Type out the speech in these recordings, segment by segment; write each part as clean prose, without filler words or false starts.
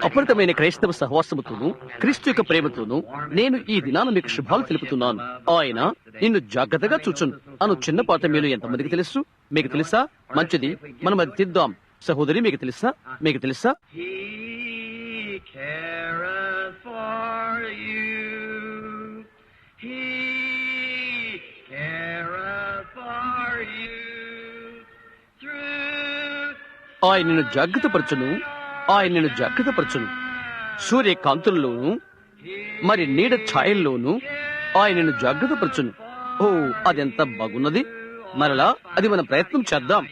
అపరితమైన క్రైస్తవ సహవాసముతోనూ క్రీస్తు యొక్క ప్రేమతోనూ నేను ఈ దినాన మీకు శుభాలు తెలుపుతున్నాను. ఆయన నిన్ను జాగ్రత్తగా చూచును అను చిన్న పాట మీరు ఎంతమందికి తెలుసు? మీకు తెలుసా? మంచిది, మనం అది తీద్దాం. సహోదరి, మీకు తెలుసా? మీకు తెలుసా? ఆయన నిన్ను జాగ్రత్తపరచును, ఆయన నిన్ను జాగ్రత్తపరచును. సూర్యకాంతుల్లోనూ మరి నీడ ఛాయల్లోనూ ఆయన నిన్ను జాగ్రత్తపరచును. ఓ, అదెంత బాగున్నది! మరలా అది మన ప్రయత్నం చేద్దాం.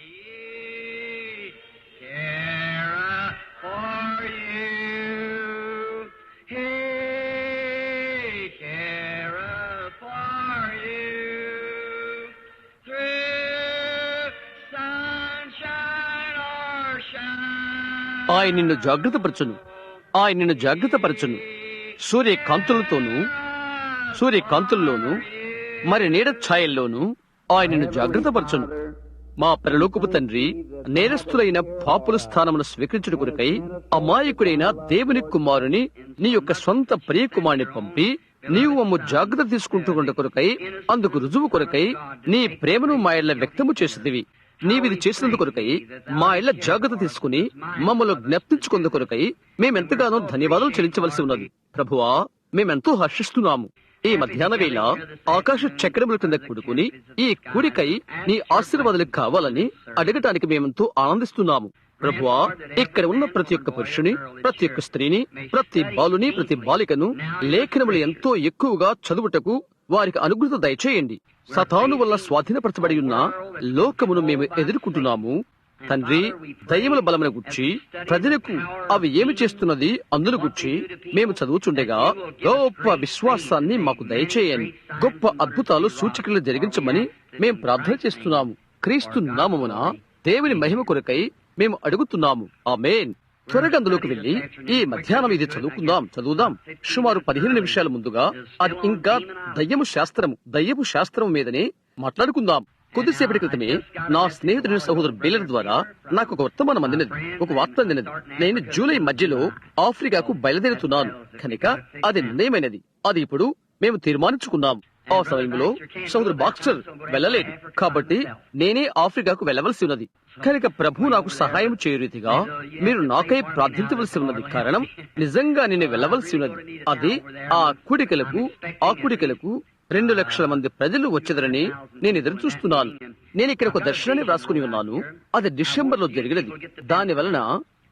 ఆయన నిన్ను జాగ్రత్తపరచును, ఆయన నిన్ను జాగ్రత్తపరచును. సూర్యకాంతుల్లోనూ మరి నీడ ఛాయల్లోనూ ఆయన నిన్ను జాగ్రత్తపరచును. మా పరలోకపు తండ్రి, నేరస్తులైన పాపుల స్థానమును స్వీకరించుట కొరకై అమాయకుడైన దేవుని కుమారుని, నీ యొక్క స్వంత ప్రియ కుమారుని పంపి నీవు మమ్ము జాగ్రత్త తీసుకుంటూ కొరకై, అందుకు రుజువు కొరకై నీ ప్రేమను మా ఇళ్ల వ్యక్తము చేసేదివి. నీవిది చేసినందు కొరకై, మా ఇళ్ల జాగ్రత్త తీసుకుని మమ్మల్ని జ్ఞప్తించుకుందు కొరకై మేమెంతగానో ధన్యవాదాలు చెల్లించవలసి ఉన్నది. ప్రభువా, మేమెంతో హర్షిస్తున్నాము. ఈ మధ్యాహ్న వేళ ఆకాశ చక్రముల కింద కూడుకుని ఈ కూడికై నీ ఆశీర్వాదాలు కావాలని అడగటానికి మేమెంతో ఆనందిస్తున్నాము. ప్రభువా, ఇక్కడ ఉన్న ప్రతి ఒక్క పురుషుని, ప్రతి ఒక్క స్త్రీని, ప్రతి బాలుని, ప్రతి బాలికను లేఖనములు ఎంతో ఎక్కువగా చదువుటకు వారికి అనుగ్రహత దయచేయండి. సతాను వల్ల స్వాధీనపరచబడి ఉన్న లోకమును మేము ఎదుర్కొంటున్నాము. తండ్రి, దయ్యముల బలమును గుర్చి ప్రజలకు అవి ఏమి చేస్తున్నది అందును గుర్చి మేము చదువుచుండగా గొప్ప విశ్వాసాన్ని మాకు దయచేయండి. గొప్ప అద్భుతాలు, సూచనలు జరిగించమని మేము ప్రార్థన చేస్తున్నాము. క్రీస్తు నామమున దేవుని మహిమ కొరకై మేము అడుగుతున్నాము. ఆమేన్. త్వరగా అందులోకి వెళ్లి ఈ మధ్యాహ్నం ఇది చదువుదాం. సుమారు 15 నిమిషాల ముందుగా అది ఇంకా దయ్యపు శాస్త్రము మీదనే మాట్లాడుకుందాం. కొద్దిసేపటి క్రితమే నా స్నేహితుడి సహోదరు బేలర్ ద్వారా నాకు ఒక వర్తమానం అందినది, ఒక వార్త అందినది. నేను జూలై మధ్యలో ఆఫ్రికాకు బయలుదేరుతున్నాను కనుక అది నిర్ణయమైనది. అది ఇప్పుడు మేము తీర్మానించుకున్నాం. ఆ సమయంలో సహోదరు బాక్స్టర్ వెళ్ళలేదు కాబట్టి నేనే ఆఫ్రికాకు వెళ్ళవలసి ఉన్నది. కనుక ప్రభు నాకు సహాయం చేయు రీతిగా మీరు నాకై ప్రార్థించవలసి ఉన్నది. కారణం, నిజంగా నేను వెళ్ళవలసి ఉన్నది. అది ఆ కూడికలకు 2 లక్షల మంది ప్రజలు వచ్చేదరని నేను ఎదురు చూస్తున్నాను. నేను ఇక్కడ ఒక దర్శనాన్ని రాసుకుని ఉన్నాను. అది డిసెంబర్లో జరిగినది. దాని వలన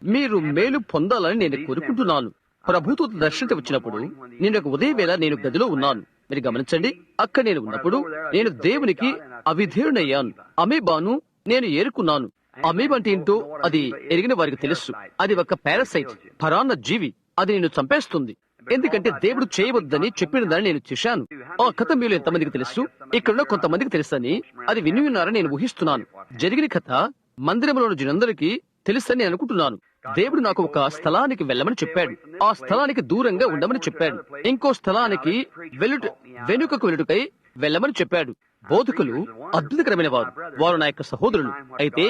మీరు మేలు పొందాలని నేను కోరుకుంటున్నాను. ప్రభుతో దర్శనం వచ్చినప్పుడు నేను ఒక ఉదయం వేళ నేను గదిలో ఉన్నాను. మీరు గమనించండి, అక్కడ నేను ఉన్నప్పుడు నేను దేవునికి అవిధేయుడయ్యాను. అమీబాను నేను ఏరుకున్నాను. అమీబ్ అంటే ఏంటో అది ఎరిగిన వారికి తెలుసు. అది ఒక పారాసైట్, పరాన్న జీవి. అది నిన్ను చంపేస్తుంది. ఎందుకంటే దేవుడు చేయవద్దని చెప్పిన దాన్ని నేను చూశాను. ఆ కథ మీలో ఎంతమందికి తెలుసు? ఇక్కడున్న కొంతమందికి తెలుసని అది విని ఉన్నారని నేను ఊహిస్తున్నాను. జరిగిన కథ మందిరంలోని జనందరికీ తెలుసని నేను అనుకుంటున్నాను. దేవుడు నాకు ఒక స్థలానికి వెళ్ళమని చెప్పాడు. ఆ స్థలానికి దూరంగా ఉండమని చెప్పాడు. ఇంకో స్థలానికి వెనుకకు వెళ్ళుటకై వెళ్ళమని చెప్పాడు. బోధకులు అద్భుతకరమైన వారు నా యొక్క సహోదరులు. అయితే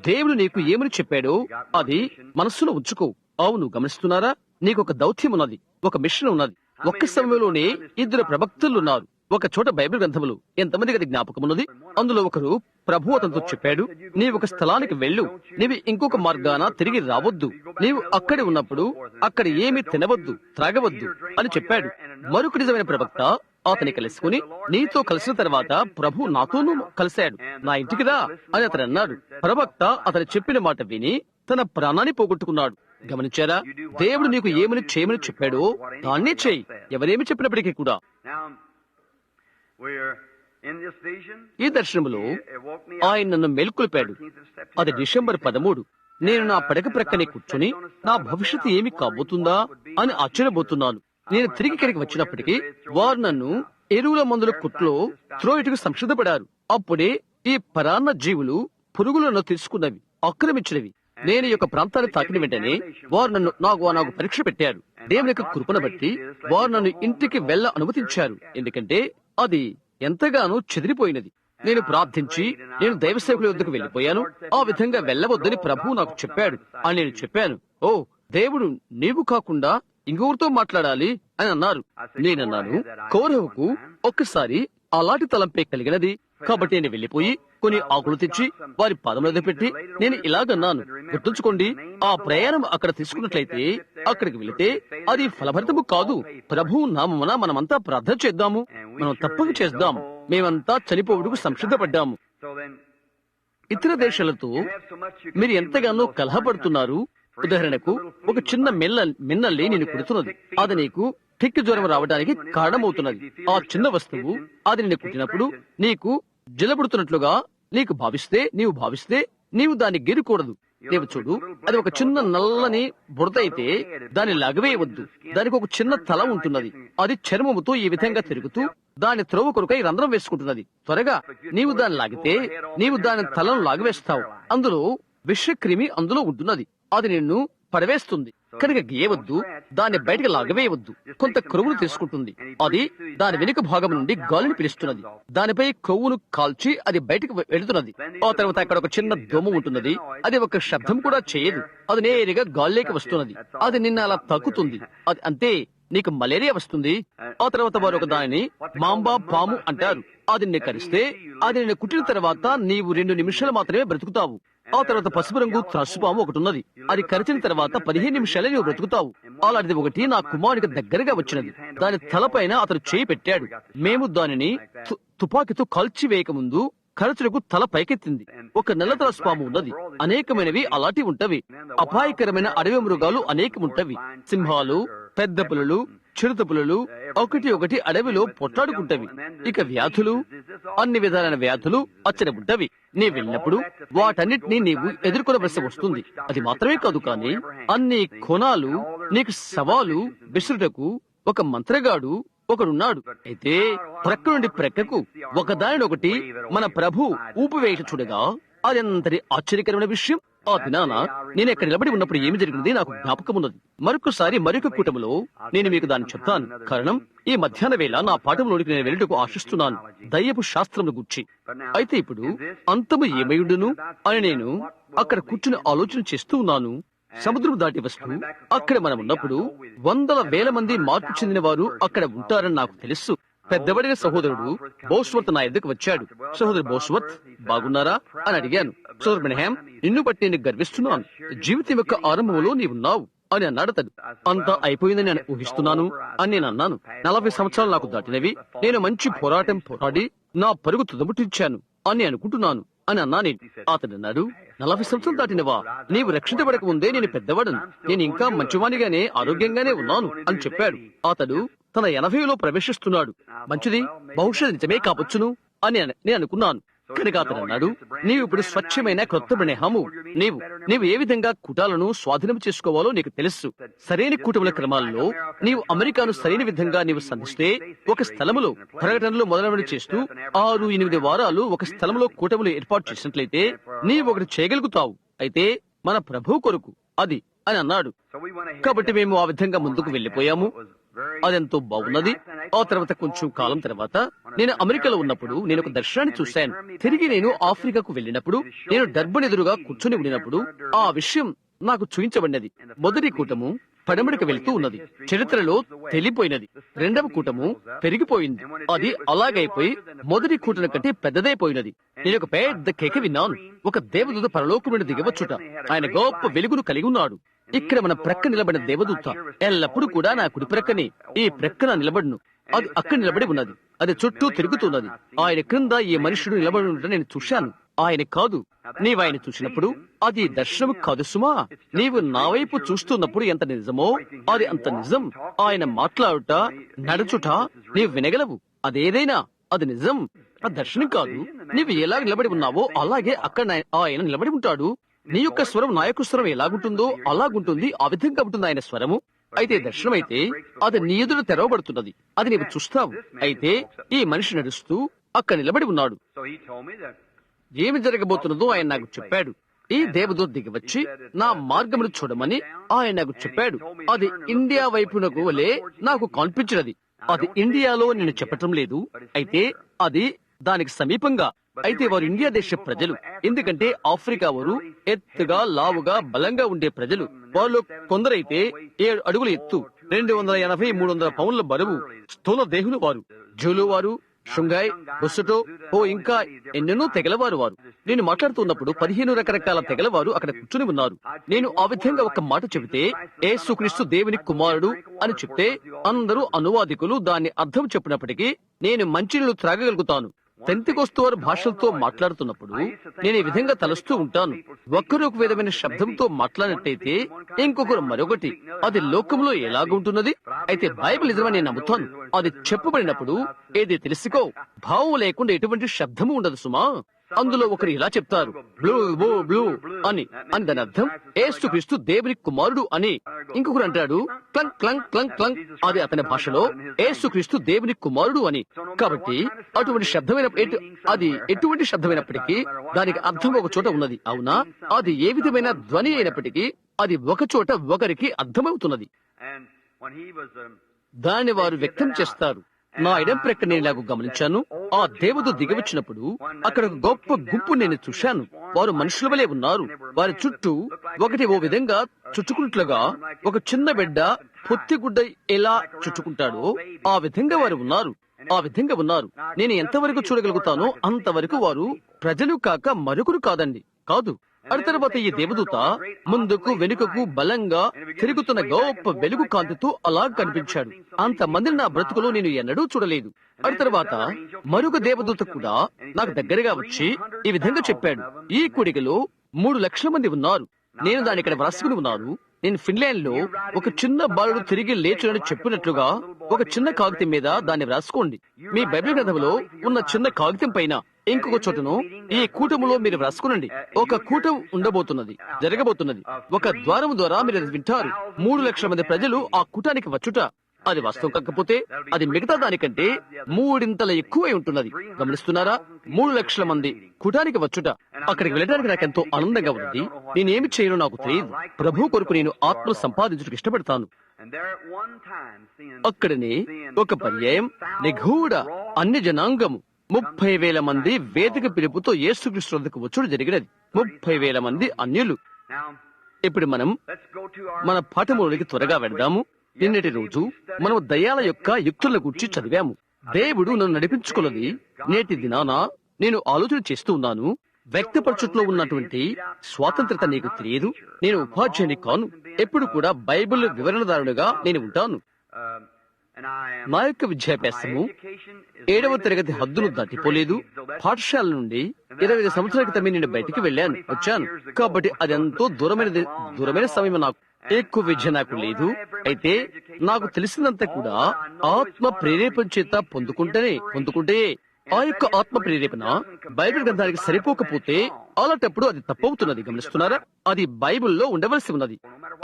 దేవుడు నీకు ఏమని చెప్పాడో అది మనస్సులో ఉంచుకో. అవును, గమనిస్తున్నారా? నీకు ఒక దౌత్యం ఉన్నది, ఒక మిషన్ ఉన్నది. ఒక్క సమయంలోనే 2 ప్రవక్తలు ఉన్నారు. ఒక చోట బైబిల్ గ్రంథములు ఎంతమందికి అది జ్ఞాపకం ఉన్నది. అందులో ఒకరు ప్రభు అతనితో చెప్పాడు, నీవు ఒక స్థలానికి వెళ్ళు, నీవు ఇంకొక మార్గాన తిరిగి రావద్దు. నీవు అక్కడే ఉన్నప్పుడు అక్కడ ఏమీ తినవద్దు, త్రాగవద్దు అని చెప్పాడు. మరొక నిజమైన ప్రవక్త అతని కలుసుకుని, నీతో కలిసిన తర్వాత ప్రభు నాతోనూ కలిశాడు, నా ఇంటికి రా అని అతను అన్నాడు. ప్రవక్త అతను చెప్పిన మాట విని తన ప్రాణాన్ని పోగొట్టుకున్నాడు. గమనించారా? దేవుడు నీకు ఏమని చేయమని చెప్పాడో దాన్నే చేయి, ఎవరేమి చెప్పినప్పటికీ కూడా. ఈ దర్శనములో ఆయన నన్ను మేల్కొల్పాడు. అది డిసెంబర్ 13. నేను నా పడక ప్రక్కనే కూర్చొని నా భవిష్యత్తు ఏమి కాబోతుందా అని ఆశ్చర్యపోతున్నాను. నేను తిరిగి ఇక్కడికి వచ్చినప్పటికీ వారు నన్ను ఎరువుల మందుల కుట్లో త్రోయిటుకు సంసిద్ధపడారు. అప్పుడే ఈ పరాన్న జీవులు పురుగులను తీసుకున్నవి, ఆక్రమించినవి. నేను ఈ యొక్క ప్రాంతాన్ని తాకిన వెంటనే వారు నాకు పరీక్ష పెట్టారు. దేవుని యొక్క కృపను బట్టి వారు నన్ను ఇంటికి వెళ్ళ అనుమతించారు. ఎందుకంటే అది ఎంతగానో చెదిరిపోయినది. నేను ప్రార్థించి నేను దైవ సేవకుల వద్దకు వెళ్లిపోయాను. ఆ విధంగా వెళ్ళవద్దని ప్రభువు నాకు చెప్పాడు అని నేను చెప్పాను. ఓ, దేవుడు నీవు కాకుండా ఇంకొకరితో మాట్లాడాలి అని అన్నారు. నేనన్నాను, కౌరవుకు ఒక్కసారి అలాంటి తలంపే కలిగినది. కాబట్టి నేను వెళ్లిపోయి కొన్ని ఆకులు తెచ్చి వారి పాదముల పెట్టి నేను ఇలాగన్నాను, గుర్తుంచుకోండి, ఆ ప్రయాణం అక్కడ తీసుకున్నట్లయితే అక్కడికి వెళితే అది ఫలభరితము కాదు. ప్రభువు నామమున మనమంతా ప్రార్థన చేద్దాము, మనం తప్పక చేద్దాం. మేమంతా చనిపోవుటకు సంసిద్ధపడ్డాము. ఇతర దేశాలతో మీరు ఎంతగానో కలహపడుతున్నారు. ఉదాహరణకు ఒక చిన్న మిన్నల్ని నేను కుడుతున్నది, అది నీకు ఠిక్కి జ్వరం రావడానికి కారణమవుతున్నది. ఆ చిన్న వస్తువు అది నిన్ను కుట్టినప్పుడు నీకు జలబుడుతున్నట్లుగా నీవు భావిస్తే నీవు దాన్ని గెరుకూడదు. నీవు చూడు, అది ఒక చిన్న నల్లని బుడత అయితే దాన్ని లాగవేయవద్దు. దానికి ఒక చిన్న తల ఉంటున్నది, అది చర్మముతో ఈ విధంగా తిరుగుతూ దాని త్రోవ కొరకై రంధ్రం వేసుకుంటున్నది. త్వరగా నీవు దాన్ని లాగితే నీవు దాని తలను లాగవేస్తావు. అందులో విషక్రిమి అందులో ఉంటున్నది, అది నిన్ను పడవేస్తుంది. కనుక గీయవద్దు, దాన్ని బయటకు లాగవేయవద్దు. కొంత కొవ్వును తీసుకుంటుంది, అది దాని వెనుక భాగం నుండి గాలిని పిలుస్తున్నది. దానిపై కొవ్వును కాల్చి అది బయటకు వెళుతున్నది. ఆ తర్వాత అక్కడ ఒక చిన్న దోమ ఉంటున్నది, అది ఒక శబ్దం కూడా చేయదు, అది నేరుగా గాల్లోకి వస్తున్నది. అది నిన్న అలా తాకుతుంది, అది అంతే, నీకు మలేరియా వస్తుంది. ఆ తర్వాత వారు ఒక దానిని మాంబా పాము అంటారు. అది నిన్ను కరిస్తే అది నిన్ను కుట్టిన తర్వాత నీవు 2 నిమిషాలు మాత్రమే బ్రతుకుతావు. ఆ తర్వాత పసుపు రంగు త్రాసుపాము ఒకటి ఉన్నది, అది కరిచిన తర్వాత 15 నిమిషాలే నువ్వు బ్రతుకుతావు. అలాంటిది ఒకటి నా కుమారునికి దగ్గరగా వచ్చినది. దాని తలపైన అతను చేయి పెట్టాడు. మేము దానిని తుపాకీతో కాల్చివేయక ముందు ఖర్చులకు తల పైకెత్తింది. ఒక నల్ల త్రాసుపాము ఉన్నది, అనేకమైనవి అలాంటి ఉంటవి. అపాయకరమైన అడవి మృగాలు అనేకముంటవి. సింహాలు, పెద్ద పులులు, చిరుత పులులు ఒకటి అడవిలో పొట్లాడుకుంటవి. ఇక వ్యాధులు, అన్ని విధాలైన వ్యాధులు అచ్చట ఉంటవి. నీ వెళ్ళినప్పుడు వాటన్నిటినీ నీవు ఎదుర్కొనవలసి వస్తుంది. అది మాత్రమే కాదు, కానీ అన్ని కోణాలు నీకు సవాలు విసురుటకు ఒక మంత్రగాడు ఒకడున్నాడు. అయితే ప్రక్క నుండి ప్రక్కకు ఒకదానినొకటి మన ప్రభు ఊపివేయట చూడగా అది అంతటి ఆశ్చర్యకరమైన విషయం. ఆ దినాన నేను ఇక్కడ నిలబడి ఉన్నప్పుడు ఏమి జరిగింది నాకు జ్ఞాపకం ఉన్నది. మరొకసారి మరొక కూటములో నేను మీకు దాన్ని చెప్తాను. కారణం, ఈ మధ్యాహ్న వేళ నా పాఠంలోనికి నేను వెళ్ళటకు ఆశిస్తున్నాను, దయ్యపు శాస్త్రమును గుర్చి. అయితే ఇప్పుడు అంతము ఏమైండును అని నేను అక్కడ కూర్చుని ఆలోచన చేస్తూ ఉన్నాను. సముద్రం దాటి వస్తూ అక్కడ మనం ఉన్నప్పుడు 100,000 మంది మార్పు చెందిన వారు అక్కడ ఉంటారని నాకు తెలుసు. పెద్దబడిన సహోదరుడు బోస్వర్త్ నా ఎద్దుకు వచ్చాడు. సహోదరు బోస్వర్త్, బాగున్నారా అని అడిగాను. సోదరు బ్రహ్యాం, నిన్ను బట్టి నేను గర్విస్తున్నాను, జీవితం యొక్క ఆరంభంలో నీవున్నావు అని అన్నాడు అతడు. అంతా అయిపోయిందని నేను ఊహిస్తున్నాను అని నేను అన్నాను. 40 సంవత్సరాలు నాకు దాటినవి, నేను మంచి పోరాడి నా పరుగు తుదముట్టించాను అని అనుకుంటున్నాను అని అన్నాను. అతడు అన్నాడు, 40 సంవత్సరాలు దాటినవా? నీవు రక్షించబడక ముందే నేను పెద్దవాడను, నేను ఇంకా మంచివానిగానే ఆరోగ్యంగానే ఉన్నాను అని చెప్పాడు. అతడు తన 80లో ప్రవేశిస్తున్నాడు. మంచిది, బహుశా నిజమే కావచ్చును అని నేను అనుకున్నాను. కనుక అతడు అన్నాడు, నీవు ఇప్పుడు స్వచ్ఛమైన క్రొత్త బ్రహ్మము, నీవు ఏ విధంగా కూటాలను స్వాధీనం చేసుకోవాలో నీకు తెలుసు. సరైన కూటముల క్రమాల్లో నీవు అమెరికాను సరైన విధంగా నీవు సంధిస్తే, ఒక స్థలములో ప్రకటనలు మొదలైనవి చేస్తూ 6-8 వారాలు ఒక స్థలంలో కూటములు ఏర్పాటు చేసినట్లయితే నీవు ఒకటి చేయగలుగుతావు. అయితే మన ప్రభు కొరకు అది అని అన్నాడు. కాబట్టి మేము ఆ విధంగా ముందుకు వెళ్లిపోయాము. అదెంతో బాగున్నది. ఆ తర్వాత కొంచెం కాలం తర్వాత నేను అమెరికాలో ఉన్నప్పుడు నేను ఒక దర్శనాన్ని చూశాను. తిరిగి నేను ఆఫ్రికాకు వెళ్ళినప్పుడు నేను డర్బన్ ఎదురుగా కూర్చొని ఉండినప్పుడు ఆ విషయం నాకు చూపించబడినది. మొదటి కూటము పడమడికి వెళ్తూ ఉన్నది, చరిత్రలో తెలిపోయినది. రెండవ కూటము పెరిగిపోయింది, అది అలాగైపోయి మొదటి కూటమి కంటే పెద్దదైపోయినది. నేను ఒక పెద్ద కేక విన్నాను. ఒక దేవదూత పరలోకం నుండి దిగవచ్చుట. ఆయన గొప్ప వెలుగును కలిగి ఉన్నాడు. ఇక్కడ మన ప్రక్క నిలబడిన దేవదూత ఎల్లప్పుడూ కూడా నా కుడి ప్రక్కనే, ఈ ప్రక్కన నిలబడును. అది అక్కడ నిలబడి ఉన్నది, అది చుట్టూ తిరుగుతున్నది. ఆయన క్రింద ఈ మనుషుడు నిలబడి ఉండటం నేను చూశాను, ఆయన కాదు. నీవు ఆయన చూసినప్పుడు అది దర్శనము కాదు సుమా. నీవు నా వైపు చూస్తున్నప్పుడు ఎంత నిజమో అది అంత నిజం. ఆయన మాట్లాడుట, నడుచుట నీవు వినగలవు. అదేదైనా అది నిజం, ఆ దర్శనం కాదు. నీవు ఎలా నిలబడి ఉన్నావో అలాగే అక్కడ ఆయన నిలబడి ఉంటాడు. నీ యొక్క స్వరం నా యొక్క స్వరం ఎలాగుంటుందో అలాగుంటుంది, ఆ విధంగా ఉంటుంది ఆయన స్వరము. అయితే దర్శనం అయితే అది నీ ఎదురు తెరవబడుతున్నది, అది నీవు చూస్తావు. అయితే ఈ మనిషి నడుస్తూ అక్కడ నిలబడి ఉన్నాడు. ఏమి జరగబోతున్నదో ఆయన నాకు చెప్పాడు. ఈ దేవదూత దిగి వచ్చి నా మార్గమును చూడమని ఆయన నాకు చెప్పాడు. అది ఇండియా వైపునకు వలె నాకు కనిపించినది. అది ఇండియాలో నేను చెప్పటం లేదు, అయితే అది దానికి సమీపంగా. అయితే వారు ఇండియా దేశ ప్రజలు. ఎందుకంటే ఆఫ్రికా వారు ఎత్తుగా, లావుగా, బలంగా ఉండే ప్రజలు. వాళ్ళు కొందరైతే 7 అడుగుల ఎత్తు, 280-300 పౌండ్ల బరువు, స్థూల దేహులు వారు. జూలు వారు, షుంగాయ్, బొస్సుటో, ఇంకా ఎన్నెన్నో తెగలవారు వారు. నేను మాట్లాడుతున్నప్పుడు 15 రకరకాల తెగలవారు అక్కడ కూర్చుని ఉన్నారు. నేను ఆ విధంగా ఒక మాట చెబితే, యేసుక్రీస్తు దేవుని కుమారుడు అని చెప్తే అందరూ అనువాదికులు దాన్ని అర్థం చెప్పినప్పటికీ నేను మంచినీళ్లు త్రాగగలుగుతాను. పెంతెకోస్తు వారు భాషలతో మాట్లాడుతున్నప్పుడు నేను ఈ విధంగా తలుస్తూ ఉంటాను. ఒక్కరు ఒక విధమైన శబ్దంతో మాట్లాడినట్టయితే ఇంకొకరు మరొకటి. అది లోకంలో ఎలాగుంటున్నది? అయితే బైబిల్ నిజమని నేను నమ్ముతాను. అది చెప్పబడినప్పుడు ఏది తెలుసుకో, భావం లేకుండా ఎటువంటి శబ్దము ఉండదు సుమా. అందులో ఒకరు ఇలా చెప్తారు, బ్లూ బ్లూ బ్లూ అని దాని అర్థం యేసుక్రీస్తు దేవుని కుమారుడు అని. ఇంకొకరు అంటాడు క్లంక్ క్లంక్ క్లంక్ క్లంక్, అది అతని భాషలో యేసుక్రీస్తు దేవుని కుమారుడు అని. కాబట్టి అటువంటి శబ్దమైన అది ఎటువంటి శబ్దమైనప్పటికీ దానికి అర్థం ఒక చోట ఉన్నది. అవునా? అది ఏ విధమైన ధ్వని అయినప్పటికీ అది ఒక చోట ఒకరికి అర్థమవుతున్నది. దాన్ని వారు వ్యక్తం చేస్తారు. నా ఎడం ప్రక్క నేను ఇలాగ గమనించాను. ఆ దేవుడు దిగివచ్చినప్పుడు అక్కడ ఒక గొప్ప గుంపు నేను చూశాను. వారు మనుషుల వలె ఉన్నారు. వారి చుట్టూ ఒకటి ఓ విధంగా చుట్టుకున్నట్లుగా ఒక చిన్న బిడ్డ పొత్తిగుడ్డ ఎలా చుట్టుకుంటాడో ఆ విధంగా వారు ఉన్నారు. ఆ విధంగా ఉన్నారు. నేను ఎంతవరకు చూడగలుగుతానో అంతవరకు వారు ప్రజలు కాక మరొకరు కాదండి, కాదు. ఆ తర్వాత ఈ దేవదూత ముందుకు వెనుకకు బలంగా తిరుగుతున్న గొప్ప వెలుగు కాంతితో అలా కనిపించాడు. అంతమందిని నా బ్రతుకులో నేను ఎన్నడూ చూడలేదు. ఆ తర్వాత మరొక దేవదూత కూడా నాకు దగ్గరగా వచ్చి ఈ విధంగా చెప్పాడు, ఈ కూడికలో 3 లక్షల మంది ఉన్నారు. నేను దాని ఇక్కడ వ్రాసుకుని ఉన్నాను. నేను ఫిన్లాండ్ లో ఒక చిన్న బాలుడు తిరిగి లేచునని చెప్పినట్లుగా ఒక చిన్న కాగితం మీద దాన్ని వ్రాసుకోండి. మీ బైబిల్ గ్రంథంలో ఉన్న చిన్న కాగితం పైన ఇంకొక చోటను ఈ కూటములో మీరు వ్రాసుకునండి. ఒక కూటం ఉండబోతున్నది, జరగబోతున్నది. ఒక ద్వారం ద్వారా మీరు వింటారు. 3 లక్షల మంది ప్రజలు ఆ కూటానికి వచ్చుట. అది వాస్తవం కాకపోతే అది మిగతా దానికంటే 3 ఎక్కువై ఉంటున్నది. గమనిస్తున్నారా? 3 లక్షల మంది కూటానికి వచ్చుట. అక్కడికి వెళ్ళడానికి నాకెంతో ఆనందంగా ఉన్నది. నేనేమి చేయను నాకు తెలియదు. ప్రభు కొరకు నేను ఆత్మలు సంపాదించడానికి ఇష్టపడతాను. అక్కడనే ఒక పర్యాయం నిగూఢ అన్ని జనాంగము 30,000 మంది వేదిక పిలుపుతో యేసుక్రీస్తు వద్దకు వచ్చుడు జరిగినది. 30,000 మంది అన్యులు. ఇప్పుడు మనం మన పాఠములోనికి త్వరగా వెళ్దాము. నిన్నటి రోజు మనం దయ్యాల యొక్క యుక్తులను గురించి చదివాము. దేవుడు నన్ను నడిపించుకున్నది నేటి దినాన నేను ఆలోచన చేస్తూ ఉన్నాను. వ్యక్తపరచుట్లో ఉన్నటువంటి స్వాతంత్రత నీకు తెలియదు. నేను ఉపాధ్యాయుని కాను. ఎప్పుడు కూడా బైబిల్ వివరణదారునిగా నేను ఉంటాను. నా యొక్క విద్యాభ్యాసము 7వ తరగతి హద్దును దాటిపోలేదు. పాఠశాల నుండి 25 సంవత్సరాల క్రితమే నేను బయటికి వచ్చాను. కాబట్టి అది ఎంతో దూరమైన సమయం. నాకు ఎక్కువ విద్య నాకు లేదు. అయితే నాకు తెలిసినంత కూడా ఆత్మ ప్రేరేపణ చేత పొందుకుంటే ఆ యొక్క ఆత్మ ప్రేరేపణ బైబిల్ గ్రంథానికి సరిపోకపోతే అలాంటప్పుడు అది తప్పవుతున్నది. గమనిస్తున్నారా? అది బైబిల్లో ఉండవలసి ఉన్నది.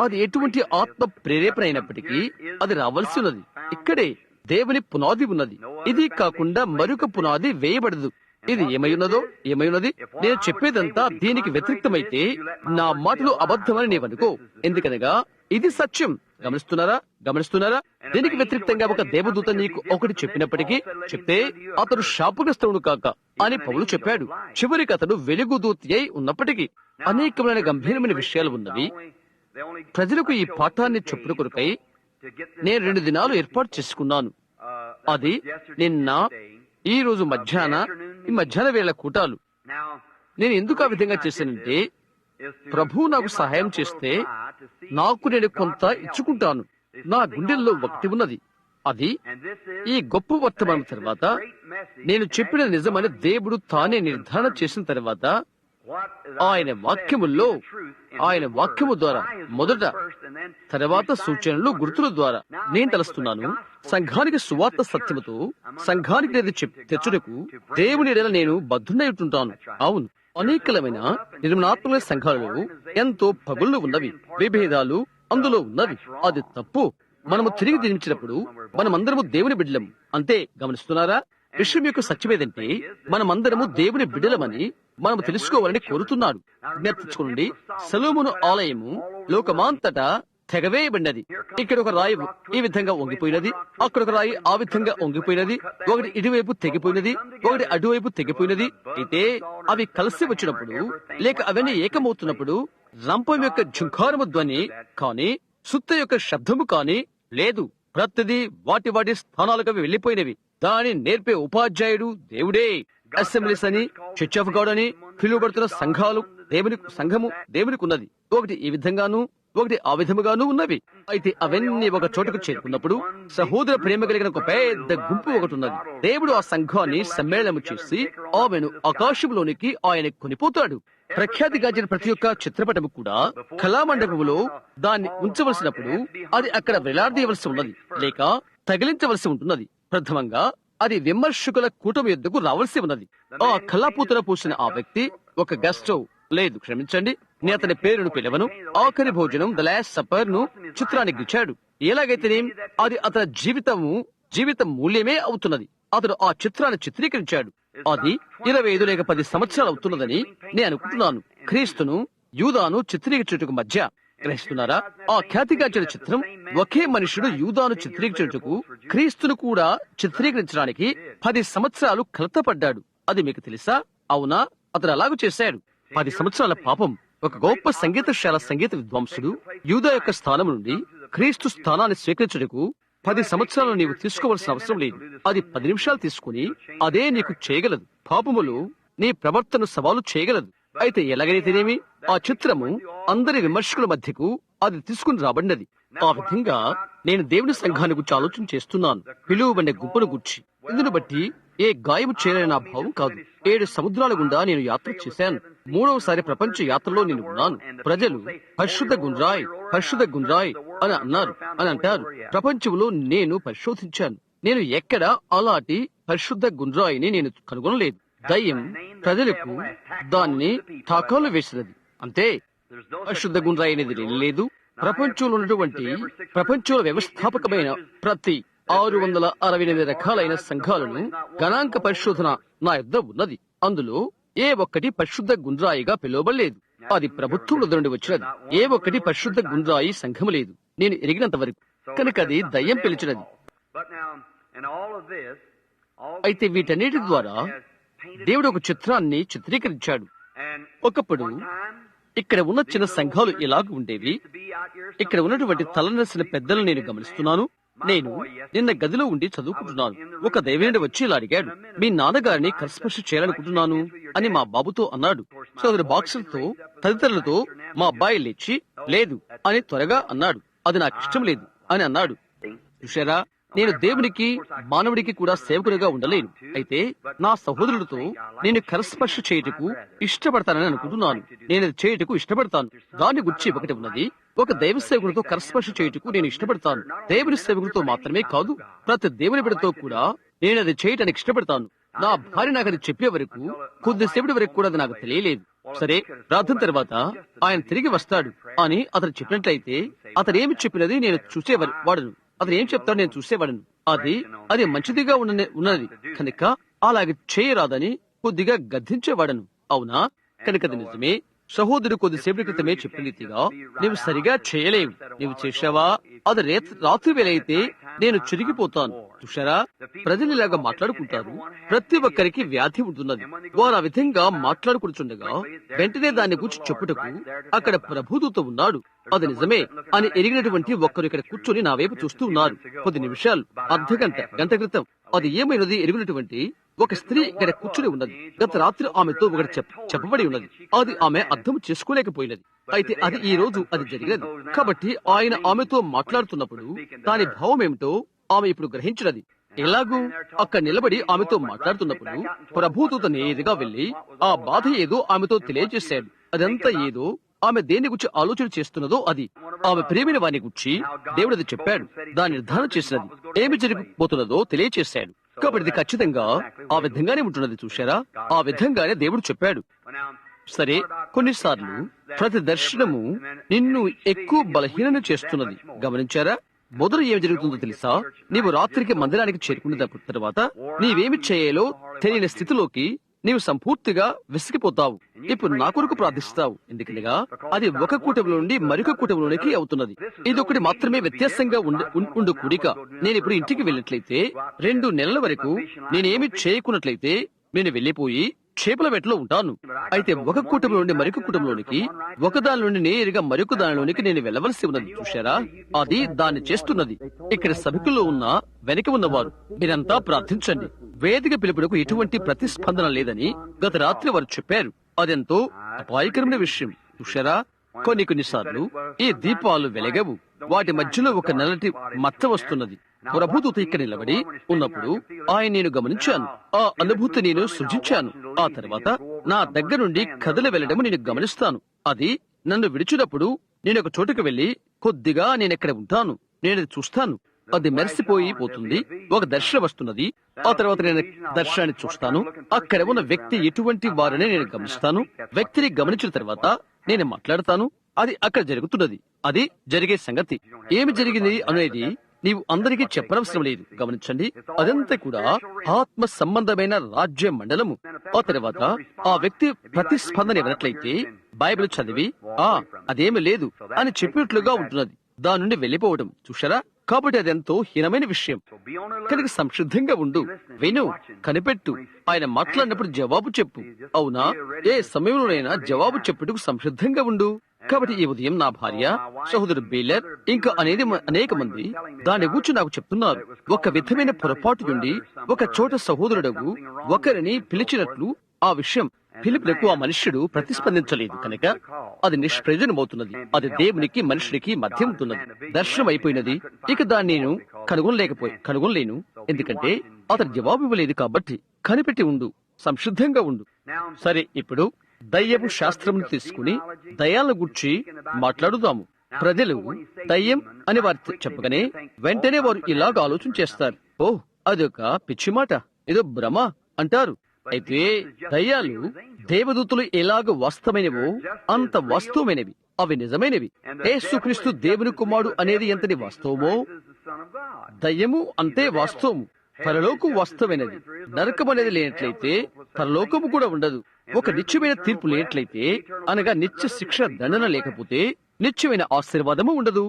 అది ఎటువంటి ఆత్మ ప్రేరేపణ అయినప్పటికీ అది రావాల్సి ఉన్నది. ఇక్కడే దేవుని పునాది ఉన్నది. ఇది కాకుండా మరొక పునాది వేయబడదు. ఇది ఏమైనది నేను చెప్పేదంతా దీనికి వ్యతిరేక్తమైతే నా మాటలు అబద్ధమని నీవనుకో. ఎందుకనగా ఇది సత్యం. గమనిస్తున్నారా? దీనికి వ్యతిరేక్తంగా ఒక దేవదూత నీకు ఒకటి చెప్పినప్పటికీ చెప్తే అతడు శాపగ్రస్తుడు కాక అని పౌలు చెప్పాడు. చివరికి అతడు వెలుగుదూత అయి ఉన్నప్పటికీ అనేకమైన గంభీరమైన విషయాలు ఉన్నవి. ప్రజలకు ఈ పాఠాన్ని చెప్పుల కొరకై నేను 2 దినాలు ఏర్పాటు చేసుకున్నాను. అది నిన్న, ఈ రోజు మధ్యాహ్న వేళ కూటాలు. నేను ఎందుకు ఆ విధంగా చేశానంటే ప్రభు నాకు సహాయం చేస్తే నాకు నేను కొంత ఇచ్చుకుంటాను. నా గుండెల్లో ఒకటి ఉన్నది. అది ఈ గొప్ప వర్తమానం తర్వాత నేను చెప్పిన నిజమని దేవుడు తానే నిర్ధారణ చేసిన తర్వాత ఆయన వాక్యము ద్వారా మొదట, తర్వాత సూచనలు, గుర్తుల ద్వారా నేను తలుస్తున్నాను. సంఘానికి సువార్త సత్యముతో సంఘానికి తెచ్చుటకు దేవుని ఎడల నేను బద్ధుడై ఉంటుంటాను. అవును, అనేకమైన నిర్మాణాత్మక సంఘాలలో ఎంతో పగుళ్లు ఉన్నవి, విభేదాలు అందులో ఉన్నవి. అది తప్పు. మనము తిరిగి జన్మించినప్పుడు మనమందరము దేవుని బిడ్డలం అంతే. గమనిస్తున్నారా? విషయం యొక్క సత్యమేదంటే మనమందరము దేవుని బిడ్డలమని మనము తెలుసుకోవాలని కోరుతున్నాడు. జ్ఞాపించుకోండి, సొలొమోను ఆలయము లోకమాంతటా తెగవేయబడినది. ఇక్కడ ఒక రాయి ఈ విధంగా వంగిపోయినది, అక్కడ ఒక రాయి ఆ విధంగా వంగిపోయినది, ఒకటి ఇటువైపు తెగిపోయినది, ఒకటి అటువైపు తెగిపోయినది. అయితే అవి కలిసి వచ్చినప్పుడు లేక అవన్నీ ఏకమవుతున్నప్పుడు రంపం యొక్క ఝుంకారము ధ్వని కాని సుత్త యొక్క శబ్దము కాని లేదు. ప్రతిదీ వాటి వాటి స్థానాలకు అవి వెళ్లిపోయినవి. దాని నేర్పే ఉపాధ్యాయుడు దేవుడే. అసెంబ్లీస్ అని, చర్చ్ ఆఫ్ గాడ్ అని పిలువబడుతున్న సంఘము దేవునికి ఉన్నది. ఒకటి ఈ విధంగాను, ఒకటి ఆ విధముగాను ఉన్నవి. అయితే అవన్నీ ఒక చోటుకు చేరుకున్నప్పుడు సహోదర ప్రేమ కలిగిన ఒక పెద్ద గుంపు ఒకటి ఉన్నది. దేవుడు ఆ సంఘాన్ని సమ్మేళనము చేసి ఆమెను ఆకాశంలోనికి ఆయన కొనిపోతాడు. ప్రఖ్యాతిగాంచిన ప్రతి ఒక్క చిత్రపటము కూడా కళామండపములో దాన్ని ఉంచవలసినప్పుడు అది అక్కడ వేలాడదీయవలసి ఉన్నది, లేక తగిలించవలసి ఉంటున్నది. ప్రథమంగా అది విమర్శకుల కూటమి యొద్దకు రావాల్సి ఉన్నది. ఆ కళాపూతన పూసిన ఆ వ్యక్తి ఒక గెస్టో లేదు, క్షమించండి, నేను అతని పేరును పిలవను, ఆఖరి భోజనం ద లాస్ట్ సపర్ ను చిత్రానికి ఇచ్చాడు. ఎలాగైతే అది అతని జీవిత మూల్యమే అవుతున్నది. అతడు ఆ చిత్రాన్ని చిత్రీకరించాడు. అది 25 లేక 10 సంవత్సరాలు అవుతున్నదని నేను అనుకుంటున్నాను. క్రీస్తును యూదాను చిత్రీకరించుటకు మధ్య గ్రహిస్తున్నారా? ఆ ఖ్యాతిగాంచిన చిత్రం ఒకే మనుషుడు యూదాను చిత్రీకరించుటకు క్రీస్తును కూడా చిత్రీకరించడానికి 10 సంవత్సరాలు కలతపడ్డాడు. అది మీకు తెలుసా? అవునా? అతడు అలాగూ చేశాడు. 10 సంవత్సరాల పాపం. ఒక గొప్ప సంగీత విద్వాంసుడు యూదా యొక్క స్థానం నుండి క్రీస్తు స్థానాన్ని స్వీకరించుటకు 10 సంవత్సరాలు నీవు తీసుకోవాల్సిన అవసరం లేదు. అది 10 నిమిషాలు తీసుకుని అదే నీకు చేయగలదు. పాపములు నీ ప్రవర్తన సవాలు చేయగలదు. అయితే ఎలాగైతేనేమి ఆ చిత్రము అందరి విమర్శకుల మధ్యకు అది తీసుకుని రాబడినది. ఆ విధంగా నేను దేవుని సంఘాన్ని గురించి ఆలోచన చేస్తున్నాను. పిలువబడిన గుంపును గుర్చి. ఇందును బట్టి ఏ గాయము చేయలేని నా భావం కాదు. 7 సముద్రాల గుండా నేను యాత్ర చేశాను. 3వసారి ప్రపంచ యాత్రలో నేను ఉన్నాను. ప్రజలు పరిశుద్ధ గుండ్రాయ్ అని అంటారు. ప్రపంచంలో నేను పరిశోధించాను. నేను ఎక్కడ అలాంటి పరిశుద్ధ గుండ్రాయిని నేను కనుగొనలేదు. దయ్యం ప్రజలకు దాన్ని తాకాలు వేసినది. అంతే. పరిశుద్ధ గుండ్రాయి అనేది లేదు. ప్రపంచంలో ఉన్నటువంటి ప్రపంచంలో వ్యవస్థాపకమైన ప్రతి 668 రకాలైన సంఘాలను గణాంక పరిశోధన నా యొద్ద ఉన్నది. అందులో ఏ ఒక్కటి పరిశుద్ధ గుండ్రాయిగా పిలువబడలేదు. అది ప్రభుత్వం నుండి వచ్చినది. ఏ ఒక్కటి పరిశుద్ధ గుండ్రాయి సంఘము లేదు నేను ఎరిగినంత వరకు. కనుక అది దయ్యం పిలిచినది. అయితే వీటన్నిటి ద్వారా దేవుడు ఒక చిత్రాన్ని చిత్రీకరించాడు. ఒకప్పుడు ఇక్కడ ఉన్న చిన్న సంఘాలు ఇలాగ ఉండేవి. ఇక్కడ ఉన్నటువంటి తలనసిన పెద్దలను నేను గమనిస్తున్నాను. నేను నిన్న గదిలో ఉండి చదువుకుంటున్నాను. ఒక దైవజనుడు వచ్చి ఇలా అడిగాడు, మీ నాన్నగారిని కరస్పర్శ చేయాలనుకుంటున్నాను అని మా బాబుతో అన్నాడు. సోదరు బాక్సులతో తదితరులతో మా అబ్బాయి లేచి లేదు అని త్వరగా అన్నాడు. అది నాకు ఇష్టం లేదు అని అన్నాడు. చూశారా, నేను దేవునికి మానవుడికి కూడా సేవకునిగా ఉండలేను. అయితే నా సహోదరుడితో నేను కరస్పర్శ చేయుటకు ఇష్టపడతానని అనుకుంటున్నాను. నేను చేయుటకు ఇష్టపడతాను. దాని గురించి ఒకటి ఉన్నది. ఒక దైవ సేవకుడితో కరస్పర్శ చేయుటకు నేను ఇష్టపడతాను. దేవుని సేవకుడితో మాత్రమే కాదు, ప్రతి దేవుని బిడ్డతో కూడా నేను అది చేయటానికి ఇష్టపడతాను. నా భార్య నాకు అది చెప్పే వరకు, కొద్దిసేపటి వరకు కూడా అది నాకు తెలియలేదు. సరే, ప్రార్థన తర్వాత ఆయన తిరిగి వస్తాడు అని అతను చెప్పినట్లయితే అతను చెప్పినది నేను చూసేవాడును. అతను ఏం చెప్తాడు నేను చూసేవాడను. అది మంచిదిగా ఉన్నది కనుక అలాగే చేయరాదని కొద్దిగా గద్దించేవాడను. అవునా? కనుక అది నిజమే. సహోదరుడు కొద్దిసేపటి క్రితమే చెప్పిన రీతిగా నీవు సరిగా చేయలేవు. నీవు చేశావా? అది రాత్రి వేళైతే నేను చిరిగిపోతాను. చూశారా, ప్రజలు ఇలాగా మాట్లాడుకుంటారు. ప్రతి ఒక్కరికి వ్యాధి ఉంటున్నది. వారు ఆ విధంగా మాట్లాడుకుంటుండగా వెంటనే దాన్ని గురించి చెప్పుటకు అక్కడ ప్రభుదూత ఉన్నాడు. అది నిజమే అని ఎరిగినటువంటి ఒక్కరు ఇక్కడ కూర్చొని నా వైపు చూస్తూ ఉన్నారు. కొద్ది నిమిషాలు, గంట క్రితం అది ఏమైనది ఎరుగునటువంటి ఒక స్త్రీ ఇక్కడ కూర్చుని ఉన్నది. గత రాత్రి ఆమెతో ఒకటి చెప్పబడి ఉన్నది. అది ఆమె అర్థం చేసుకోలేకపోయినది. అయితే అది ఈ రోజు అది జరిగినది. కాబట్టి ఆయన ఆమెతో మాట్లాడుతున్నప్పుడు దాని భావం ఏమిటో ఆమె ఇప్పుడు గ్రహించినది. ఎలాగూ అక్కడ నిలబడి ఆమెతో మాట్లాడుతున్నప్పుడు ప్రభుదూత నేరుగా వెళ్లి ఆ బాధ ఏదో ఆమెతో తెలియజేశాడు. అదంతా ఏదో ఆమె దేని గురించి ఆలోచన చేస్తున్నదో అది ఆమె ప్రేమిన వాని గురించి దేవుడు అది చెప్పాడు. దాన్ని నిర్ధారణ చేసినది. ఏమి జరిగిపోతున్నదో తెలియచేశాడు. కాబట్టి ఇది ఖచ్చితంగా ఆ విధంగానే ఉంటున్నది. చూశారా, ఆ విధంగానే దేవుడు చెప్పాడు. సరే, కొన్నిసార్లు ప్రతి దర్శనము నిన్ను ఎక్కువ బలహీనం చేస్తున్నది. గమనించారా? మొదలు ఏమి జరుగుతుందో తెలుసా? నీవు రాత్రికి మందిరానికి చేరుకున్న తర్వాత నీవేమి చేయాలో తెలియని స్థితిలోకి నీవు సంపూర్తిగా విసిగిపోతావు. ఇప్పుడు నా కొరకు ప్రార్థిస్తావు, ఎందుకనగా అది ఒక కూటమిలో నుండి మరొక కూటమిలోనికి అవుతున్నది. ఇది ఒకటి మాత్రమే వ్యత్యాసంగా ఉండు కూడిక. నేను ఇప్పుడు ఇంటికి వెళ్ళినట్లయితే 2 నెలల వరకు నేనేమి చేయకున్నట్లయితే నేను వెళ్లిపోయి చేపల వేటలో ఉంటాను. అయితే ఒక కూటమిలో నుండి మరొక కూటమిలోనికి, ఒక దాని నుండి నేరుగా మరొక దానిలోనికి నేను వెళ్ళవలసి ఉన్నది. చూశారా, అది దాన్ని చేస్తున్నది. ఇక్కడ సభికుల్లో ఉన్న వెనక ఉన్నవారు మీరంతా ప్రార్థించండి. వేదిక పిలుపునకు ఎటువంటి ప్రతిస్పందన లేదని గత రాత్రి వారు చెప్పారు. అదెంతో అపాయకరమైన విషయం. చూశారా, కొన్నిసార్లు ఈ దీపాలు వెలగవు. వాటి మధ్యలో ఒక నల్లటి మచ్చ వస్తున్నది. ప్రభుదూత ఇక్కడ నిలబడి ఉన్నప్పుడు ఆయన నేను గమనించాను. ఆ అనుభూతి నేను సృజించాను. ఆ తర్వాత నా దగ్గర నుండి కదలి వెళ్లడం నేను గమనిస్తాను. అది నన్ను విడిచినప్పుడు నేను ఒక చోటుకు వెళ్లి కొద్దిగా నేనెక్కడ ఉంటాను, నేను చూస్తాను. అది మెరిసిపోయి పోతుంది. ఒక దర్శనం వస్తున్నది. ఆ తర్వాత నేను దర్శనాన్ని చూస్తాను. అక్కడ ఉన్న వ్యక్తి ఎటువంటి వారనే నేను గమనిస్తాను. వ్యక్తిని గమనించిన తర్వాత నేను మాట్లాడతాను. అది అక్కడ జరుగుతున్నది. అది జరిగే సంగతి. ఏమి జరిగింది అనేది నీవు అందరికీ చెప్పనవసరం లేదు. గమనించండి, అదంతా కూడా ఆత్మ సంబంధమైన రాజ్య మండలము. ఆ తర్వాత ఆ వ్యక్తి ప్రతిస్పందన ఇవ్వనట్లయితే బైబిల్ చదివి అదేమి లేదు అని చెప్పినట్లుగా ఉంటున్నది. దాని నుండి వెళ్లిపోవడం. చూశారా, కాబట్టి అదెంతో హీనమైన విషయం. కనుక సంసిద్ధంగా ఉండు, విను, కనిపెట్టు. ఆయన మాట్లాడినప్పుడు జవాబు చెప్పు. అవునా, ఏ సమయంలోనైనా జవాబు చెప్పుటకు సంసిద్ధంగా ఉండు. కాబట్టి ఈ ఉదయం నా భార్య, సహోదరు బేలర్, ఇంకా అనేక మంది దాని గురించి నాకు చెప్తున్నారు. ఒక విధమైన పొరపాటు నుండి ఒక చోట సహోదరుడు ఒకరిని పిలిచినట్లు ఆ విషయం పిలుపులకు ఆ మనుష్యుడు ప్రతిస్పందించలేదు. కనుక అది నిష్ప్రయోజనమవుతున్నది. అది దేవునికి మనుషుడికి మధ్య ఉంటున్నది. దర్శనం అయిపోయినది. ఇక దాన్ని నేను కనుగొనలేను. ఎందుకంటే అతను జవాబు ఇవ్వలేదు. కాబట్టి కనిపెట్టి ఉండు, సంసిద్ధంగా ఉండు. సరే, ఇప్పుడు దయ్యపు శాస్త్రమును తీసుకుని దయ్యాలను గురించి మాట్లాడుదాము. ప్రజలు దయ్యం అని వారు చెప్పగానే వెంటనే వారు ఇలాగ ఆలోచన చేస్తారు. అదొక పిచ్చి మాట, ఏదో భ్రమ అంటారు. అయితే దయ్యాలు దేవదూతలు ఎలాగ వాస్తవమైనవో అంత వాస్తవమైనవి. అవి నిజమైనవి. యేసుక్రీస్తు దేవుని కుమారుడు అనేది ఎంతటి వాస్తవమో దయ్యము అంతే వాస్తవము. పరలోకం వాస్తవమైనది. నరకం అనేది లేనట్లయితే పరలోకము కూడా ఉండదు. ఒక నిత్యమైన తీర్పు లేనట్లయితే, అనగా నిత్య శిక్ష దండన లేకపోతే నిత్యమైన ఆశీర్వాదము ఉండదు.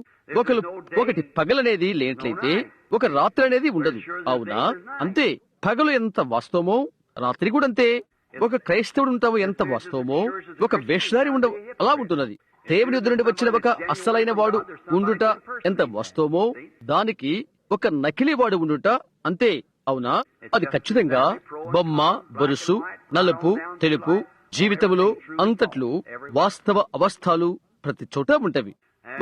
ఒకటి పగలనేది లేనట్లయితే ఒక రాత్రి అనేది ఉండదు. అవునా, అంతే. పగలు ఎంత వాస్తవమో రాత్రి కూడా అంతే. ఒక క్రైస్తవుడు ఉంటావు ఎంత వాస్తవమో ఒక వేషధారి ఉండవు అలా ఉంటున్నది. దేవుని ఎదురు నుండి వచ్చిన ఒక అస్సలైన వాడు ఉండుట ఎంత వాస్తవమో దానికి ఒక నకిలీ వాడు ఉండుట అంతే. అవునా, అది ఖచ్చితంగా బొమ్మ, బొరుసు, నలుపు, తెలుపు జీవితంలో అంతట్లో వాస్తవ అవస్థలు ప్రతి చోట ఉంటవి.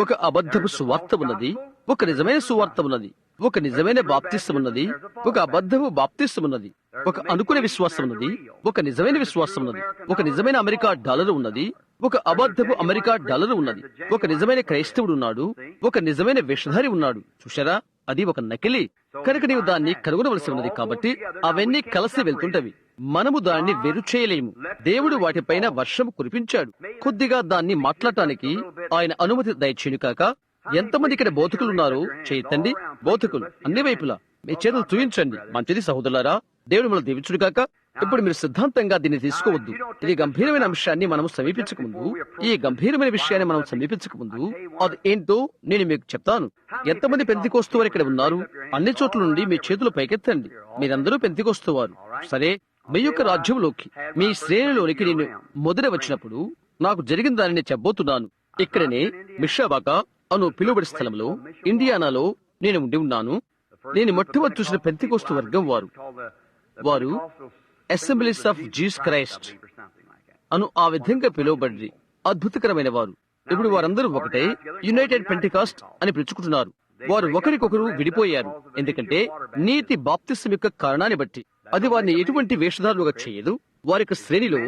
ఒక అబద్ధపు సువార్త ఉన్నది, ఒక నిజమైన సువార్త ఉన్నది. ఒక నిజమైన బాప్తిస్తం ఉన్నది, ఒక అబద్ధపు బాప్తిస్తం ఉన్నది. ఒక అనుకునే విశ్వాసం ఉన్నది, ఒక నిజమైన విశ్వాసం ఉన్నది. ఒక నిజమైన అమెరికా డాలర్ ఉన్నది, ఒక అబద్ధపు అమెరికా డాలర్ ఉన్నది. ఒక నిజమైన క్రైస్తవుడు ఉన్నాడు, ఒక నిజమైన వేషధారి ఉన్నాడు. చూశారా, అది ఒక నకిలీ. కనుక నీవు దాన్ని కనుగొనవలసి ఉన్నది. కాబట్టి అవన్నీ కలిసి వెళ్తుంటవి. మనము దాన్ని వేరు చేయలేము. దేవుడు వాటిపైన వర్షం కురిపించాడు. కొద్దిగా దాన్ని మాట్లాడటానికి ఆయన అనుమతి దయచేయును కాక. ఎంతమంది ఇక్కడ బోధకులు ఉన్నారు? చేయతండి. బోధకులు అన్ని వైపులా మీ చేతులు చూయించండి. మంచిది సహోదరులారా, దేవుడు మనల్ని దీవించును కాక. ఇప్పుడు మీరు సిద్ధాంతంగా దీన్ని తీసుకోవద్దు. ఇది గంభీరమైన అంశాన్ని మనం సమీపించక ముందు, ఈ గంభీరమైన విషయాన్ని మనం సమీపించక ముందు అది ఏంటో నేను మీకు చెప్తాను. ఎంతమంది పెంతికోస్తు వారు ఇక్కడ ఉన్నారు? అన్ని చోట్ల నుండి మీ చేతులు పైకెత్తండి. మీరందరూ పెంతికోస్తు వారు. సరే, మీ యొక్క రాజ్యంలోకి, మీ శ్రేణిలోనికి నేను మొదట వచ్చినప్పుడు నాకు జరిగిన దానిని చెప్పబోతున్నాను. ఇక్కడనే మిషాబాకా అను పిలువబడి స్థలంలో ఇండియానాలో నేను ఉండి ఉన్నాను. నేను మొట్టమొదటి చూసిన పెంతికోస్తు వర్గం వారు అసెంబ్లీస్ ఆఫ్ జీసస్ క్రైస్ట్ అను ఆ విధంగా పిలువబడి అద్భుతకరమైన వారు. ఇప్పుడు వారందరూ ఒకటే యునైటెడ్ పెంటికాస్ట్ అని పిలుచుకుంటున్నారు. వారు ఒకరికొకరు విడిపోయారు. ఎందుకంటే నీతి బాప్తిస్తం యొక్క కారణాన్ని బట్టి అది వారిని ఎటువంటి వేషధారులుగా చేయదు. వారి యొక్క శ్రేణిలో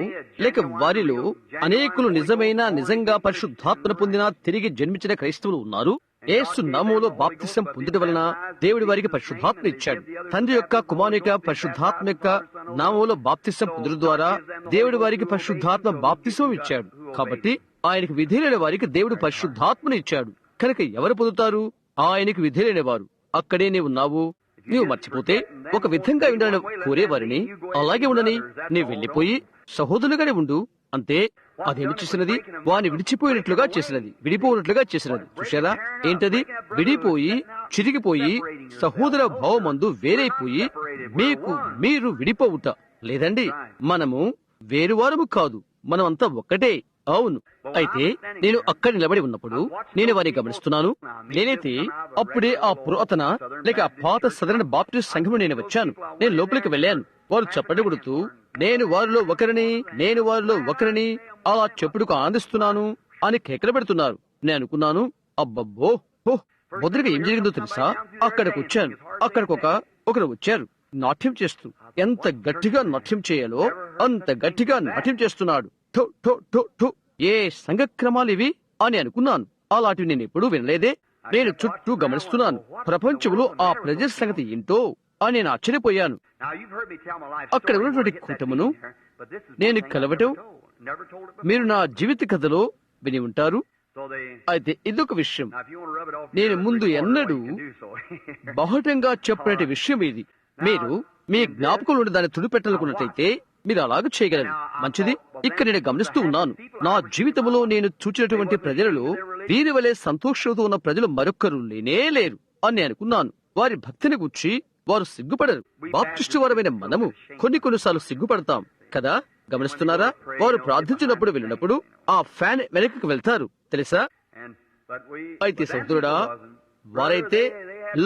లేక వారిలో అనేకులు నిజంగా పరిశుద్ధాత్మను పొందిన తిరిగి జన్మించిన క్రైస్తవులు ఉన్నారు. యేసు నామములో బాప్తిసం పొందడం వలన దేవుడి వారికి పరిశుద్ధాత్మ ఇచ్చాడు. తండ్రి యొక్క కుమారుని యొక్క పరిశుద్ధాత్మ యొక్క నామములో బాప్తిసం పొందడం ద్వారా దేవుడి వారికి పరిశుద్ధాత్మ బాప్తిసం ఇచ్చాడు. కాబట్టి ఆయనకు విధేయులైన వారికి దేవుడు పరిశుద్ధాత్మను ఇచ్చాడు. కనుక ఎవరు పొందుతారు? ఆయనకు విధేయులైన వారు. అక్కడే నీవు ఉన్నావు. నీవు మర్చిపోతే ఒక విధంగా ఉండాలని కోరేవారిని అలాగే ఉండని నీవు వెళ్లిపోయి సహోదరులుగానే ఉండు అంతే. అదేమి చేసినది? వాని విడిచిపోయినట్లుగా చేసినది, విడిపోయినట్లుగా చేసినది. చూశారా ఏంటది? విడిపోయి చిరిగిపోయి సహోదర భావమందు వేరైపోయి మీరు విడిపోవుట లేదండి. మనము వేరువారము కాదు, మనమంతా ఒక్కటే. అవును. అయితే నేను అక్కడ నిలబడి ఉన్నప్పుడు నేను వారిని గమనిస్తున్నాను. నేనైతే అప్పుడే ఆ పురాతన లేక ఆ పాత సదరణ బాప్టిస్ట్ సంఘం నేను వచ్చాను. నేను లోపలికి వెళ్ళాను. వారు చప్పటి కొడుతూ నేను వారిలో ఒకరిని అలా చెప్పుడుకు ఆనందిస్తున్నాను అని కేకలు పెడుతున్నారు. నేను అనుకున్నాను, అబ్బబ్బో మొదటిగా ఏం జరిగిందో తెలుసా? అక్కడికి వచ్చాను. ఒకరు వచ్చారు నాట్యం చేస్తూ. ఎంత గట్టిగా నాట్యం చేయాలో అంత గట్టిగా నాట్యం చేస్తున్నాడు. ఏ సంఘక్రమాలు ఇవి అని అనుకున్నాను. అలాంటివి నేను ఎప్పుడూ వినలేదే. నేను చుట్టూ గమనిస్తున్నాను. ప్రపంచంలో ఆ ప్రజల సంగతి ఏంటో అని నేను ఆశ్చర్యపోయాను. అక్కడ ఉన్నటువంటి కూటమును నేను కలవటం మీరు నా జీవిత కథలో విని ఉంటారు. అయితే ఇదొక విషయం నేను ముందు ఎన్నడూ బహుటంగా చెప్పినట్టు విషయం ఇది. మీరు మీ జ్ఞాపకం నుండి దాన్ని తుడిపెట్టాలనుకున్నట్లయితే మీరు అలాగ చేయగలరు. మంచిది. ఇక్కడ నేను గమనిస్తూ ఉన్నాను. నా జీవితంలో నేను చూచినటువంటి ప్రజలలో వీరి వలె సంతోషంతో ఉన్న ప్రజలు మరొక్కరు లేరు అని నేను అనుకున్నాను. వారి భక్తిని గురించి వారు సిగ్గుపడరు. బాప్టిస్టు వారమైన మనము కొన్నిసార్లు సిగ్గుపడతాం కదా. గమనిస్తున్నారా? వారు ప్రార్థించినప్పుడు వెళ్ళినప్పుడు ఆ ఫ్యాన్ వెనక్కి వెళ్తారు తెలుసా. అయితే సహోదరుడా, వారైతే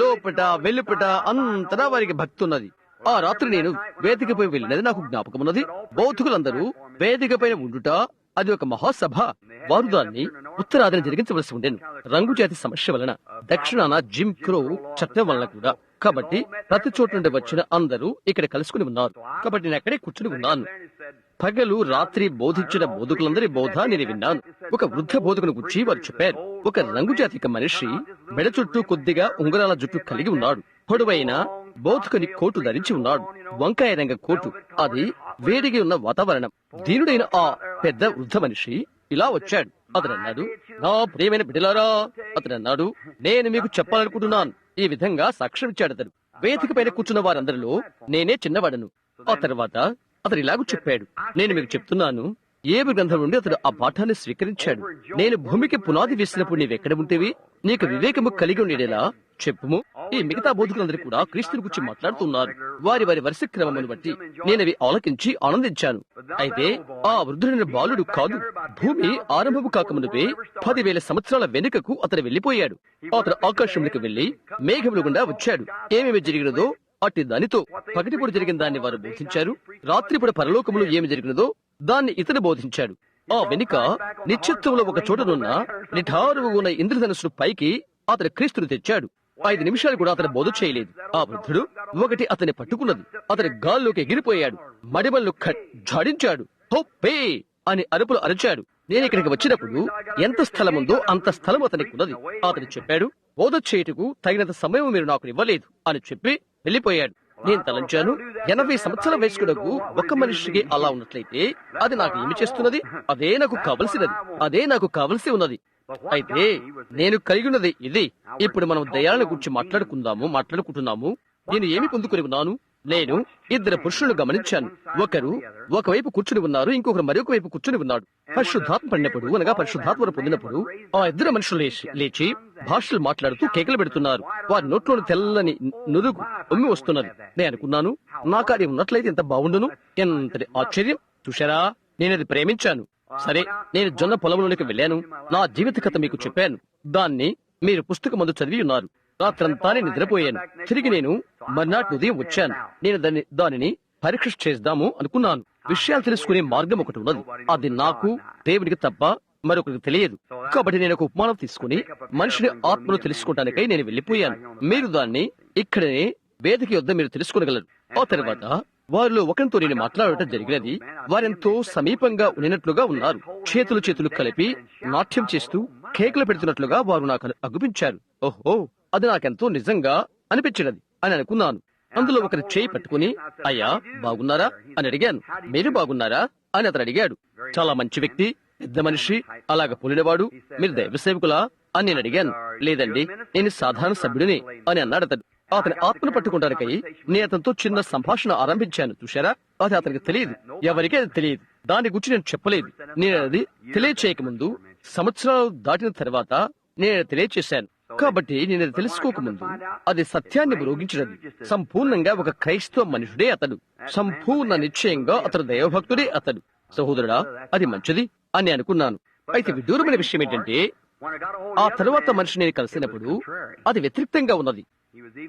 లోపట వెలుపట అంతటా వారికి భక్తి ఉన్నది. ఆ రాత్రి నేను వేదికపై వెళ్ళినది నాకు జ్ఞాపకం ఉన్నది. బౌద్ధులందరూ వేదిక పైన ఉండుట అది ఒక మహాసభ. వారు దాన్ని ఉత్తరాదిని జరిగించవలసి ఉండేను. రంగు జాతి సమస్య వలన, దక్షిణాన జిమ్ క్రో చట్టం వలన కూడా. కాబట్టి ప్రతి చోట నుండి వచ్చిన అందరూ ఇక్కడ కలుసుకుని ఉన్నారు. కాబట్టి నేను అక్కడే కూర్చుని ఉన్నాను. పగలు రాత్రి బోధించిన బోధకులందరి బోధ నేను విన్నాను. ఒక వృద్ధ బోధకుని గురించి వారు చెప్పారు. ఒక రంగు జాతిక మనిషి మెడ చుట్టూ కొద్దిగా ఉంగరాల జుట్టు కలిగి ఉన్నాడు. పొడవైన బోధకుని కోటు ధరించి ఉన్నాడు. వంకాయ రంగ కోటు. అది వేడిగా ఉన్న వాతావరణం. దీనుడైన ఆ పెద్ద వృద్ధ మనిషి ఇలా వచ్చాడు. అతను అన్నాడు, నా ప్రియమైన బిడ్డలారా, అతను అన్నాడు, నేను మీకు చెప్పాలనుకుంటున్నాను. ఈ విధంగా సాక్ష్యం ఇచ్చాడు. అతను వేదిక పైన కూర్చున్న వారందరిలో నేనే చిన్నవాడను. ఆ తర్వాత అతను ఇలాగూ చెప్పాడు, నేను మీకు చెప్తున్నాను, ఏబు గ్రంథం నుండి అతడు ఆ పాఠాన్ని స్వీకరించాడు. నేను భూమికి పునాది వేసినప్పుడు నీవెక్కడ ఉంటేవి? నీకు వివేకము కలిగి ఉండేలా చెప్పుము. ఈ మిగతా బోధకులందరూ కూడా క్రీస్తుని గురించి మాట్లాడుతున్నారు. వారి వరుస క్రమమును బట్టి నేనవి ఆలకించి ఆనందించాను. అయితే ఆ వృద్ధుడైన బాలుడు కాదు. భూమి ఆరంభము కాకమునుపే 10,000 సంవత్సరాల వెనుకకు అతను వెళ్లిపోయాడు. అతను ఆకాశంలోకి వెళ్లి మేఘముల గుండా వచ్చాడు. ఏమేమి జరిగినదో అట్టి దానితో పగటిపూట జరిగిన దాన్ని వారు బోధించారు. రాత్రిపూట పరలోకములో ఏమి జరిగినదో దాన్ని ఇతను బోధించాడు. ఆ వెనుక నిశ్చిత్వంలో ఒక చోటనున్న నిఠారుగా ఉన్న ఇంద్రధనుస్సు పైకి అతను క్రీస్తును తెచ్చాడు. 5 నిమిషాలు కూడా అతను బోధ చేయలేదు. ఆ వృద్ధుడు ఒకటి అతన్ని పట్టుకున్నది. అతని గాల్లోకి ఎగిరిపోయాడు. మడిమల్లు జాడించాడు. హోప్పే అని అరుపులు అరిచాడు. నేను ఇక్కడికి వచ్చినప్పుడు ఎంత స్థలం ఉందో అంత స్థలం అతనికి ఉన్నది. అతను చెప్పాడు, బోధ చేయుటకు తగినంత సమయం మీరు నాకు ఇవ్వలేదు అని చెప్పి వెళ్లిపోయాడు. నేను తలంచాను, 80 సంవత్సరాల వయస్కుడకు ఒక మనిషికి అలా ఉన్నట్లయితే అది నాకు ఏమి చేస్తున్నది? అదే నాకు కావలసి ఉన్నది. అయితే నేను కలిగి ఉన్నది ఇది. ఇప్పుడు మనం దయాలను గురించి మాట్లాడుకుంటున్నాము. నేను ఏమి పొందుకుని ఉన్నాను? నేను 2 పురుషులను గమనించాను. ఒకరు ఒకవైపు కూర్చుని ఉన్నారు, ఇంకొకరు మరొక వైపు కూర్చుని ఉన్నాడు. పరిశుద్ధాత్మ పడినప్పుడు అనగా పరిశుద్ధాత్మను పొందినప్పుడు ఆ 2 మనుషులు లేచి భాషలు మాట్లాడుతూ కేకలు పెడుతున్నారు. వారి నోట్లోని తెల్లని నురుగు ఉమ్మి వస్తున్నది. నేను అనుకున్నాను, నాకు అది ఉన్నట్లయితే ఎంత బాగుండును. ఎంతటి ఆశ్చర్యం! చూశారా, నేనది ప్రేమించాను. సరే, నేను జొన్న పొలంలోనికి వెళ్ళాను. నా జీవిత కథ మీకు చెప్పాను. దాన్ని మీరు పుస్తకం ముందు చదివి ఉన్నారు. రాత్రంతా నేను నిద్రపోయాను. తిరిగి నేను మర్నాటి ఉదయం వచ్చాను. నేను దానిని పరీక్ష చేద్దాము అనుకున్నాను. విషయాలు తెలుసుకునే మార్గం ఒకటి ఉన్నది. అది నాకు దేవునికి తప్ప మరొకరికి తెలియదు. కాబట్టి నేను ఒక ఉపమానం తీసుకుని మనిషిని ఆత్మను తెలుసుకోవడానికై నేను వెళ్లిపోయాను. మీరు దాన్ని ఇక్కడనే వేదిక యొద్ద మీరు తెలుసుకోగలరు. ఆ తర్వాత వారిలో ఒకరితో నేను మాట్లాడటం జరిగినది. వారెంతో సమీపంగా ఉన్నట్లుగా ఉన్నారు. చేతులు కలిపి నాట్యం చేస్తూ కేకలు పెడుతున్నట్లుగా వారు నాకు అగుపించారు. ఓహో, అది నాకెంతో నిజంగా అనిపించినది అని అనుకున్నాను. అందులో ఒకరి చేయి పట్టుకుని, అయ్యా బాగున్నారా అని అడిగాను. మీరు బాగున్నారా అని అతను అడిగాడు. చాలా మంచి వ్యక్తి, పెద్ద మనిషి, అలాగ పోలినవాడు. మీరు దైవ సేవకులా అని నేను అడిగాను. లేదండి, నేను సాధారణ సభ్యుడిని అని అన్నాడు అతడు. అతని ఆత్మను పట్టుకుంటానికై నేను అతనితో చిన్న సంభాషణ ఆరంభించాను. చూశారా, అది అతనికి తెలియదు, ఎవరికీ అది తెలియదు. దాని గురించి నేను చెప్పలేదు. నేను అది తెలియచేయకముందు, సంవత్సరాలు దాటిన తర్వాత నేను తెలియచేశాను. కాబట్టి నేను అది తెలుసుకోకముందు అది సత్యాన్ని మ్రోగించినది. సంపూర్ణంగా ఒక క్రైస్తవ మనుషుడే అతడు. సంపూర్ణ నిశ్చయంగా అతడు దైవభక్తుడే అతడు. సహోదరుడా, అది మంచిది అని అనుకున్నాను. అయితే విదూరమైన విషయం ఏంటంటే, ఆ తరువాత మనిషి నేను కలిసినప్పుడు అది వ్యతిరేక్తంగా ఉన్నది.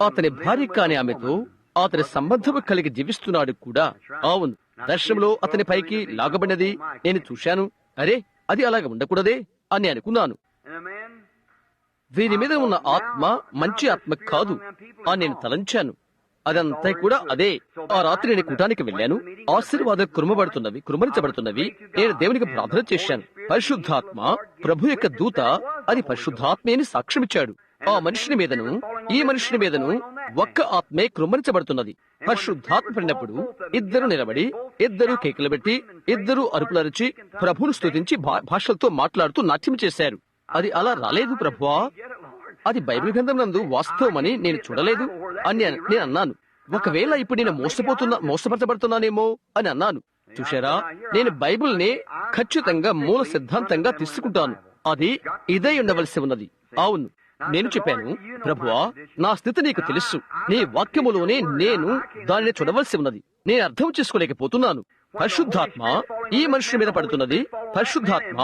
అతని భార్య కాని ఆమెతో అతని సంబంధము కలిగి జీవిస్తున్నాడు కూడా. అవును, దర్శనంలో అతని పైకి లాగబడినది నేను చూశాను. అరే, అది అలాగ ఉండకూడదే అని అనుకున్నాను. వీరి మీద ఉన్న ఆత్మ మంచి ఆత్మ కాదు అని నేను తలంచాను. అదంతా కూడా అదే. ఆ రాత్రి నేను కూటానికి వెళ్ళాను. ఆశీర్వాదాలు కురుమరించబడుతున్నవి. నేను దేవునికి ప్రార్థన చేశాను. పరిశుద్ధాత్మ, ప్రభు యొక్క దూత, అది పరిశుద్ధాత్మే అని సాక్ష్యమిచ్చాడు. ఆ మనుషుని మీదను ఈ మనుషుని మీదను ఒక్క ఆత్మే కృమ్మరించబడుతున్నది. పరిశుద్ధాత్మ పడినప్పుడు ఇద్దరు నిలబడి, ఇద్దరు కేకలు పెట్టి, ఇద్దరు అరుపులరిచి ప్రభువును స్తుతించి భాషలతో మాట్లాడుతూ నాట్యం చేశారు. అది అలా రాలేదు ప్రభువా, అది బైబిల్ గ్రంథం నందు వాస్తవమని నేను చూడలేదు అని నేను అన్నాను. ఒకవేళ ఇప్పుడు నేను మోసపరచబడుతున్నానేమో అని అన్నాను. చూశారా, నేను బైబిల్ని ఖచ్చితంగా మూల సిద్ధాంతంగా తీసుకుంటాను. అది ఇదే ఉండవలసి ఉన్నది. అవును, నేను చెప్పాను, ప్రభువా, నా స్థితి నీకు తెలుసు. నీ వాక్యములోనే నేను దానిని చూడవలసి ఉన్నది. నేను అర్థం చేసుకోలేకపోతున్నాను. పరిశుద్ధాత్మ ఈ మనుషుల మీద పడుతున్నది, పరిశుద్ధాత్మ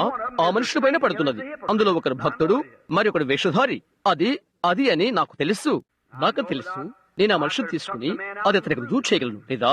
ఆ మనుషుల పైన పడుతున్నది. అందులో ఒకరు భక్తుడు, మరి ఒకడు వేషధారి. అది అని నాకు తెలుసు. నేను ఆ మనుషులు తీసుకుని అది అతనికి రుజువు చేయగలను, లేదా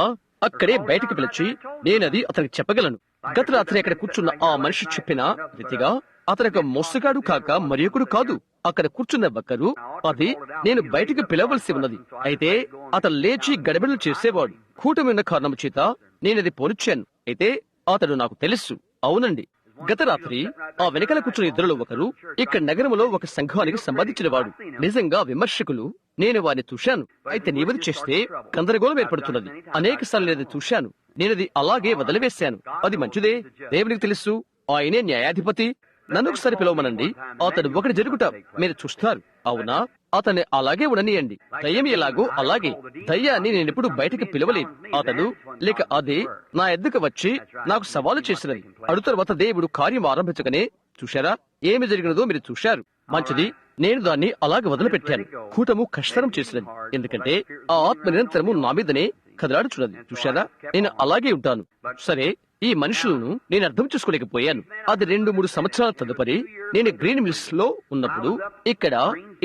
అక్కడే బయటకు పిలిచి నేనది అతనికి చెప్పగలను. గత రాత్రి అక్కడ కూర్చున్న ఆ మనిషి చెప్పిన రీతిగా అతనికి మోసగాడు కాక మరి ఒకడు కాదు. అక్కడ కూర్చున్న ఒక్కరు, అది నేను బయటికి పిలవలసి ఉన్నది. అయితే అతను లేచి గడబిడలు చేసేవాడు. కూటమి ఉన్న కారణం చేత నేనది పోనిచ్చాను. అయితే అతడు నాకు తెలుసు. అవునండి, గత రాత్రి ఆ వెనకాల కూర్చున్న ఇద్దరులో ఒకరు ఇక్కడ నగరంలో ఒక సంఘానికి సంబంధించిన వాడు. నిజంగా విమర్శకులు. నేను వారిని చూశాను. అయితే నీవది చేస్తే గందరగోళం ఏర్పడుతున్నది. అనేక సార్లు నేను చూశాను. నేనది అలాగే వదిలివేశాను. అది మంచిదే, దేవునికి తెలుసు, ఆయనే న్యాయాధిపతి. నన్ను ఒకసారి పిలవమనండి. అతడు ఒకటి జరుగుట మీరు చూస్తారు. అవునా, అతన్ని అలాగే ఉండనియండి. దయ్యం ఎలాగో అలాగే. దయ్యాన్ని నేనెప్పుడు బయటకు పిలవలేదు. అతడు లేక అది నా ఎద్దుకు వచ్చి నాకు సవాలు చేసినది. అడు తర్వాత దేవుడు కార్యం ఆరంభించగానే చూశారా ఏమి జరిగినదో మీరు చూశారు. మంచిది, నేను దాన్ని అలాగే వదిలిపెట్టాను. కూటము కష్టం చేసినది. ఎందుకంటే ఆ ఆత్మ నిరంతరము నా మీదనే కదలాడుచున్నది. చూశారా, నేను అలాగే ఉంటాను. సరే, ఈ మనుషులను నేను అర్థం చేసుకోలేకపోయాను. అది 2-3 సంవత్సరాల తదుపరి నేను గ్రీన్ మిల్స్ లో ఉన్నప్పుడు, ఇక్కడ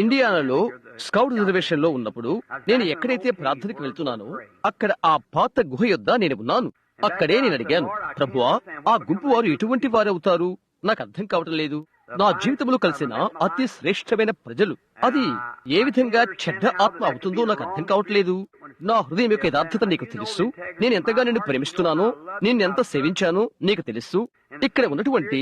ఇండియానాలో స్కౌట్ రిజర్వేషన్ లో ఉన్నప్పుడు, నేను ఎక్కడైతే ప్రార్థనకి వెళ్తున్నానో అక్కడ ఆ పాత గుహ యొద్ద నేను ఉన్నాను. అక్కడే నేను అడిగాను, ప్రభువా, ఆ గుంపు వారు ఎటువంటి వారు అవుతారు? నాకు అర్థం కావటం లేదు. నా జీవితంలో కలిసిన అతి శ్రేష్టమైన ప్రజలు, అది ఏ విధంగా చెడ్డ ఆత్మ అవుతుందో నాకు అర్థం కావట్లేదు. నా హృదయం యొక్క యథార్థత నీకు తెలుసు. నేను ఎంతగా నిన్ను ప్రేమిస్తున్నానో, నిన్నెంత సేవించానో నీకు తెలుసు. ఇక్కడ ఉన్నటువంటి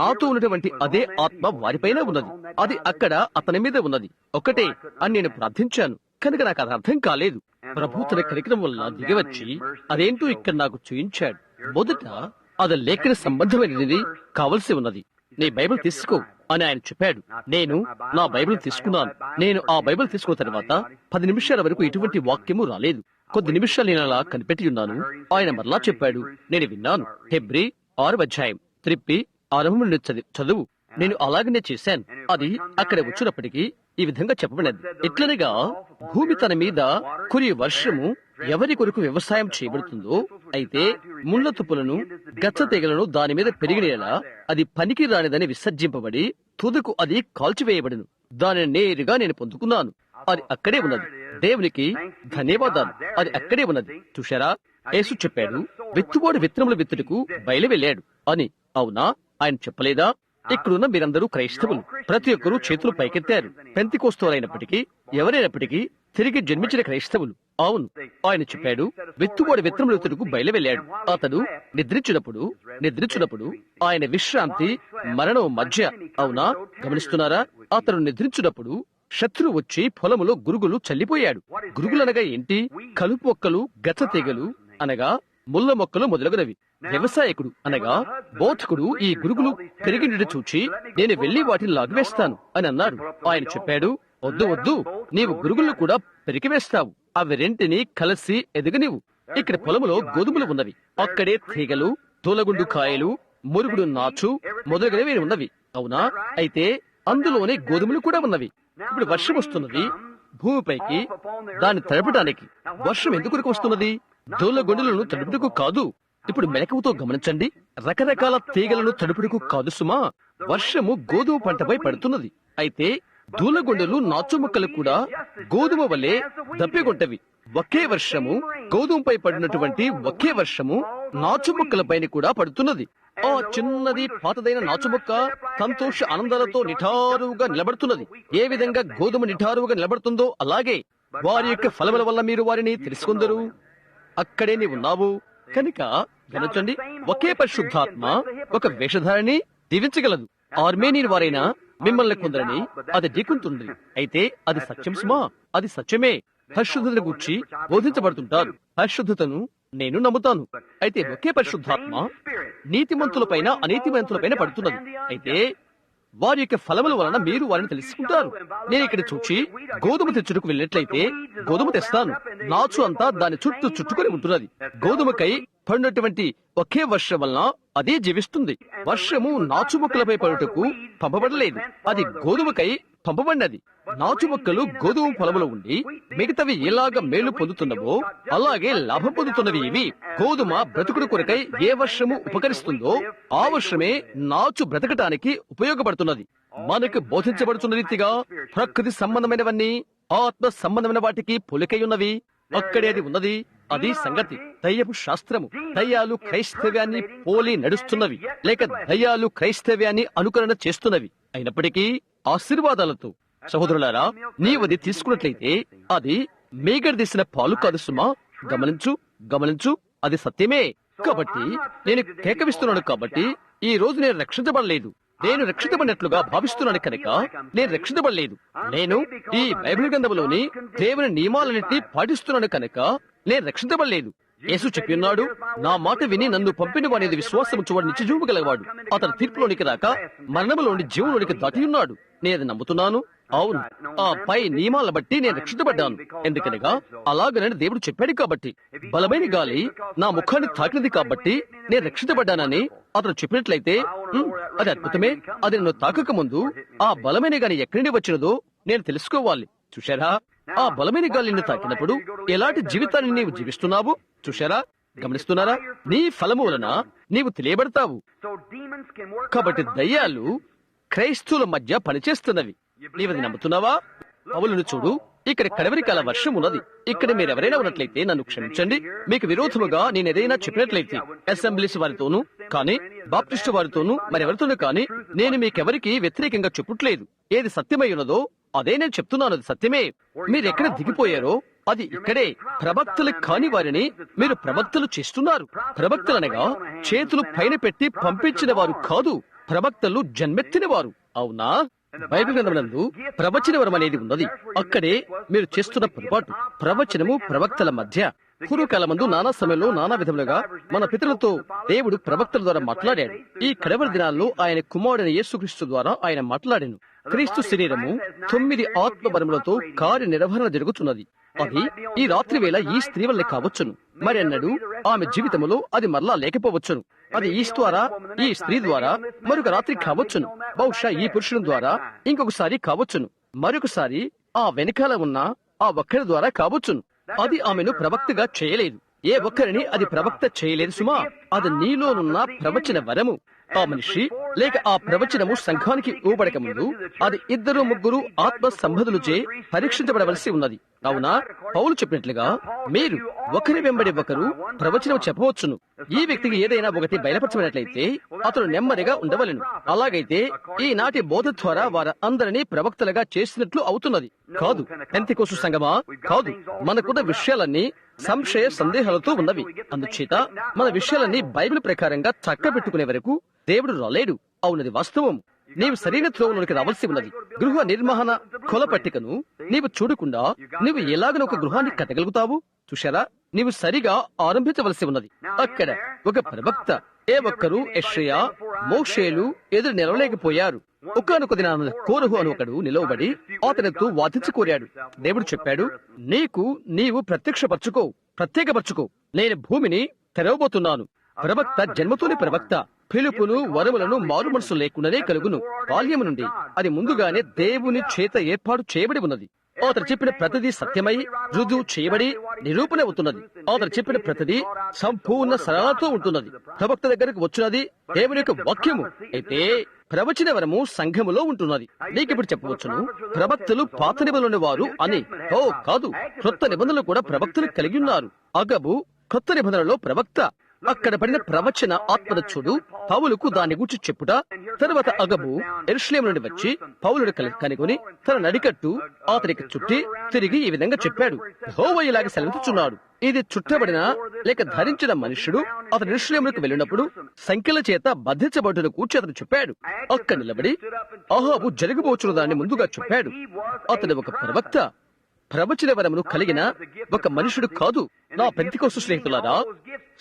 నాతో ఉన్నటువంటి అదే ఆత్మ వారిపైన ఉన్నది. అది అక్కడ అతని మీద ఉన్నది ఒకటే అని నేను ప్రార్థించాను. కనుక నాకు అది అర్థం కాలేదు. ప్రభు తన కనికరం వల్ల దిగివచ్చి అదేంటో ఇక్కడ నాకు చూయించాడు. మొదట అది లేఖన సంబంధమైనది కావలసి ఉన్నది. నీ బైబిల్ తీసుకో అని ఆయన చెప్పాడు. నేను నా బైబిల్ తీసుకున్నాను. నేను ఆ బైబిల్ తీసుకున్న తర్వాత 10 నిమిషాల వరకు ఎటువంటి వాక్యము రాలేదు. కొద్ది నిమిషాలు నేను అలా కనిపెట్టి ఉన్నాను. ఆయన మరలా చెప్పాడు. నేను విన్నాను. హెబ్రీ 6వ అధ్యాయం త్రిప్పి ఆరంభం నుండి చదువు. నేను అలాగనే చేశాను. అది అక్కడ వచ్చినప్పటికీ ఈ విధంగా చెప్పబడినది. ఎట్లనగా భూమి తన మీద కురి వర్షము ఎవరి కొరకు వ్యవసాయం చేయబడుతుందో, అయితే ముళ్ళ తుప్పులను గచ్చ తెగలను దాని మీద పెరిగిన అది పనికి రానిదని విసర్జింపబడి తుదకు అది కాల్చివేయబడును. దానిని నేరుగా నేను పొందుకున్నాను. అది అక్కడే ఉన్నది. దేవునికి ధన్యవాదాలు. అది అక్కడే ఉన్నది. చూశారా, యేసు చెప్పాడు, విత్తువాడు విత్తనములు విత్తుటకు బయలు వెళ్ళాడు అని. అవునా, ఆయన చెప్పలేదా? ఇక్కడున్న మీరందరూ క్రైస్తవులు. ప్రతి ఒక్కరూ చేతులు పైకెత్తారు. పెంతెకోస్తవారైనప్పటికీ ఎవరైనప్పటికీ తిరిగి జన్మించిన క్రైస్తవులు. అవును, ఆయన చెప్పాడు, విత్తువాడు విత్తనములు విత్తుటకు బయలు వెళ్ళాడు. అతడు నిద్రించినప్పుడు ఆయన విశ్రాంతి మరణం మధ్య. అవునా, గమనిస్తున్నారా? అతడు నిద్రించినప్పుడు శత్రువు వచ్చి పొలములో గురుగులు చల్లిపోయాడు. గురుగులనగా ఏంటి? కలుపు మొక్కలు, గచ్చ తీగలు అనగా ముళ్ళ మొక్కలు మొదలగునవి. వ్యవసాయకుడు అనగా బోధకుడు ఈ గురుగులు పెరిగినట్టు చూచి నేను వెళ్లి వాటిని లాగివేస్తాను అని అన్నాడు. ఆయన చెప్పాడు, వద్దు వద్దు, నీవు గురుగులను కూడా పెరికివేస్తావు. అవి రెంటిని కలిసి ఎదగనివు. ఇక్కడ పొలములో గోధుమలు ఉన్నవి, అక్కడే తీగలు, తోలగుండు కాయలు, మురుగుడు నాచు మొదలగునవి ఉన్నవి. అవునా? అయితే అందులోనే గోధుమలు కూడా ఉన్నవి. ఇప్పుడు వర్షం వస్తున్నది భూమిపైకి దాన్ని తడపడానికి. వర్షం ఎందుకు వస్తున్నది? దోలగొండలను తడుపుటకు కాదు. ఇప్పుడు మెలకువతో గమనించండి, రకరకాల తీగలను తడుపుటకు కాదు సుమా. వర్షము గోధుమ పంటపై పడుతున్నది. అయితే దూలగొండలు నాచు మొక్కలు కూడా గోధుమ వలె దప్పిగొంటవి. ఒకే వర్షము గోధుమపై పడినటువంటి ఒకే వర్షము నాచు మొక్కలపైన కూడా పడుతున్నది. ఆ చిన్నది పాతదైన నాచు మొక్క సంతోష ఆనందాలతో నిఠారువుగా నిలబడుతున్నది. ఏ విధంగా గోధుమ నిఠారువుగా నిలబడుతుందో అలాగే వారి యొక్క ఫలముల వల్ల మీరు వారిని తెలుసుకుందరు. అక్కడే నీవు ఉన్నావు కనుక గమనించండి, ఒకే పరిశుద్ధాత్మ ఒక వేషధారిని దీవించగలదు. ఆర్మేనియన్ వారైనా మిమ్మల్ని కొందరని అది ఢీకుంటుంది. అయితే అది సత్యం సుమా, అది సత్యమే. పరిశుద్ధతను గూర్చి బోధించబడుతుంటారు. పరిశుద్ధతను నేను నమ్ముతాను. అయితే ఒకే పరిశుద్ధాత్మ నీతిమంతులపైన అనీతిమంతులపైన పడుతున్నది. అయితే వారి యొక్క ఫలముల వలన మీరు వారిని తెలుసుకుంటారు. నేను ఇక్కడ చూచి గోధుమ తెచ్చుటకు వెళ్ళినట్లయితే గోధుమ తెస్తాను. నాచు అంతా దాని చుట్టూ చుట్టుకొని ఉంటున్నది. గోధుమకై పడినటువంటి ఒకే వర్షం వలన అదే జీవిస్తుంది. వర్షము నాచు మొక్కలపై పడుటకు పంపబడలేదు, అది గోధుమకై పంపబడినది. నాచు మొక్కలు గోధుమ పొలములో ఉండి మిగతావి ఎలాగ మేలు పొందుతున్నవో అలాగే లాభం పొందుతున్నవి ఇవి. గోధుమ బ్రతుకుడు కొరకై ఏ వర్షము ఉపకరిస్తుందో ఆ వర్షమే నాచు బ్రతకటానికి ఉపయోగపడుతున్నది. మనకు బోధించబడుతున్న రీతిగా ప్రకృతి సంబంధమైనవన్నీ ఆత్మ సంబంధమైన వాటికి పొలికై ఉన్నవి. అక్కడే అది ఉన్నది. అది సంగతి. దయ్యపు శాస్త్రము. దయ్యాలు క్రైస్తవ్యాన్ని పోలి నడుస్తున్నవి, లేక దయ్యాలు క్రైస్తవ్యాన్ని అనుకరణ చేస్తున్నవి. అయినప్పటికీ ఆశీర్వాదాలతో సహోదరులారా, నీవది తీసుకున్నట్లయితే అది మేగడదీసిన పాలు కాదు సుమా. గమనించు, గమనించు, అది సత్యమే. కాబట్టి నేను కేకవిస్తున్నాను. కాబట్టి ఈ రోజు నేను రక్షించబడలేదు. నేను రక్షించబడినట్లుగా భావిస్తున్నాను కనుక నేను రక్షించబడలేదు. నేను ఈ బైబిల్ గ్రంథంలోని దేవుని నియమాలన్నింటినీ పాటిస్తున్నాను కనుక నేను రక్షించబడలేదు. యేసు చెప్పిన్నాడు, నా మాట విని నన్ను పంపిన వాడి విశ్వాసం చూడని నిత్యజీవము గలవాడు. అతను తీర్పులోనికి రాక మరణములోని జీవంలోనికి దాటి ఉన్నాడు. నేను అది నమ్ముతున్నాను. అవును, ఆ పై నియమాల బట్టి నేను రక్షించబడ్డాను. ఎందుకనగా అలాగనని దేవుడు చెప్పాడు. కాబట్టి బలమైన గాలి నా ముఖాన్ని తాకినది కాబట్టి నేను రక్షించబడ్డానని అతను చెప్పినట్లయితే అది అద్భుతమే. అది నన్ను తాకక ముందు ఆ బలమైన గాలి ఎక్కడి నుండి వచ్చినదో నేను తెలుసుకోవాలి. చూశారా? ఆ బలమైన గాలి నిన్ను తాకినప్పుడు ఎలాంటి జీవితాన్ని నీవు జీవిస్తున్నావు చూశారా? గమనిస్తున్నారా? నీ ఫలము వలన నీవు తెలియబడతావు. కాబట్టి దయ్యాలు క్రైస్తవుల మధ్య పనిచేస్తున్నవి. నీవది నమ్ముతున్నావా? పౌలును చూడు, ఇక్కడ కడవరి కాల వర్షం ఉన్నది. ఇక్కడ మీరెవరైనా ఉన్నట్లయితే నన్ను క్షమించండి. మీకు విరోధముగా నేనేదైనా చెప్పినట్లయితే అసెంబ్లీస్ వారితోనూ కానీ బాప్టిస్టు వారితోనూ మరెవరితోనూ కానీ నేను మీకెవరికి వ్యతిరేకంగా చెప్పట్లేదు. ఏది సత్యమై ఉన్నదో అదే నేను చెప్తున్నాను. అది సత్యమే. మీరెక్కడ దిగిపోయారో అది ఇక్కడే. ప్రవక్తలు కాని వారిని మీరు ప్రవక్తలు చేస్తున్నారు. ప్రవక్తలనగా చేతులు పైన పెట్టి పంపించిన వారు కాదు, ప్రవక్తలు జన్మెత్తిన వారు. అవునా? బైబిల్ గ్రంథమునందు ప్రవచన వరం అనేది ఉన్నది. అక్కడే మీరు చేస్తున్న పొరపాటు. ప్రవచనము ప్రవక్తల మధ్య. పూర్వకాలమందు నానా సమయంలో నానా విధములుగా మన పితరులతో దేవుడు ప్రవక్తల ద్వారా మాట్లాడాడు. ఈ కడవరి దినాల్లో ఆయన కుమారుడైన యేసుక్రీస్తు ద్వారా ఆయన మాట్లాడాను. క్రీస్తు శరీరము 9 ఆత్మ వరములతో కార్య నిర్వహణ జరుగుతున్నది. అది ఈ రాత్రి వేళ ఈ స్త్రీ వల్లే కావచ్చును. మరి అన్నాడు ఆమె జీవితములో అది మరలా లేకపోవచ్చును. అది ఈ స్త్రీ ద్వారా మరొక రాత్రి కావచ్చును. బహుశా ఈ పురుషుని ద్వారా ఇంకొకసారి కావచ్చును. మరొకసారి ఆ వెనకాల ఉన్న ఆ ఒక్కరి ద్వారా కావచ్చును. అది ఆమెను ప్రవక్తగా చేయలేదు. ఏ ఒక్కరిని అది ప్రవక్త చేయలేదు సుమా. అది నీలోనున్న ప్రవచన వరము. ఆ మనిషి లేక ఆ ప్రవచనము సంఘానికి ఇవ్వబడక ముందు అది 2-3 ఆత్మ సంబంధులచే పరీక్షించబడవలసి ఉన్నది. అవునా? పౌలు చెప్పినట్లుగా మీరు ఒకరి వెంబడి ఒకరు ప్రవచనం చెప్పవచ్చును. ఈ వ్యక్తికి ఏదైనా ఒకటి బయలుపరచబడినట్లయితే అతడు నెమ్మదిగా ఉండవలెను. అలాగైతే ఈనాటి బోధ ద్వారా వారు అందరినీ ప్రవక్తలుగా చేసినట్లు అవుతున్నది కాదు. పెంతెకోస్తు సంఘమా? కాదు. మనకున్న విషయాలన్నీ సంశయ సందేహాలతో ఉన్నవి. అందుచేత మన విషయాలన్నీ బైబిల్ ప్రకారంగా చక్కబెట్టుకునే వరకు దేవుడు రాలేడు. అవునది వాస్తవం. నీవు సరైన త్రోవలోనికి రావాల్సి ఉన్నది. గృహ నిర్వహణ కొల పట్టికను నీవు చూడకుండా నీవు ఎలాగన ఒక గృహాన్ని కట్టగలుగుతావు? చూశారా? నీవు సరిగా ఆరంభించవలసి ఉన్నది. అక్కడ ఒక ప్రవక్త ఏ ఒక్కరు యెషయా, మోషేలు ఎదురు నిలవలేకపోయారు. ఒకానొక దినాన కోరహు అని ఒకడు నిలవబడి అతనితో వాదించి కోరాడు. దేవుడు చెప్పాడు, నీవు ప్రత్యేకపరచుకో, నేను భూమిని తెరవబోతున్నాను. ప్రవక్త జన్మతోని ప్రవక్త, పిలుపును వరములను మారు మనసు లేకుండానే కలుగును. బాల్యము నుండి అది ముందుగానే దేవుని చేత ఏర్పాటు చేయబడి ఉన్నది. అతను చెప్పిన ప్రతిదీ సత్యమై రుజువు చేయబడి నిరూపణ అవుతున్నది. అతను చెప్పిన ప్రతిదీ సంపూర్ణ సరళతో ఉంటున్నది. ప్రవక్త దగ్గరకు వచ్చినది దేవుని యొక్క వాక్యము. అయితే ప్రవచన వరము సంఘములో ఉంటున్నది. నీకిప్పుడు చెప్పవచ్చును, ప్రవక్తలు పాత నిబంధనలోని వారు అని. ఓ కాదు, క్రొత్త నిబంధనలు కూడా ప్రవక్తలు కలిగి ఉన్నారు. అగబు కొత్త నిబంధనలో ప్రవక్త. అక్కడ పడిన ప్రవచన ఆత్మను చూడు, పౌలుకు దాని గురించి చెప్పుట. తరువాత అగబు యెరూషలేము నుండి వచ్చి పౌలుడు కనుగొని తన నడికట్టు అతనికి చుట్టి తిరిగి ఈ విధంగా చెప్పాడు, యెహోవా ఇలాగ సెలవిస్తున్నాడు, ఇది చుట్టబడిన లేక ధరించిన మనుష్యుడు అతను యెరూషలేమునకు వెళ్ళినప్పుడు సంఖ్యల చేత బంధించబడును కూర్చి అతను చెప్పాడు. అక్కడ నిలబడి అహాబు జరగబోచున్న దాన్ని ముందుగా చెప్పాడు. అతడు ఒక ప్రవక్త, ప్రవచన వరమును కలిగిన ఒక మనుషుడు కాదు. నా పెంతెకోస్తు స్నేహితులారా,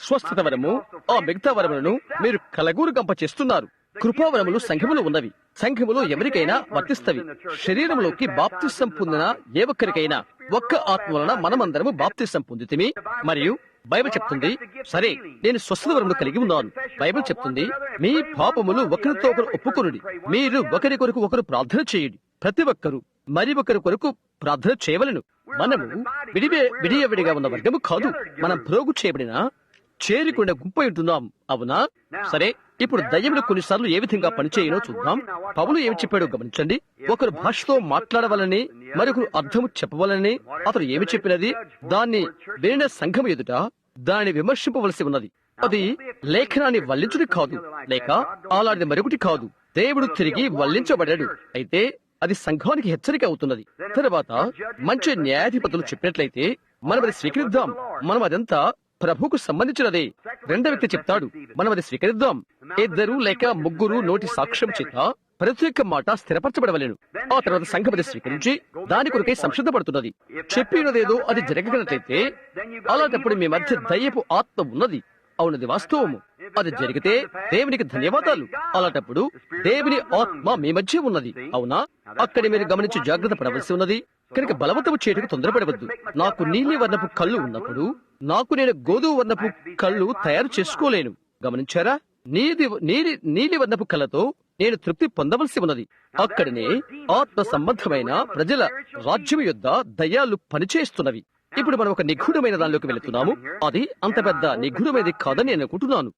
స్వస్థత వరము, ఆ మిగతా వరములను మీరు కలగూరు గంప చేస్తున్నారు. కృపావరములు సంఘములో ఉన్నవి. సంఘములో ఎవరికైనా వర్తిస్తవి. శరీరంలోకి బాప్తిసం పొందిన ఏ ఒక్కరికైనా ఒక్క ఆత్మ వలన మనమందరము బాప్తిసం పొందితిమి. మరియు బైబిల్ చెప్తుంది, సరే నేను స్వస్థత వరములు కలిగి ఉన్నాను. బైబిల్ చెప్తుంది, మీ పాపములు ఒకరితో ఒకరు ఒప్పుకొనుడి, మీరు ఒకరి కొరకు ఒకరు ప్రార్థన చేయుడి. ప్రతి ఒక్కరు మరి ఒకరి కొరకు ప్రార్థన చేయవలను. మనము విడిగా ఉన్న వర్గము కాదు. మనం ప్రోగు చేయబడిన చేరికుండా గుంపై ఉంటున్నాం. అవునా? సరే, ఇప్పుడు దయ్యములు కొన్నిసార్లు ఏ విధంగా పనిచేయనో చూద్దాం. పౌలు ఏమి చెప్పాడో గమనించండి. ఒకరు భాషతో మాట్లాడవాలని, మరొకరు అర్థము చెప్పవాలని అతను ఏమి చెప్పినది దాన్ని వినిన సంఘం ఎదుట దాన్ని విమర్శింపవలసి ఉన్నది. అది లేఖనాన్ని వల్లించుడి కాదు, లేక అలాంటిది మరొకటి కాదు. దేవుడు తిరిగి వల్లించబడాడు. అయితే అది సంఘానికి హెచ్చరిక అవుతున్నది. తర్వాత మంచి న్యాయాధిపతులు చెప్పినట్లయితే మనం అది స్వీకరిద్దాం. మనం అదంతా ప్రభువుకు సంబంధించినదే. రెండో వ్యక్తి చెప్తాడు, మనం అది స్వీకరిద్దాం. 2 లేక 3 నోటి సాక్ష్యం చేత ప్రతి ఒక్క మాట స్థిరపరచబడవలేను. ఆ తర్వాత సంఘం అది స్వీకరించి దాని కొరకై సంసిద్ధపడుతున్నది. చెప్పినదేదో అది జరగనట్లయితే అలాంటప్పుడు మీ మధ్య దయ్యపు ఆత్మ ఉన్నది. అవునది వాస్తవము. అది జరిగితే దేవునికి ధన్యవాదాలు. అలాంటప్పుడు దేవుని ఆత్మ మీ మధ్య ఉన్నది. అవునా? అక్కడ మీరు గమనించి జాగ్రత్త పడవలసి ఉన్నది. కనుక బలవంతము చేయటకు తొందరపడవద్దు. నాకు నీలి వర్ణపు కళ్ళు ఉన్నప్పుడు నేను గోధుమ వర్ణపు కళ్ళు తయారు చేసుకోలేను. గమనించారా? నీలి వర్ణపు కళ్ళతో నేను తృప్తి పొందవలసి ఉన్నది. అక్కడనే ఆత్మ సంబంధమైన ప్రజల రాజ్యం యొద్ద దయ్యాలు పనిచేస్తున్నవి. ఇప్పుడు మనం ఒక నిగూఢమైన దానిలోకి వెళుతున్నాము. అది అంత పెద్ద నిగూఢమైనది కాదని నేను అనుకుంటున్నాను.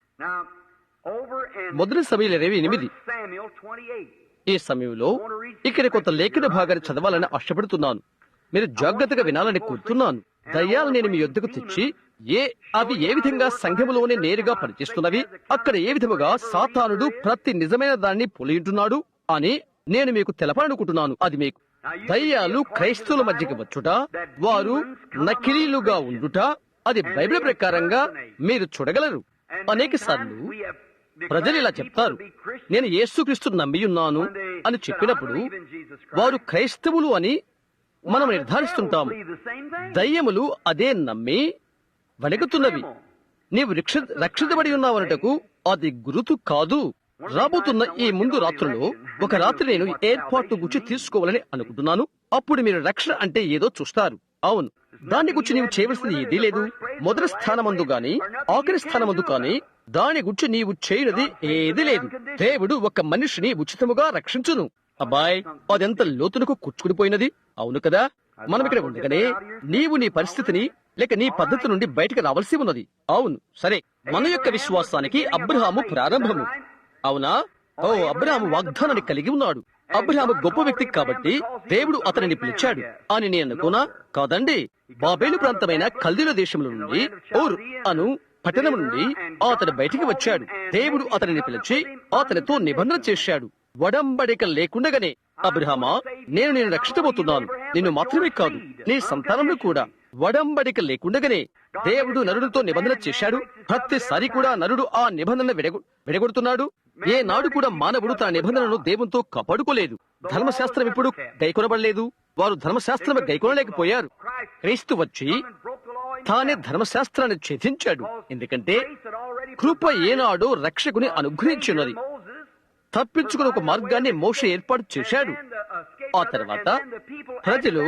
మొదటి సమయంలో 28 ఈ సమయంలో ఇక్కడ కొంత లేఖన భాగాన్ని చదవాలని ఆశపడుతున్నాను. మీరు జాగ్రత్తగా వినాలని కోరుతున్నాను. దయ్యాలు నేను మీ యొద్దకు తెచ్చి అవి ఏ విధంగా సంఘములోనే నేరుగా పనిచేస్తున్నవి, అక్కడ ఏ విధముగా సాతానుడు ప్రతి నిజమైన దాన్ని పొలియుంటున్నాడు అని నేను మీకు తెలపాలనుకుంటున్నాను. అది మీకు దయ్యాలు క్రైస్తవుల మధ్యకి వచ్చుట, వారు నకిలీలుగా ఉండుట, అది బైబిల్ ప్రకారంగా మీరు చూడగలరు. అనేక సార్లు ప్రజలు ఇలా చెప్తారు, నేను యేసుక్రీస్తు నమ్మియున్నాను అని చెప్పినప్పుడు వారు క్రైస్తవులు అని మనం నిర్ధారిస్తుంటాము. దయ్యములు అదే నమ్మి వణుకుతున్నవి. నీవు రక్షించబడి ఉన్నావనటకు అది గురుతు కాదు. రాబోతున్న ఈ ముందు రాత్రుల్లో ఒక రాత్రి నేను ఏర్పాటు గురించి తీసుకోవాలని అనుకుంటున్నాను. అప్పుడు మీరు రక్షణ అంటే ఏదో చూస్తారు. అవును, దాని గురించి నీవు చేయవలసింది ఏదీ లేదు. మొదటి స్థానమందు గాని ఆఖరి స్థానమందు కానీ దాని గురించి నీవు చేయనిది ఏదీ లేదు. దేవుడు ఒక మనిషిని ఉచితముగా రక్షించును. అబ్బాయ్, అదెంత లోతునకు కూర్చుకుడిపోయినది. అవును కదా? మనం ఇక్కడ ఉండగానే నీవు నీ పరిస్థితిని లేక నీ పద్ధతి నుండి బయటకు రావాల్సి ఉన్నది. అవును, సరే. మన యొక్క విశ్వాసానికి అబ్రహాము ప్రారంభము. అవునా? అబ్రహాము వాగ్దానాన్ని కలిగి ఉన్నాడు. అబ్రహాము గొప్ప వ్యక్తి కాబట్టి దేవుడు అతనిని పిలిచాడు అని నేను అనుకున్నా కాదండి. బాబేలు ప్రాంతమైన కల్దీల దేశంలో నుండి ఊర్ అను పట్టణం నుండి అతను బయటికి వచ్చాడు. దేవుడు అతనిని పిలిచి అతనితో నిబంధన చేశాడు. వడంబడిక లేకుండగానే, అబ్రహామా, నేను రక్షించబోతున్నాను, నిన్ను మాత్రమే కాదు నీ సంతానంలో కూడా. వడంబడిక లేకుండగానే దేవుడు నరుడితో నిబంధన చేశాడు. ప్రతిసారి కూడా నరుడు ఆ నిబంధన విడగొడుతున్నాడు. ఏ నాడు కూడా మానవుడు తన నిబంధనను దేవునితో కాపాడుకోలేదు. ధర్మశాస్త్రం ఇప్పుడు గైకొనబడలేదు. వారు ధర్మశాస్త్రం గైకొనలేకపోయారు. క్రీస్తు వచ్చి తానే ధర్మశాస్త్రాన్ని ఛేదించాడు. ఎందుకంటే కృప ఏనాడు రక్షకుని అనుగ్రహించున్నది. తప్పించుకుని ఒక మార్గాన్ని మోషే ఏర్పాటు చేశాడు. ఆ తర్వాత ప్రజలు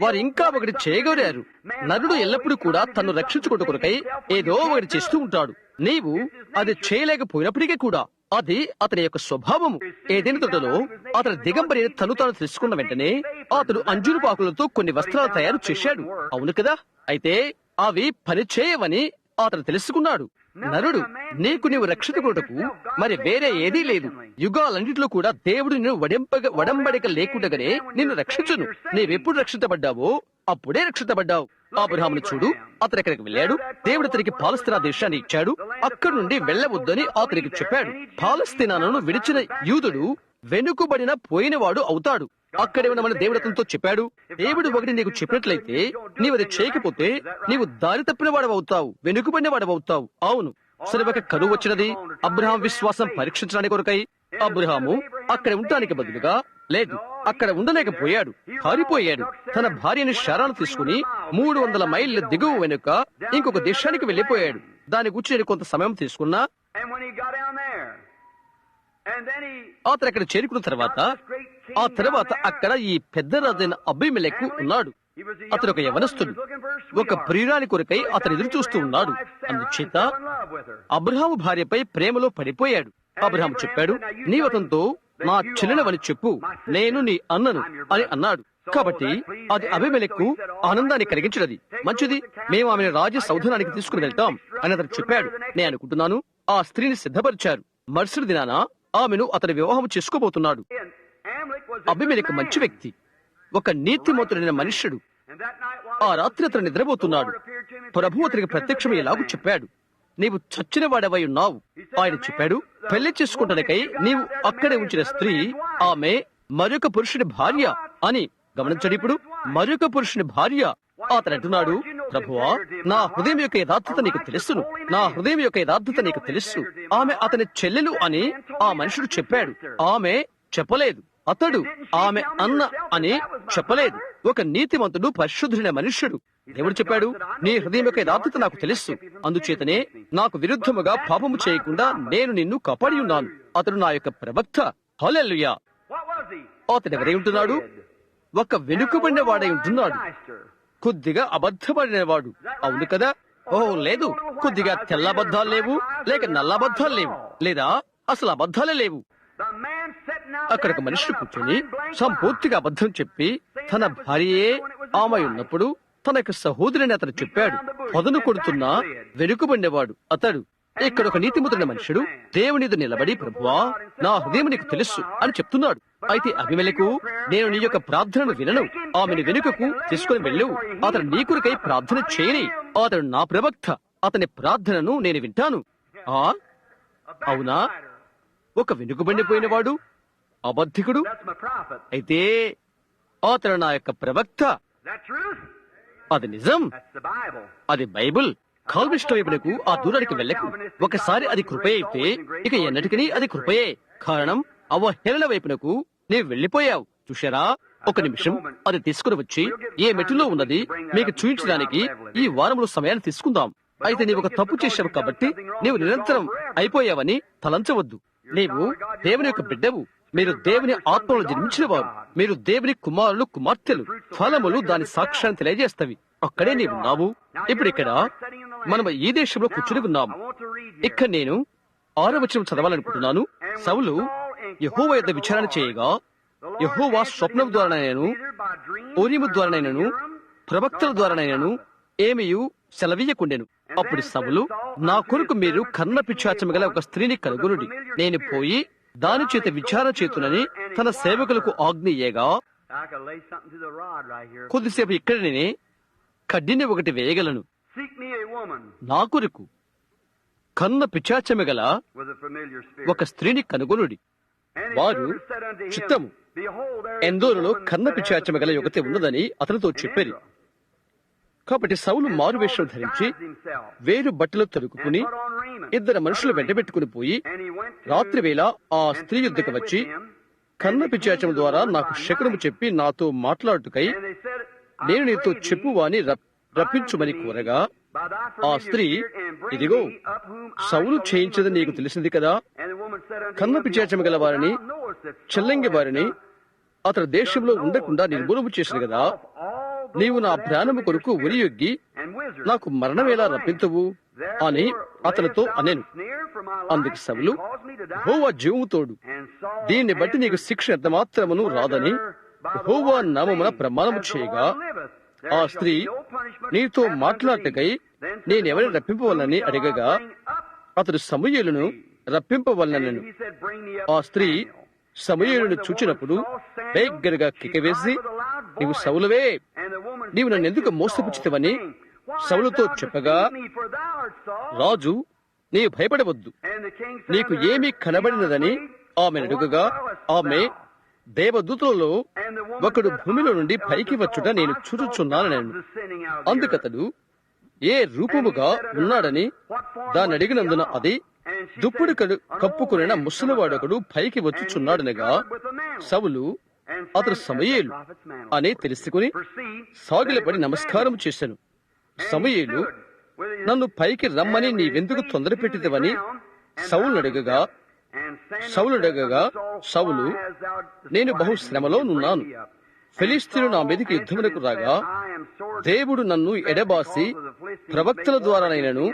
వారు ఇంకా ఒకటి చేయగలిగారు. నరుడు ఎల్లప్పుడూ కూడా తన్ను రక్షించుకోవడం కొరకై ఏదో ఒకటి చేస్తూ ఉంటాడు. నీవు అది చేయలేకపోయినప్పటికీ కూడా అది అతని యొక్క స్వభావము. ఏదైనా తోటలో అతని దిగంబరి తను తాను తెలుసుకున్న వెంటనే అతడు అంజూరు పాకులతో కొన్ని వస్త్రాలు తయారు చేశాడు. అవును కదా? అయితే అవి పనిచేయవని అతను తెలుసుకున్నాడు. నరుడు, నీకు నీవు రక్షించుకున్నటకు మరి వేరే ఏదీ లేదు. యుగాలన్నింటిలో కూడా దేవుడు నిన్ను వడంబడిక లేకుండగానే నిన్ను రక్షించును. నీవెప్పుడు రక్షించబడ్డావో అప్పుడే రక్షించబడ్డావు. అబ్రహామును చూడు, అతను ఎక్కడికి వెళ్ళాడు. దేవుడు అతనికి పాలస్తీనా దేశాన్ని ఇచ్చాడు. అక్కడి నుండి వెళ్ళవద్దని అతనికి చెప్పాడు. పాలస్తీనాను విడిచిన యూదుడు వెనుకబడిన పోయినవాడు అవుతాడు. అక్కడే ఉన్నమని దేవుడు అతనితో చెప్పాడు. దేవుడు ఒకటి నీకు చెప్పినట్లయితే నీవు అది చేయకపోతే నీవు దారి తప్పిన వాడవవుతావు, వెనుకబడిన వాడవవుతావు. అవును, సరే, ఒక కరువు వచ్చినది. అబ్రహాం విశ్వాసం పరీక్షించడానికి కొరకై అబ్రహాము అక్కడ ఉండటానికి బదులుగా లేదు, అక్కడ ఉండలేకపోయాడు, పారిపోయాడు. తన భార్యని శారాను తీసుకుని 300 మైళ్ళ దిగువ వెనుక ఇంకొక దేశానికి వెళ్లిపోయాడు. దాని గురించి నేను కొంత సమయం తీసుకున్నా. అతను అక్కడ చేరుకున్న తర్వాత అక్కడ ఈ పెద్ద రాజైన అబీమెలెకు ఉన్నాడు. అతను ఒక యవనస్తుడు. ఒక ప్రియురాలి కొరకై అతను ఎదురు చూస్తూ ఉన్నాడు. అందుచేత అబ్రహాము భార్యపై ప్రేమలో పడిపోయాడు. అబ్రహాము చెప్పాడు, నీవు అతనితో నా చెల్లెలవని చెప్పు, నేను నీ అన్నను అని అన్నాడు. కాబట్టి అది అబీమెలెకు ఆనందాన్ని కలిగించినది. మంచిది, మేము ఆమెను రాజ సౌధనానికి తీసుకుని వెళ్తాం అని అతను చెప్పాడు. నేను అనుకుంటున్నాను ఆ స్త్రీని సిద్ధపరిచారు. మరుసటి దినాన ఆమెను అతని వివాహం చేసుకోబోతున్నాడు. అబీమెలెకు మంచి వ్యక్తి, ఒక నీతిమంతుడైన మనుష్యుడు. ఆ రాత్రి అతను నిద్రపోతున్నాడు. ప్రభువు అతనికి ప్రత్యక్షం ఎలాగూ చెప్పాడు, నీవు చచ్చిన వాడవై ఉన్నావు. ఆయన చెప్పాడు, పెళ్లి చేసుకుంటానికై నీవు అక్కడే ఉంచిన స్త్రీ ఆమె మరొక పురుషుని భార్య అని. గమనించండి, ఇప్పుడు మరొక పురుషుని భార్య. అతను అంటున్నాడు, ప్రభువా, నా హృదయం యొక్క యథార్థత నీకు తెలుసును, నా హృదయం యొక్క యథార్థత నీకు తెలుసు. ఆమె అతని చెల్లెలు అని ఆ మనుషుడు చెప్పాడు. ఆమె చెప్పలేదు. అతడు ఆమె అన్న అని చెప్పలేదు. ఒక నీతిమంతుడు, పరిశుద్ధుడైన మనుష్యుడు. దేవుడు చెప్పాడు, నీ హృదయం యొక్క యథార్థత నాకు తెలుసు, అందుచేతనే నాకు విరుద్ధముగా పాపము చేయకుండా నేను నిన్ను కాపాడి ఉన్నాను. అతడు నా యొక్క ప్రవక్త. హల్లెలూయా. అతడు ఎవరై ఉంటున్నాడు? ఒక వెనుకబడిన వాడై ఉంటున్నాడు. కొద్దిగా అబద్ధపడినవాడు. అవును కదా? ఓహో లేదు, కొద్దిగా తెల్ల అబద్ధాలు లేవు, లేక నల్ల అబద్ధాలు లేవు, లేదా అసలు అబద్ధాలే లేవు. అక్కడ ఒక మనిషి కూర్చొని సంపూర్తిగా అబద్ధం చెప్పి తన భార్యే ఆమె ఉన్నప్పుడు తన యొక్క సహోదరుని అతను చెప్పాడు. పొదను కొడుతున్నా వెనుకబడినవాడు అతడు. ఇక్కడ ఒక నీతిమంతుడైన మనుషుడు దేవుని ఎదుట నిలబడి, ప్రభువా, నా హృదయం నీకు తెలుసు అని చెప్తున్నాడు. అయితే అబీమెలెకు, నేను నీ యొక్క ప్రార్థనను వినను, ఆమెను వెనుకకు తీసుకుని వెళ్ళు, అతను నీ కొరకై ప్రార్థన చేయని, అతడు నా ప్రవక్త, అతని ప్రార్థనను నేను వింటాను. అవునా? ఒక వెనుకబడిపోయినవాడు, అబద్ధికుడు. అయితే అతడు నా యొక్క ప్రవక్త. అది నిజం, అది బైబుల్. కాల్విస్ట్ వైపునకు ఆ దూరానికి వెళ్ళకు. ఒకసారి అది కృపే అయితే ఇక ఎన్నటికీ అది కృపయే. కారణం, అవహేళన వైపునకు నీవు వెళ్లిపోయావు. చూశారా? ఒక నిమిషం, అది తీసుకుని వచ్చి ఏ మెట్టులో ఉన్నది మీకు చూపించడానికి ఈ వారంలో సమయాన్ని తీసుకుందాం. అయితే నీవు ఒక తప్పు చేశావు కాబట్టి నీవు నిరంతరం అయిపోయావని తలంచవద్దు. నీవు దేవుని యొక్క బిడ్డవు. మీరు దేవుని ఆత్మలో జన్మించిన వారు. మీరు దేవుని కుమారులు, కుమార్తెలు. ఫలములు దాని సాక్ష్యాన్ని తెలియజేస్తవి. అక్కడే నీవు ఉన్నావు. ఇప్పుడు ఇక్కడ మనం ఈ దేశంలో కూర్చుని ఉన్నాము. ఇక్కడ నేను 6వ వచనం చదవాలనుకుంటున్నాను. సౌలు యెహోవా యొద్ద విచారణ చేయగా, యెహోవా స్వప్నం ద్వారానైనను, ఊరీము ద్వారానైనను, ప్రవక్తల ద్వారానైనను ఏమియు సెలవీయకుండెను. అప్పుడు సౌలు, నా కొరకు మీరు కన్న పిశాచము గల ఒక స్త్రీని కనుగొనుడి, నేను పోయి దాని చేత విచారణ చేతునని తన సేవకులకు ఆజ్ఞయ్యగా, కొద్దిసేపు ఇక్కడ నేనే కడ్డిని ఒకటి వేయగలను. నా కొరకు కన్న పిశాచము గల ఒక స్త్రీని కనుగొనుడి. వారు చిత్తము, ఎందోరులో కన్న పిశాచము గల యువతి ఉన్నదని అతనితో చెప్పారు. కాబట్టి సౌలు మారువేషం ధరించి వేరు బట్టలు తొడుక్కుని 2 మనుషులు వెంటబెట్టుకుని పోయి రాత్రి వేళ ఆ స్త్రీ యుద్ధకు వచ్చి, కన్న పిశాచము ద్వారా నాకు శకునము చెప్పి నాతో మాట్లాడుటకై నేను నీతో చెప్పువాని రప్పించుమని కోరగా, ఆ స్త్రీ, ఇదిగో సౌలు చేయించదని నీకు తెలిసింది కదా, కన్నపి చేర్చమ గల వారిని, చెల్లంగి వారిని అతని దేశంలో ఉండకుండా నిర్మూలన చేసిన కదా, నీవు నా ప్రాణము కొరకు ఉరియొగ్గి నాకు మరణమేలా రప్పించవు అని అతనితో అనెను. అందుకు సౌలు, యెహోవా జీవము తోడు, దీన్ని బట్టి నీకు శిక్ష ఎంత మాత్రమును రాదని యెహోవా నామమున ప్రమాణము చేయగా, ఆ స్త్రీ నీతో మాట్లాడటకై నేనెవరిని రప్పింపవలనని అడిగగా, అతడు సమూయేలును రప్పింపవలనను. ఆ స్త్రీ సమూయేలును చూచినప్పుడు దగ్గరగా కికవేసి, నీవు సౌలువే, నీవు నన్ను ఎందుకు మోసపుచ్చితివని సౌలుతో చెప్పగా, రాజు, నీవు భయపడవద్దు, నీకు ఏమీ కనబడినదని ఆమె అడుగగా, ఆమె, దేవదూతలలో ఒకడు భూమిలో నుండి పైకి వచ్చుట నేను చూచుచున్నానని. అందుకతడు ఏ రూపముగా ఉన్నాడని దాన్ని అడిగినందున అది, దుప్పుడు కప్పుకున్న ముసలివాడొకడు పైకి వచ్చుచున్నాడనగా, సౌలు అతడు సమూయేలు అని తెలుసుకుని సాగిలపడి నమస్కారం చేశాను. సమూయేలు, నన్ను పైకి రమ్మని నీవెందుకు తొందర పెట్టిదివని సౌలు అడగగా, సౌలు, నేను బహు శ్రమలో నున్నాను, ఫిలిష్తీయులు నా మీదకి యుద్ధమునకు రాగా దేవుడు నన్ను ఎడబాసి ప్రవక్తల ద్వారానైనను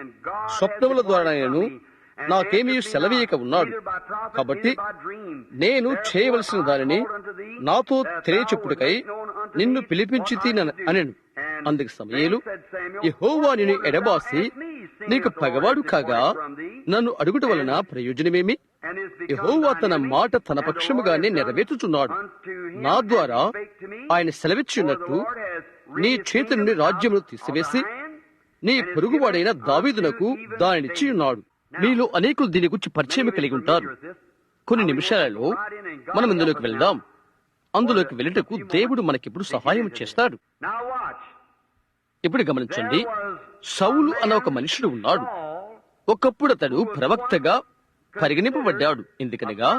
స్వప్నముల ద్వారానైనను నాకేమీ సెలవీయక ఉన్నాడు. కాబట్టి నేను చేయవలసిన దానిని నాతో తెలియచెప్పుటకై నిన్ను పిలిపించి అనెను. అందుకు సమూయేలు, యెహోవా నిన్ను ఎడబాసి నీకు పగవాడు కాగా నన్ను అడుగుట వలన ప్రయోజనమేమి? యెహోవా తన మాట తన పక్షముగానే నెరవేర్చుచున్నాడు. నా ద్వారా ఆయన సెలవిచ్చినట్టు నీ చేతి నుండి రాజ్యమును తీసివేసి నీ పొరుగువాడైన దావీదునకు దానినిచ్చి ఉన్నాడు. మీలో అనేకులు దీని గురించి పరిచయం కలిగి ఉంటారు. కొన్ని నిమిషాలలో మనం ఇందులోకి వెళ్దాం. అందులోకి వెళ్ళటకు దేవుడు మనకిప్పుడు సహాయం చేస్తాడు. ఇప్పుడు గమనించండి, సౌలు అన్న ఒక మనుషుడు ఉన్నాడు. ఒకప్పుడు అతడు ప్రవక్తగా పరిగణింపబడ్డాడు. ఎందుకనగా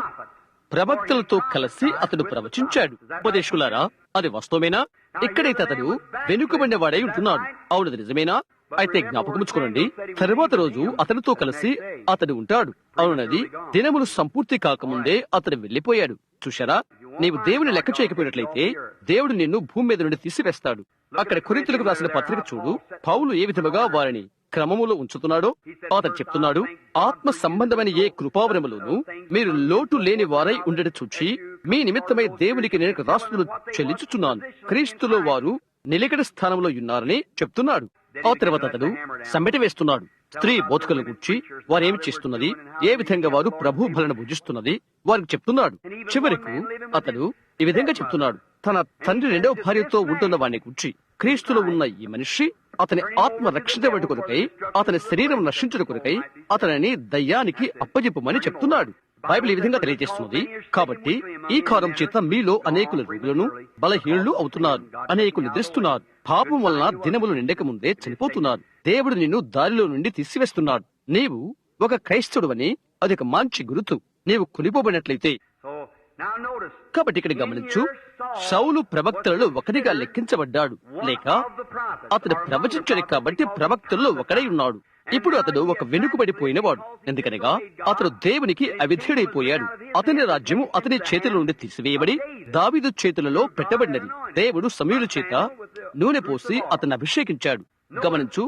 ప్రవక్తలతో కలిసి అతడు ప్రవచించాడు. ఉపదేశకులారా, అది వాస్తవమేనా? ఇక్కడైతే అతడు వెనుకబడిన వాడై ఉంటున్నాడు. అవునది నిజమేనా? అయితే జ్ఞాపకముచ్చుకోనండి, తరువాత రోజు అతనితో కలిసి అతడు ఉంటాడు. అవునది దినములు సంపూర్తి కాకముందే అతడు వెళ్లిపోయాడు. చూశారా? నీవు దేవుని లెక్క చేయకపోయినట్లయితే దేవుడు నిన్ను భూమి మీద నుండి తీసివేస్తాడు. అక్కడ కొరింథీయులకు రాసిన పత్రిక చూడు, పౌలు ఏ విధముగా వారిని క్రమములో ఉంచుతున్నాడో అతడు చెప్తున్నాడు. ఆత్మ సంబంధమైన ఏ కృపావరములోనూ మీరు లోటు లేని వారై ఉండట చూచి మీ నిమిత్తమై దేవునికి నేను కృతజ్ఞతలు చెల్లించుచున్నాను. క్రీస్తులో వారు నిలకడ స్థానంలో ఉన్నారని చెప్తున్నాడు. ఆ తర్వాత అతడు సమ్మెట వేస్తున్నాడు. స్త్రీ బోధకుల గురించి వారేమి చేస్తున్నది, ఏ విధంగా వారు ప్రభు బలను భుజిస్తున్నది వారికి చెప్తున్నాడు. చివరకు అతడు ఈ విధంగా చెప్తున్నాడు, తన తండ్రి రెండవ భార్యతో ఉంటున్న వాడిని గురించి, క్రీస్తులో ఉన్న ఈ మనిషి అతని ఆత్మ రక్షించబడి కొరకై, అతని శరీరం రక్షించడం కొరకై అతనిని దయ్యానికి అప్పజెప్పమని చెప్తున్నాడు. బైబిల్ ఈ విధంగా తెలియజేస్తున్నది. కాబట్టి ఈ కారణం చేత మీలో అనేకుల రోగులను బలహీనులు అవుతున్నారు, అనేకులు నిద్రిస్తున్నారు, పాపం వలన దినములు నిండక ముందే చనిపోతున్నారు. దేవుడు నిన్ను దారిలో నుండి తీసివేస్తున్నాడు. నీవు ఒక క్రైస్తవుడవని అది ఒక మంచి గుర్తు. నీవు కొనిపోబడినట్లయితే. కాబట్టి ఇక్కడ గమనించు, సౌలు ప్రవక్తలలో ఒకరిగా లెక్కించబడ్డాడు, లేక అతడు ప్రవచించాడు కాబట్టి ప్రవక్తల్లో ఒకడై ఉన్నాడు. ఇప్పుడు అతడు ఒక వెనుకబడిపోయినవాడు. ఎందుకనగా అతడు దేవునికి అవిధేయుడైపోయాడు. అతని రాజ్యము అతని చేతుల నుండి తీసివేయబడి దావీదు చేతులలో పెట్టబడినది. దేవుడు సమూయేలు చేత నూనె పోసి అతన్ని అభిషేకించాడు. గమనించు,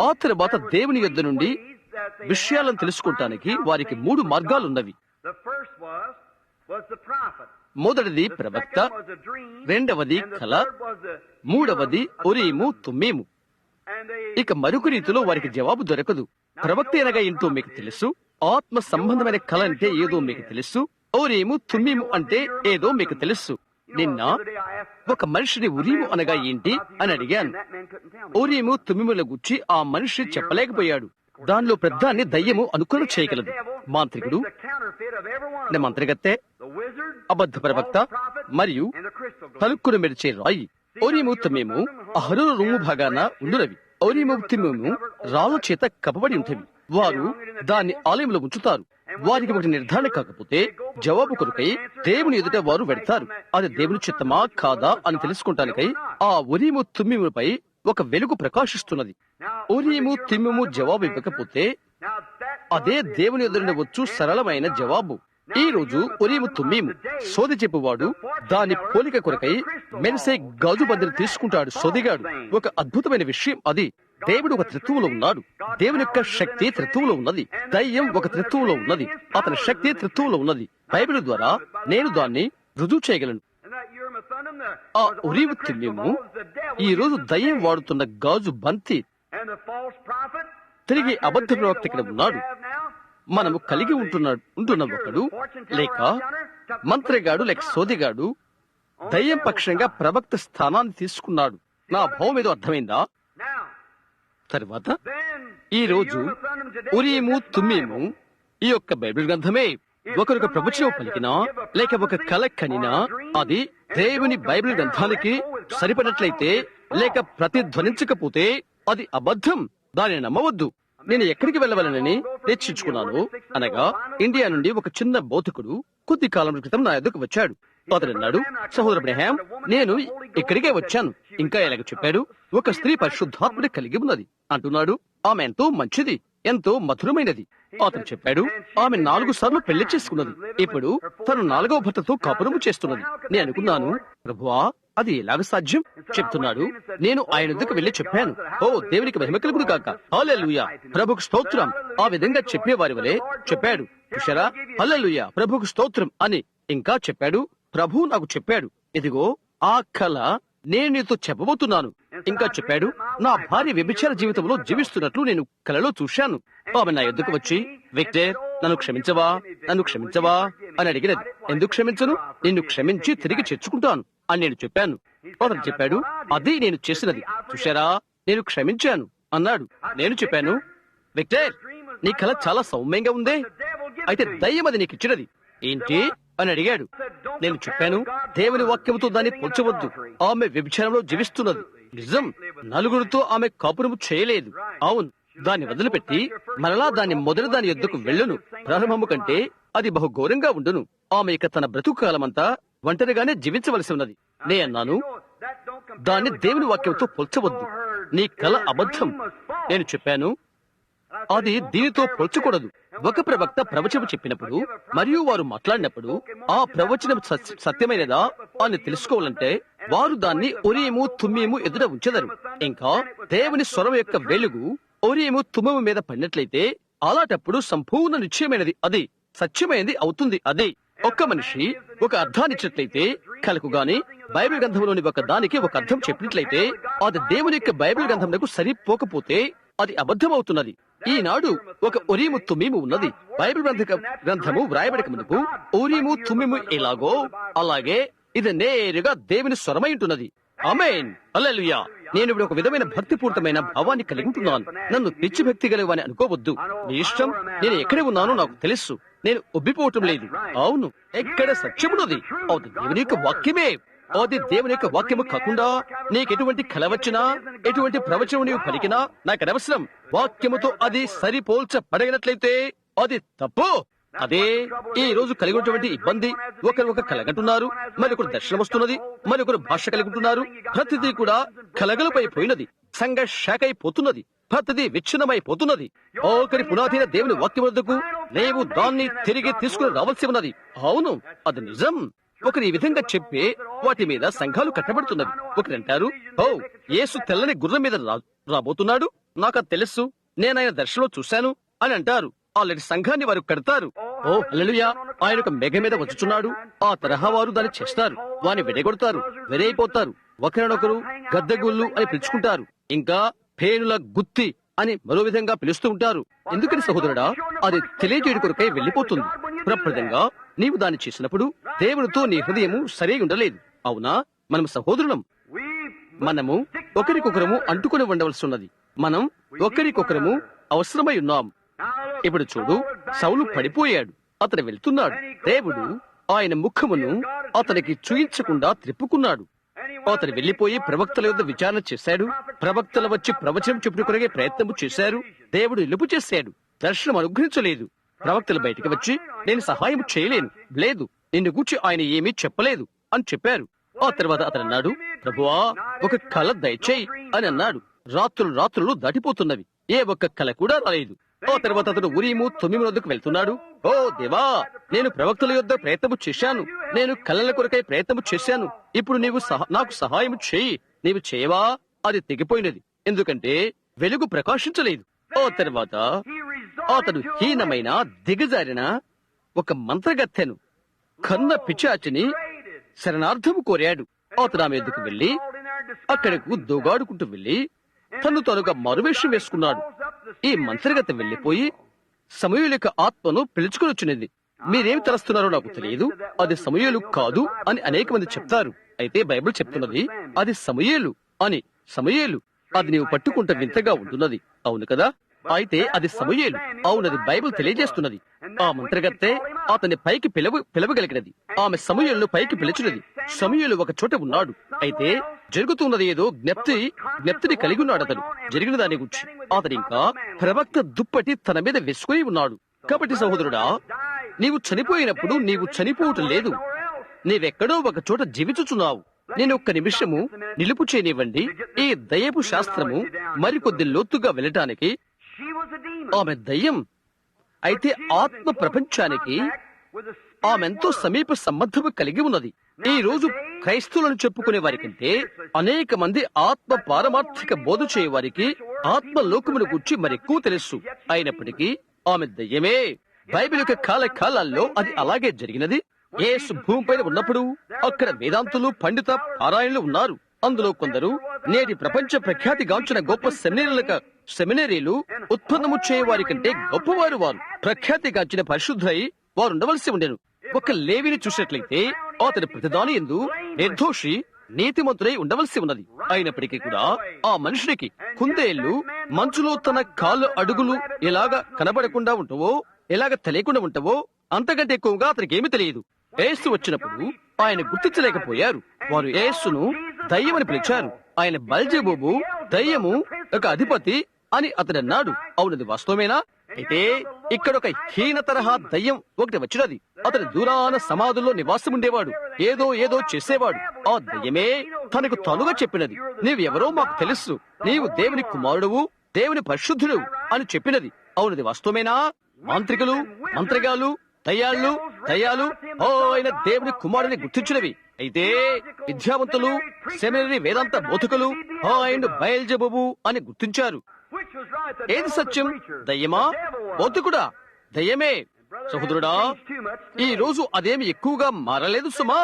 ఆ తర్వాత దేవుని యొద్ద నుండి విషయాలను తెలుసుకోవటానికి వారికి 3 మార్గాలున్నవి. మొదటిది ప్రవక్త, రెండవది కల, మూడవది ఉరీము తుమ్మీము. ఇక మరొక రీతిలో వారికి జవాబు దొరకదు. ప్రవక్త అనగా ఏంటో మీకు తెలుసు, ఆత్మ సంబంధమైన కళ అంటే ఏదో మీకు తెలుసు, ఉరీము తుమ్మీము అంటే ఏదో మీకు తెలుసు. నిన్న ఒక మనిషిని ఉరీము అనగా ఏంటి అని అడిగాను. ఉరీము తుమ్మీముల గురించి ఆ మనిషి చెప్పలేకపోయాడు. దానిలో పెద్దాన్ని దయ్యము అనుకరణ చేయగలదు. మాంత్రికుడు, మంత్రిగత్తె, అబద్ధ ప్రవక్త మరియు తలుక్కును మెరిచే రాయి. ఉరీము తుమ్మీము అహరోను రొమ్ము భాగాన ఉండునవి. ఉరీము తుమ్మీము రాళ్ళ చేత కప్పబడి ఉంటవి. వారు దాన్ని ఆలయంలో ఉంచుతారు. వారికి ఒకటి నిర్ధారణ కాకపోతే జవాబు కొరకై దేవుని ఎదుట వారు వెడతారు. అది దేవుని చిత్తమా కాదా అని తెలుసుకుంటానికై ఆ ఉరీము తుమ్మీములపై ఒక వెలుగు ప్రకాశిస్తున్నది. ఉరీము తిమ్మిము జవాబు ఇవ్వకపోతే అదే దేవుని ఎదురున వచ్చు సరళమైన జవాబు. ఈ రోజు ఉరీము తుమ్మీము సోది చెప్పువాడు దాని పోలిక కొరకై మెరిసే గాజు బందిని తీసుకుంటాడు సోదిగాడు. ఒక అద్భుతమైన విషయం అది. దేవుడు ఒక త్రిత్వంలో ఉన్నాడు. దేవుని యొక్క శక్తి త్రిత్వంలో ఉన్నది. దయ్యం ఒక త్రిత్వంలో ఉన్నది. అతని శక్తి త్రిత్వంలో ఉన్నది. బైబిల్ ద్వారా నేను దాన్ని రుజువు చేయగలను. ఆ ఉరీము తుమ్మీము ఈ రోజు దయ్యం వాడుతున్న గాజు బంతి. తిరిగి అబద్ధ ప్రవక్త ఇక్కడ ఉన్నాడు. మనము కలిగి ఉంటున్న ఒకడు లేక మంత్రిగాడు లేక సోదిగాడు దయ్యం పక్షంగా ప్రవక్త స్థానాన్ని తీసుకున్నాడు. నా భావం ఏదో అర్థమైందా? తర్వాత ఈ రోజు ఉరీము తుమ్మీము ఈ యొక్క బైబిల్ గ్రంథమే. ఒకరికి ప్రవచనం పలికినా లేక ఒక కల కనినా అది దేవుని బైబిల్ గ్రంథానికి సరిపడినట్లయితే లేక ప్రతిధ్వనించకపోతే అది అబద్ధం. దానిని నమ్మవద్దు. నేను ఎక్కడికి వెళ్ళవలనని తెచ్చించుకున్నాను అనగా ఇండియా నుండి ఒక చిన్న బౌద్ధకుడు కొద్ది కాలం క్రితం నా ఎదుకు వచ్చాడు. అతడు అన్నాడు, సహోదర అబ్రహాం, నేను ఇక్కడికే వచ్చాను. ఇంకా ఎలాగ చెప్పాడు, ఒక స్త్రీ పరిశుద్ధాత్మని కలిగి ఉన్నది అంటున్నాడు. ఆమె ఎంతో మంచిది, ఎంతో మధురమైనది. అతను చెప్పాడు, ఆమె 4 సార్లు పెళ్లి చేసుకున్నది. ఇప్పుడు తను 4వ భర్తతో కాపురము చేస్తున్నది. నేను అనుకున్నాను, ప్రభువా, అది ఎలాగ సాధ్యం? చెప్తున్నాడు. నేను ఆయన వద్దకు వెళ్లి చెప్పాను, ఓ దేవునికి మహిమ కలుగును గాక, హల్లెలూయా, ప్రభుకు స్తోత్రం. ఆ విధంగా చెప్పేవారి వలె చెప్పాడు. చూశారా, హల్లెలూయా, ప్రభుకు స్తోత్రం అని ఇంకా చెప్పాడు. ప్రభు నాకు చెప్పాడు, ఇదిగో ఆ కళ నేను నీతో చెప్పబోతున్నాను. ఇంకా చెప్పాడు, నా భార్య వ్యభిచార జీవితంలో జీవిస్తున్నట్లు నేను కలలో చూశాను. ఆమె నా ఎద్దుకు వచ్చి, విక్టర్, నన్ను క్షమించవా, నన్ను క్షమించవా అని అడిగినది. ఎందుకు క్షమించను? నిన్ను క్షమించి తిరిగి చేర్చుకుంటాను అని నేను చెప్పాను. అతను చెప్పాడు, అది నేను చేసినది. చూశారా, నేను క్షమించాను అన్నాడు. నేను చెప్పాను, విక్టర్, నీ కళ చాలా సౌమ్యంగా ఉందే, అయితే దయ్యం అది నీకు ఇచ్చినది ఏంటి అని అడిగాడు. నేను చెప్పాను, దేవుని వాక్యంతో దాన్ని పోల్చవద్దు. ఆమె వ్యభిచారంలో జీవిస్తున్నది నిజం. 4గురితో ఆమె కాపురము చేయలేదు. అవును, దాన్ని వదిలిపెట్టి మరలా మొదటి దాని యొద్దకు వెళ్ళును. ప్రారంభము కంటే అది బహు ఘోరంగా ఉండును. ఆమె ఇక తన బ్రతుకు కాలమంతా ఒంటరిగానే జీవించవలసి ఉన్నది. నే అన్నాను, దాన్ని దేవుని వాక్యంతో పోల్చవద్దు. నీ కల అబద్ధం. నేను చెప్పాను, అది దీనితో పోల్చకూడదు. ఒక ప్రవక్త ప్రవచనం చెప్పినప్పుడు మరియు వారు మాట్లాడినప్పుడు ఆ ప్రవచనం సత్యమైనదా అని తెలుసుకోవాలంటే వారు దాన్ని ఉరీము తుమ్మీము ఎదుట ఉంచెదరు. ఇంకా దేవుని స్వరం యొక్క వెలుగు ఉరీము తుమ్మీము మీద పడినట్లయితే అలాంటప్పుడు సంపూర్ణ నిశ్చయమైనది, అది సత్యమైనది అవుతుంది. అది ఒక్క మనిషి ఒక అర్థాన్ని ఇచ్చినట్లయితే కలకు గాని బైబిల్ గ్రంథంలోని ఒక దానికి ఒక అర్థం చెప్పినట్లయితే అది దేవుని యొక్క బైబిల్ గ్రంథంకు సరిపోకపోతే అది అబద్ధమవుతున్నది. ఈనాడు ఒక ఉరీము తుమ్మీము ఉన్నది. బైబిల్ గ్రంథము వ్రాయబడక మునుపు ఉరీము తుమ్మీము ఎలాగో అలాగే ఇది నేరుగా దేవుని స్వరమై ఉంటున్నది. ఆమేన్, హల్లెలూయా. నేను ఇప్పుడు ఒక విధమైన భక్తిపూర్తమైన భావాన్ని కలిగి ఉంటున్నాను. నన్ను పిచ్చి భక్తి గలవని అనుకోవద్దు. నీ ఇష్టం. నేను ఎక్కడ ఉన్నానో నాకు తెలుసు. నేను ఉబ్బిపోవటం లేదు. అవును, ఎక్కడ సత్యమున్నది అది దేవుని యొక్క వాక్యమే. అది దేవుని యొక్క వాక్యము కాకుండా నీకెటువంటి కల వచ్చినా ఎటువంటి ప్రవచనం నీవు పలికినా నాకు అనవసరం. వాక్యముతో అది సరిపోల్చబడినట్లయితే అది తప్పు. అదే ఈ రోజు కలిగి ఉన్నటువంటి ఇబ్బంది. ఒకరు కలగంటున్నారు, మరొకరు దర్శనం వస్తున్నది, మరొకరు భాష కలిగి ఉంటున్నారు. ప్రతిదీ కూడా కలగలపై పోయినది, సంఘ శాఖ అయిపోతున్నది, ప్రతిదీ విచ్ఛిన్నమైపోతున్నది. ఒకరి పునాదిన దేవుని వాక్యం వద్దకు నీవు దాన్ని తిరిగి తీసుకుని రావాల్సి ఉన్నది. అవును, అది నిజం. ఒకరు ఈ విధంగా చెప్పే వాటి మీద సంఘాలు కట్టబడుతున్నవి. ఒకరంటారు, ఓ యేసు తెల్లని గుర్రం మీద రాబోతున్నాడు, నాకు అది తెలుసు, నేను ఆయన దర్శనంలో చూశాను అని అంటారు. అలాంటి సంఘాన్ని వారు కడతారు. ఓ హల్లెలూయా, ఆయన ఒక మేఘ మీద వచ్చుచున్నాడు. ఆ తరహా వారు దాన్ని చేస్తారు. వారిని వెడగొడతారు, వెరైపోతారు. ఒకరినొకరు గద్దెగుళ్ళు అని పిలుచుకుంటారు. ఇంకా పేనుల గుత్తి అని మరో విధంగా పిలుస్తూ ఉంటారు. ఎందుకని సహోదరుడా, అది తెలియజేయడం కొరకై వెళ్లిపోతుంది. ప్రప్రదంగా నీవు దాన్ని చేసినప్పుడు దేవునితో నీ హృదయము సరే ఉండలేదు. అవునా, మనం సహోదరులం. మనము ఒకరికొకరము అంటుకుని ఉండవలసి ఉన్నది. మనం ఒకరికొకరము అవసరమై ఉన్నాం. ఇప్పుడు చూడు, సౌలు పడిపోయాడు, అతను వెళ్తున్నాడు. దేవుడు ఆయన ముఖమును అతనికి చూయించకుండా త్రిప్పుకున్నాడు. అతను వెళ్లిపోయి ప్రవక్తల యొద్ద విచారణ చేశాడు. ప్రవక్తలు వచ్చి ప్రవచనం చెప్పుకునే ప్రయత్నం చేశారు. దేవుడు నిలుపు చేశాడు, దర్శనం అనుగ్రహించలేదు. ప్రవక్తలు బయటికి వచ్చి నేను సహాయం చేయలేను, లేదు, నిన్ను గూర్చి ఆయన ఏమీ చెప్పలేదు అని చెప్పారు. ఆ తర్వాత అతను అన్నాడు, ప్రభువా ఒక కళ దయచేయి అని అన్నాడు. రాత్రులు దాటిపోతున్నవి, ఏ ఒక్క కళ కూడా రాలేదు. ఆ తర్వాత అతను ఉరీము తుమ్మిము వద్దకు వెళ్తున్నాడు. ఓ దేవా, నేను ప్రవక్తల యొద్ద ప్రయత్నము చేశాను, నేను కళల కొరకై ప్రయత్నము చేశాను, ఇప్పుడు నీవు నాకు సహాయం చేయి. నీవు చేయవా? అది తెగిపోయినది, ఎందుకంటే వెలుగు ప్రకాశించలేదు. ఆ తర్వాత అతడు హీనమైన దిగజారిన ఒక మంత్రగత్తెను, కన్న పిచాచిని శరణార్థము కోరాడు. అతడు ఆమె ఎద్దుకు వెళ్లి అక్కడకు దోగాడుకుంటూ వెళ్లి తనుగా మరువేషం వేసుకున్నాడు. ఈ మంత్రగత్తె వెళ్లిపోయి సమూయేలు యొక్క ఆత్మను పిలుచుకుని వచ్చినది. మీరేమి తలస్తున్నారో నాకు తెలియదు, అది సమూయేలు కాదు అని అనేక మంది చెప్తారు. అయితే బైబిల్ చెప్తున్నది అది సమూయేలు అని. సమూయేలు, అది నీవు పట్టుకుంటే వింతగా ఉంటున్నది, అవును కదా? అయితే అది సమూయేలు, అవునది బైబిల్ తెలియజేస్తున్నది. ఆ మంత్రగత్తె అతన్ని పైకి పిలవగలిగినది. ఆమె సమూయేలును పైకి పిలిచినది. సమూయేలు ఒక చోట ఉన్నాడు. అయితే జరుగుతున్నది ఏదో జ్ఞప్తిని కలిగి ఉన్నాడు. అతను జరిగిన దాని గురించి అతను ఇంకా ప్రవక్త దుప్పటి తన మీద వేసుకుని ఉన్నాడు. కాబట్టి సహోదరుడా, నీవు చనిపోయినప్పుడు నీవు చనిపోవటం లేదు, నీవెక్కడో ఒక చోట జీవించుచున్నావు. నేను ఒక్క నిమిషము నిలుపు చేయనివ్వండి. ఈ దయ్యపు శాస్త్రము మరికొద్ది లోతుగా వెళ్ళటానికి. ఆమె దయ్యం అయితే ఆత్మ ప్రపంచానికి ఆమెంతో సమీప సంబంధము కలిగి ఉన్నది. ఈ రోజు క్రైస్తవులను చెప్పుకునే వారి కంటే అనేక మంది ఆత్మ పారమార్థిక బోధ చేయవారికి ఆత్మ లోకమును గురించి మరెక్కువ తెలుసు. అయినప్పటికీ ఆమె దయ్యమే. బైబిల్ యొక్క కాలాల్లో అది అలాగే జరిగినది. యేసు భూమిపైన ఉన్నప్పుడు అక్కడ వేదాంతులు, పండిత పారాయణులు ఉన్నారు. అందులో కొందరు నేటి ప్రపంచ ప్రఖ్యాతిగాంచిన గొప్ప సెమినరీలు ఉత్పన్నము చేయవారి కంటే గొప్పవారు. వారు ప్రఖ్యాతిగాంచిన పరిశుద్ధై వారు ఉండవలసి ఉండెను. ఒక లేవిని చూసినట్లయితే అతని ప్రతిదాని యందు నిర్దోషి, నీతిమంతుడై ఉండవలసి ఉన్నది. అయినప్పటికీ కూడా ఆ మనుషునికి కుందేళ్లు మంచులో తన కాళ్ళు అడుగులు ఎలాగా కనబడకుండా ఉంటావో, ఎలాగ తెలియకుండా ఉంటావో, అంతకంటే ఎక్కువగా అతనికి ఏమీ తెలియదు. యేసు వచ్చినప్పుడు ఆయన గుర్తించలేకపోయారు. వారు యేసును దయ్యమని పిలిచారు. ఆయన బెల్జెబూబు, దయ్యము ఒక అధిపతి అని అతడు అన్నాడు. అవునది వాస్తవమేనా? అయితే ఇక్కడ ఒక హీన తరహా దయ్యం ఒకటి వచ్చినది. అతడు దూరాన సమాధుల్లో నివాసం ఉండేవాడు, ఏదో చేసేవాడు. ఆ దయ్యమే తనకు తానుగా చెప్పినది, నీవెవరో మాకు తెలుసు, నీవు దేవుని కుమారుడువు, దేవుని పరిశుద్ధుడు అని చెప్పినది. అవునది వాస్తవమేనా? మాంత్రికులు, మంత్రగాలు, దయ్యాలు ఆయన దేవుని కుమారుని గుర్తించినవి. అయితే విద్యావంతులు, సెమినరీ వేదాంత బోధకులు ఆయన బయల్జెబూబు అని గుర్తించారు. ఏది సత్యం? దయ్యమా? బోధకుడా? దయ్యమే. సహోదరుడా, ఈ రోజు అదేమి ఎక్కువగా మారలేదు సుమా.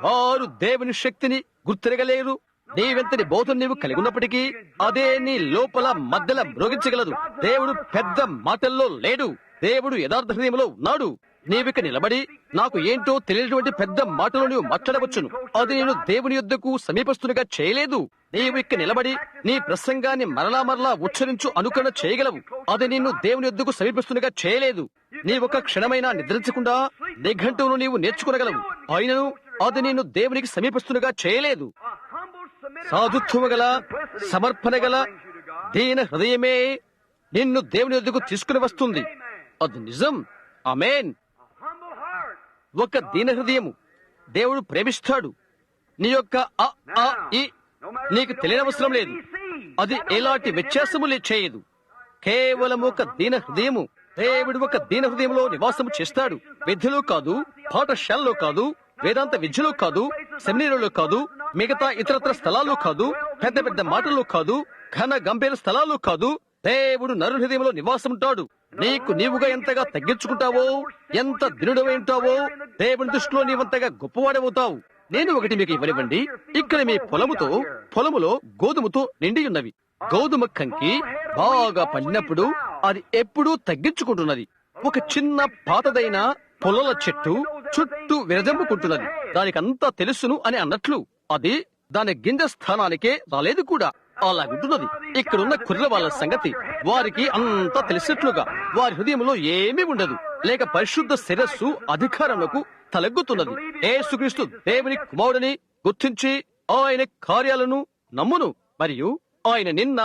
వారు దేవుని శక్తిని గుర్తిరగలేరు. నీవెంతటి బోధన నీవు కలిగి ఉన్నప్పటికీ అదే నీ లోపల మధ్యలో మ్రోగించగలదు. దేవుడు పెద్ద మాటల్లో లేడు, దేవుడు యథార్థ హృదయంలో ఉన్నాడు. నీవిక నిలబడి నాకు ఏంటో తెలియనటువంటి పెద్ద మాటలు నీవు మాట్లాడవచ్చును, అది నేను దేవుని యొద్దకు సమీపస్తునిగా చేయలేదు. నీవు ఇక్కడ నిలబడి నీ ప్రసంగాన్ని మరలా ఉచ్చరించు అనుకరణ చేయగలవు, అది నిన్ను దేవుని యొద్దకు సమీపస్తునిగా చేయలేదు. నీవొక క్షణమైనా నిద్రించకుండా నిఘంటువును నీవు నేర్చుకునగలవు, అయినను అది నిన్ను దేవునికి సమీపస్తునిగా చేయలేదు. సాధుత్వము గల, సమర్పణ గల దీన హృదయమే నిన్ను దేవుని యొద్దకు తీసుకుని వస్తుంది. అది నిజం. ఆమేన్. ఒక దీన హృదయము దేవుడు ప్రేమిస్తాడు. నీ యొక్క నీకు తెలియనవసరం లేదు, అది ఎలాంటి వ్యత్యాసము చేయదు. కేవలం ఒక దీన హృదయము. దేవుడు ఒక దీన హృదయంలో నివాసము చేస్తాడు. విద్యలో కాదు, పాఠశాలలో కాదు, వేదాంత విద్యలో కాదు, సెమినరీలో కాదు, మిగతా ఇతరత్ర స్థలాల్లో కాదు, పెద్ద పెద్ద మాటల్లో కాదు, ఘన గంభీర స్థలాల్లో కాదు. దేవుడు నరు హృదయంలో నివాసముంటాడు. నీకు నీవుగా ఎంతగా తగ్గించుకుంటావో, ఎంత దృఢమైంటావో, దేవుని దృష్టిలో నీవంతగా గొప్పవాడవుతావు. నేను ఒకటి మీకు ఇవ్వనివ్వండి. ఇక్కడ మీ పొలములో గోధుమతో నిండి ఉన్నవి. గోధుమ కంకి బాగా పండినప్పుడు అది ఎప్పుడూ తగ్గించుకుంటున్నది. ఒక చిన్న పాతదైన పొలల చెట్టు చుట్టూ విరజంపుకుంటున్నది. దానికంతా తెలుసును అని అన్నట్లు అది దాని గింజ స్థానానికే రాలేదు కూడా. అలాగుంటున్నది ఇక్కడున్న కుర్ర వాళ్ళ సంగతి. వారికి అంతా తెలిసినట్లుగా వారి హృదయంలో ఏమీ ఉండదు, లేక పరిశుద్ధ శిరస్సు అధికారంలోకి తలెగ్గుతున్నది. యేసుక్రీస్తు దేవుని కుమారుడని గుర్తించి ఆయన కార్యాలను నమ్మును, మరియు ఆయన నిన్న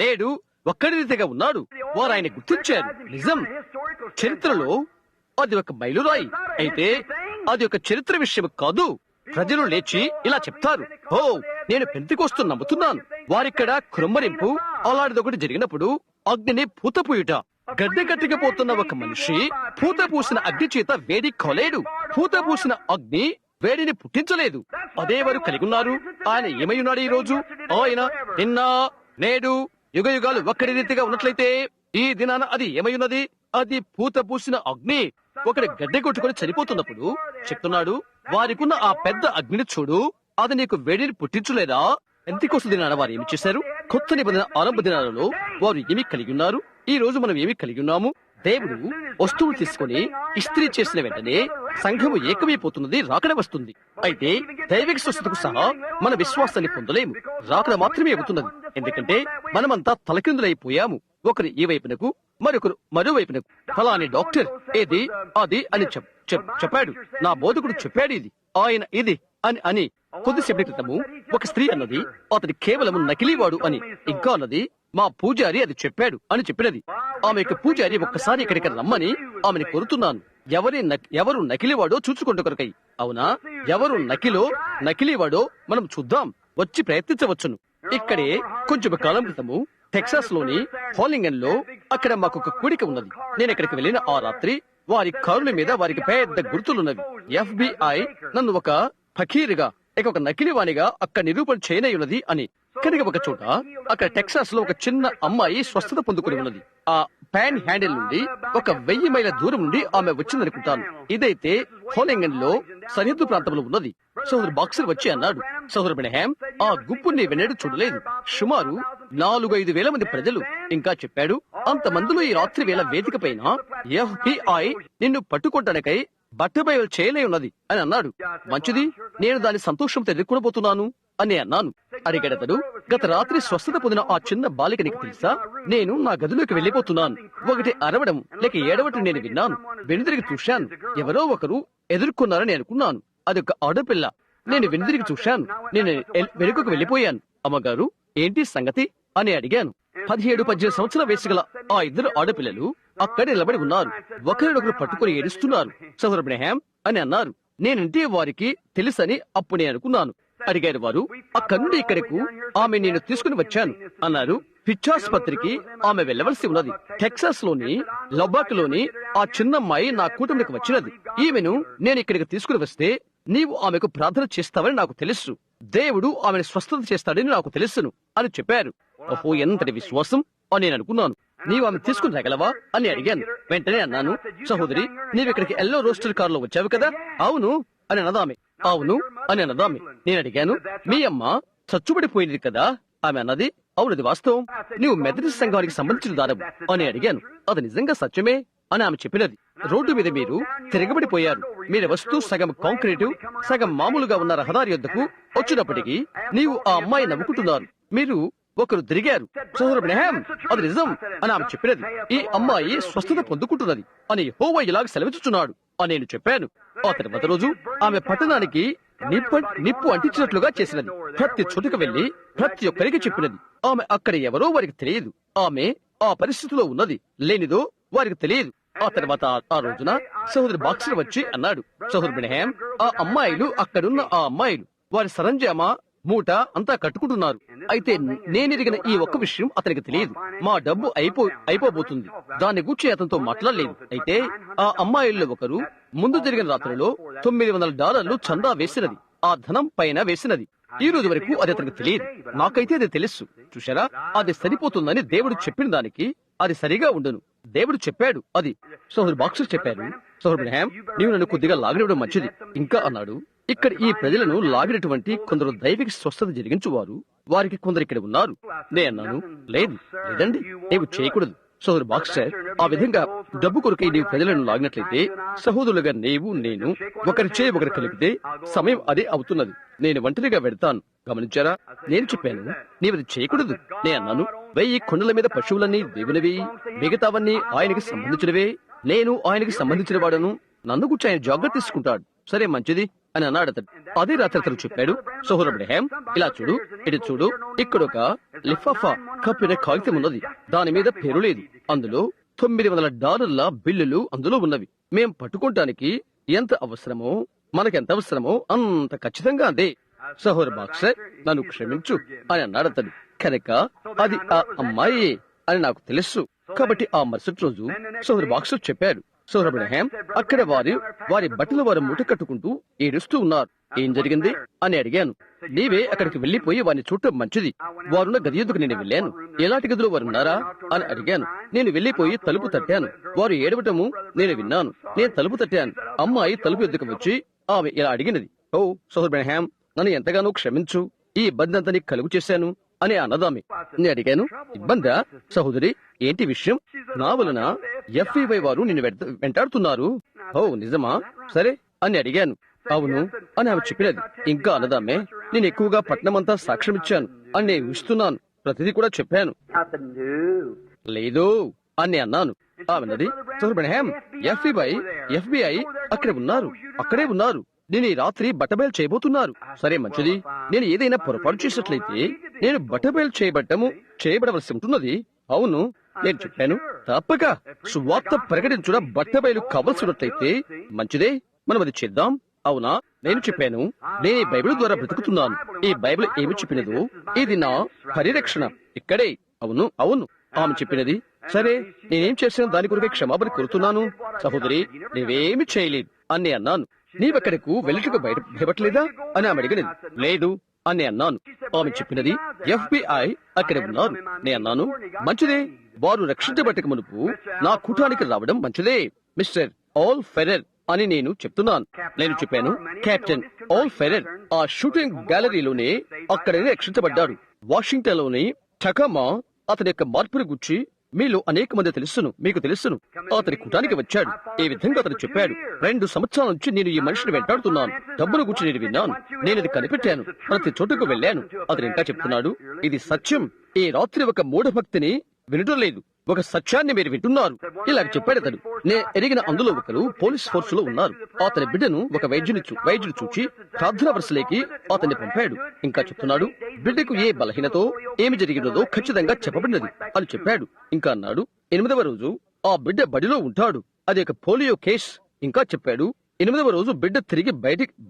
నేడు ఒక్కడి రీతిగా ఉన్నాడు. వారు ఆయన గుర్తించారు. నిజం, చరిత్రలో అది ఒక మైలురాయి. అయితే అది ఒక చరిత్ర విషయం కాదు. ప్రజలు లేచి ఇలా చెప్తారు, ఓ నేను పెంతెకోస్తు నమ్ముతున్నాను. వారిక్కడ కృమ్మరింపు అలాంటిదొకటి జరిగినప్పుడు అగ్నిని పూతపూయుట. గడ్డ గట్టికపోతున్న ఒక మనిషి పూత పూసిన అగ్ని చేత వేడి కొలేడు. పూత పూసిన అగ్ని వేడిని పుట్టించలేదు. అదే వారు కలిగి ఉన్నారు. ఆయన ఏమై ఉన్నాడు ఈ రోజు? ఆయన నిన్న నేడు యుగ యుగాలు ఒక్కడి రీతిగా ఉన్నట్లయితే ఈ దినాన అది ఏమై ఉన్నది? అది పూత పూసిన అగ్ని. ఒకటి గడ్డ కొట్టుకుని చనిపోతున్నప్పుడు చెప్తున్నాడు, వారికున్న ఆ పెద్ద అగ్నిని చూడు, అది నీకు వేడిని పుట్టించలేదా? పెంతెకోస్తు దినాన వారు ఏమి చేశారు? కొత్త నిబంధన ఆరంభ దినాలలో వారు ఏమి కలిగి ఉన్నారు? ఈ రోజు మనం ఏమి కలిగి ఉన్నాము? దేవుడు వస్తువులు తీసుకుని ఇస్త్రీ చేసిన వెంటనే సంఘము ఏకమైపోతున్నది, రాకడ వస్తుంది. అయితే దైవిక స్వస్థతకు సహా మన విశ్వాసాన్ని పొందలేము. రాకడ మాత్రమే అవుతున్నది. ఎందుకంటే మనమంతా తలకిందులైపోయాము. ఒకరు ఈ వైపునకు, మరొకరు మరోవైపునకు. ఫలాని డాక్టర్ ఏది అది అని చెప్పాడు, నా బోధకుడు చెప్పాడు ఇది, ఆయన ఇది అని కొద్దిసేపటి క్రితము ఒక స్త్రీ అన్నది అతడి కేవలం నకిలీవాడు అని. ఇంకా అన్నది మా పూజారి అది చెప్పాడు అని చెప్పినది. ఆమె యొక్క పూజారి ఒక్కసారి ఇక్కడికి రమ్మని ఆమెను కోరుతున్నాను. ఎవరు నకిలీవాడో చూచుకుంటూ కొరకై. అవునా, ఎవరు నకిలీవాడో మనం చూద్దాం, వచ్చి ప్రయత్నించవచ్చును. ఇక్కడే కొంచెం కాలం క్రితము టెక్సాస్ లోని హాలింగన్ లో అక్కడ మాకు ఒక కూడిక ఉన్నది. నేను ఇక్కడికి వెళ్ళిన ఆ రాత్రి వారి కారుల మీద వారికి పెద్ద గుర్తులున్నవి. FBI నన్ను ఒక ఫకీరుగా, ఒక నకిలీవాణిగా అక్కడ నిరూపణ చేయనయున్నది అని. కనుక ఒక చోట అక్కడ టెక్సాస్ లో ఒక చిన్న అమ్మాయి స్వస్థత పొందుకుని ఉన్నది. ఆ పాన్ హ్యాండిల్ నుండి 1000 మైళ్ళ దూరం నుండి ఆమె వచ్చిందనుకుంటాను. ఇదైతే హోలింగన్ లో సరిహద్దు ప్రాంతంలో ఉన్నది. సోదరు బాక్సర్ వచ్చి అన్నాడు, సోదరు బ్రహ్యాం, ఆ గుంపుని వెన్నడూ చూడలేదు. సుమారు 4-5 వేల మంది ప్రజలు. ఇంకా చెప్పాడు, అంతమందిలో ఈ రాత్రి వేళ వేదిక పైన FBI నిన్ను పట్టుకోవడానికై బట్టబయలు చేయలే ఉన్నది అని అన్నాడు. మంచిది, నేను దాని సంతోషంతో ఎదుర్కొనబోతున్నాను అని అన్నాను. అడిగడతడు, గత రాత్రి స్వస్థత పొందిన ఆ చిన్న బాలిక నీకు తెలుసా? నేను నా గదిలోకి వెళ్లిపోతున్నాను. ఒకటి అరవడం లేక ఏడవటం నేను విన్నాను. వెనుదిరిగి చూశాను, ఎవరో ఒకరు ఎదుర్కొన్నారని అనుకున్నాను. అదొక ఆడపిల్ల. నేను వెనుదిరిగి చూశాను, నేను వెనుకకు వెళ్లిపోయాను. అమ్మగారు, ఏంటి సంగతి అని అడిగాను. 17-18 సంవత్సరాల వయసు గల ఆ 2 ఆడపిల్లలు అక్కడ నిలబడి ఉన్నారు. ఒకరినొకరు పట్టుకుని ఏడుస్తున్నారు. సోదరు బ్రహ్యాం అని అన్నారు. నేనంటే వారికి తెలుసని అప్పుడు నేను అనుకున్నాను. అడిగారు వారు, అక్కడి నుండి ఇక్కడకు ఆమె నేను తీసుకుని వచ్చాను అన్నారు. పిచ్చాసుపత్రికి ఆమె వెళ్లవలసి ఉన్నది. టెక్సాస్ లోని లొబాక్ లోని ఆ చిన్నమ్మాయి నా కూటమికి వచ్చినది. ఈమెను నేను ఇక్కడికి తీసుకుని వస్తే నీవు ఆమెకు ప్రార్థన చేస్తావని నాకు తెలుసు. దేవుడు ఆమెను స్వస్థత చేస్తాడని నాకు తెలుసును అని చెప్పారు. ఓహో, ఎంతటి విశ్వాసం అని నేను అనుకున్నాను. నీవు ఆమె తీసుకుని రాగలవా అని అడిగాను. వెంటనే అన్నాను, సహోదరి, నీవు ఇక్కడికి ఎల్లో రోస్టర్ కారులో వచ్చావు కదా? అవును అని అన్నదామె. అవును అని అన్నదామె. నేను అడిగాను, మీ అమ్మ చచ్చుబడిపోయింది కదా? ఆమె అన్నది, అవునది వాస్తవం. నీవు మెథడిస్ట్ సంఘానికి సంబంధించిన దానవు అని అడిగాను. అది నిజంగా సత్యమే అని ఆమె చెప్పినది. రోడ్డు మీద మీరు తిరగబడిపోయారు. మీరు వస్తూ సగం కాంక్రీటు సగం మామూలుగా ఉన్న రహదారి యొద్దకు వచ్చినప్పటికీ నీవు ఆ అమ్మాయి నవ్వుకుంటున్నారు. మీరు ఒకరు తిరిగారు. సోదరు బ్రహ్యాం, అది నిజం అని ఆమె చెప్పినది. ఈ అమ్మాయి స్వస్థత పొందుకుంటున్నది అని యెహోవా ఇలాగ సెలవిస్తున్నాడు అని నేను చెప్పాను. ఆ తర్వాత రోజు ఆమె పట్టణానికి నిప్పు అంటించినట్లుగా చేసినది. ప్రతి చోటుకు వెళ్లి ప్రతి ఒక్కరికి చెప్పినది. ఆమె అక్కడ ఎవరో వారికి తెలియదు. ఆమె ఆ పరిస్థితిలో ఉన్నది లేనిదో వారికి తెలియదు. ఆ తర్వాత ఆ రోజున సహోదరు బాక్సర్ వచ్చి అన్నాడు, సహోదరు బ్రహ్యాం, ఆ అమ్మాయిలు అక్కడున్న ఆ అమ్మాయిలు వారి సరంజామా మూట అంతా కట్టుకుంటున్నారు. అయితే నేనెరిగిన ఈ ఒక్క విషయం అతనికి తెలియదు. మా డబ్బు అయిపోబోతుంది. దాని గురించి అతనితో మాట్లాడలేదు. అయితే ఆ అమ్మాయిల్లో ఒకరు ముందు జరిగిన రాత్రిలో $900 చందా వేసినది. ఆ ధనం పైన వేసినది. ఈ రోజు వరకు అది అతనికి తెలియదు. నాకైతే అది తెలుసు. చూశారా, అది సరిపోతుందని దేవుడు చెప్పిన దానికి అది సరిగా ఉండును. దేవుడు చెప్పాడు అది. సోదరు బాక్సర్ చెప్పారు, సోదరు బ్రహ్యాం, నీవు నన్ను కొద్దిగా లాగినడం మంచిది. ఇంకా అన్నాడు, ఇక్కడ ఈ ప్రజలను లాగినటువంటి కొందరు దైవిక స్వస్థత జరిగించువారు వారికి కొందరు ఇక్కడ ఉన్నారు. నేను అన్నాను, లేదండి, నీవు చేయకూడదు. సోదరు బాక్సర్, ఆ విధంగా డబ్బు కొరకై నీవు ప్రజలను లాగినట్లయితే సహోదరులుగా నీవు నేను ఒకరి చేయి ఒకరు కలిపితే సమయం అదే అవుతున్నది. నేను ఒంటరిగా వెళ్తాను. గమనించారా? నేను చెప్పాను, నీవది చేయకూడదు. నేను అన్నాను, 1000 కొండల మీద పశువులన్నీ దేవునివి, మిగతావన్నీ ఆయనకి సంబంధించినవే. నేను ఆయనకి సంబంధించిన వాడను. నన్ను గురించి ఆయన జాగ్రత్త తీసుకుంటాడు. సరే, మంచిది అని అన్నాడు అతడు. అదే రాత్రి అతను చెప్పాడు, సోదరు బ్రహ్యాం, ఇలా చూడు, ఇటు చూడు, ఇక్కడ ఒక లిఫాఫా కప్పిన కాగితం ఉన్నది. దాని మీద పేరు లేదు. అందులో $900 బిల్లులు అందులో ఉన్నవి. మేం పట్టుకోవటానికి ఎంత అవసరమో మనకెంత అవసరమో అంత ఖచ్చితంగా అందే. సహోదర బాక్సర్, నన్ను క్షమించు అని అన్నాడు అతడు. కనుక అది ఆ అమ్మాయి అని నాకు తెలుసు. కాబట్టి ఆ మరుసటి రోజు సహోదర బాక్సర్ చెప్పారు, సహోదర అబ్రహాం అక్కడ వారి బట్టలు వారు మూట కట్టుకుంటూ ఏడుస్తూ ఉన్నారు. ఏం జరిగింది అని అడిగాను. నీవే అక్కడికి వెళ్లిపోయి వారిని చూడటం మంచిది. వారున్న గది ఎదుగు నేను వెళ్ళాను. ఎలాంటి గదిలో వారు ఉన్నారా అని అడిగాను. నేను వెళ్లిపోయి తలుపు తట్టాను. వారు ఏడవటము నేను విన్నాను. నేను తలుపు తట్టాను. అమ్మాయి తలుపు ఎద్దుకు వచ్చి ఆమె ఇలా అడిగినది, ఓ సహోదర అబ్రహాం, నన్ను ఎంతగానో క్షమించు, ఈ ఇబ్బంది అంతా నీకు కలుగు చేశాను అని అన్నదామె. నేను అడిగాను, ఇబ్బందా సహోదరి, ఏంటి విషయం? నా వలన FBI వారు నిన్ను వెంటాడుతున్నారు. ఓ నిజమా? సరే అని అడిగాను. అవును అని ఆమె చెప్పినది. ఇంకా అన్నదామే, నేను ఎక్కువగా పట్నమంతా సాక్ష్యమిచ్చాను అని నేను ఇస్తున్నాను, ప్రతిదీ కూడా చెప్పాను. లేదు అని అన్నాను. ఆమెన్నది, FBI అక్కడే ఉన్నారు. నేను ఈ రాత్రి బట్టబయలు చేయబోతున్నారు. సరే మంచిది. నేను ఏదైనా పొరపాటు చేసినట్లయితే నేను బట్టబయలు చేయబడవలసి ఉంటున్నది. అవును నేను చెప్పాను, తప్పక సువార్త ప్రకటించడం బట్టబయలు కావలసినట్లయితే మంచిదే, మనం అది చేద్దాం. అవునా నేను చెప్పాను, నేను ఈ బైబిల్ ద్వారా బ్రతుకుతున్నాను. ఈ బైబిల్ ఏమి చెప్పినదో ఇది నా పరిరక్షణ ఇక్కడే. అవును అవును ఆమె చెప్పినది. సరే నేనేం చేసిన దాని కొరకే క్షమాపణ కోరుతున్నాను. సహోదరి, నీవేమి చేయలేదు అని అన్నాను. నీవెక్కడకు వెళ్ళటకు భయపడలేదా అని ఆమె అడిగినది. లేదు అని అన్నాను. ఆమె చెప్పినది, FBI అక్కడ ఉన్నారు. నేను అన్నాను, మంచిదే, వారు రక్షించబట్టక మునుపు నా కూటానికి రావడం మంచిదే. మిస్టర్ ఆల్ ఫెరర్ అని నేను చెప్తున్నాను. నేను చెప్పాను, కెప్టెన్ ఆల్ ఫెరర్ ఆ షూటింగ్ గ్యాలరీలోనే అక్కడనే రక్షించబడ్డాడు. వాషింగ్టన్ లోని టకామా అతని యొక్క మార్పును గుర్చి మీలో అనేక మంది మీకు తెలుసును. అతని కూటానికి వచ్చాడు. ఈ విధంగా అతను చెప్పాడు, 2 సంవత్సరాల నుంచి నేను ఈ మనిషిని వెంటాడుతున్నాను. డబ్బును గురించి నేను విన్నాను. నేను అది కనిపెట్టాను. ప్రతి చోటుకు వెళ్ళాను. అతను ఇంకా చెప్తున్నాడు, ఇది సత్యం. ఈ రాత్రి ఒక మూఢభక్తిని వినడం లేదు, ఒక సత్యాన్ని మీరు వింటున్నారు. ఇలాగ చెప్పాడు అతడు. నేను ఎరిగిన అందులో ఒకరు పోలీస్ ఫోర్స్ లో ఉన్నారు. అతని బిడ్డను ఒక వైద్యుడు చూచి ప్రార్థన వరుసలేకి అతన్ని పంపాడు. ఇంకా చెప్తున్నాడు, బిడ్డకు ఏ బలహీనతో ఏమి జరిగినదో ఖచ్చితంగా చెప్పబడినది అని చెప్పాడు. ఇంకా అన్నాడు, 8వ రోజు ఆ బిడ్డ బడిలో ఉంటాడు. అది ఒక పోలియో కేస్. ఇంకా చెప్పాడు, 8వ రోజు బిడ్డ తిరిగి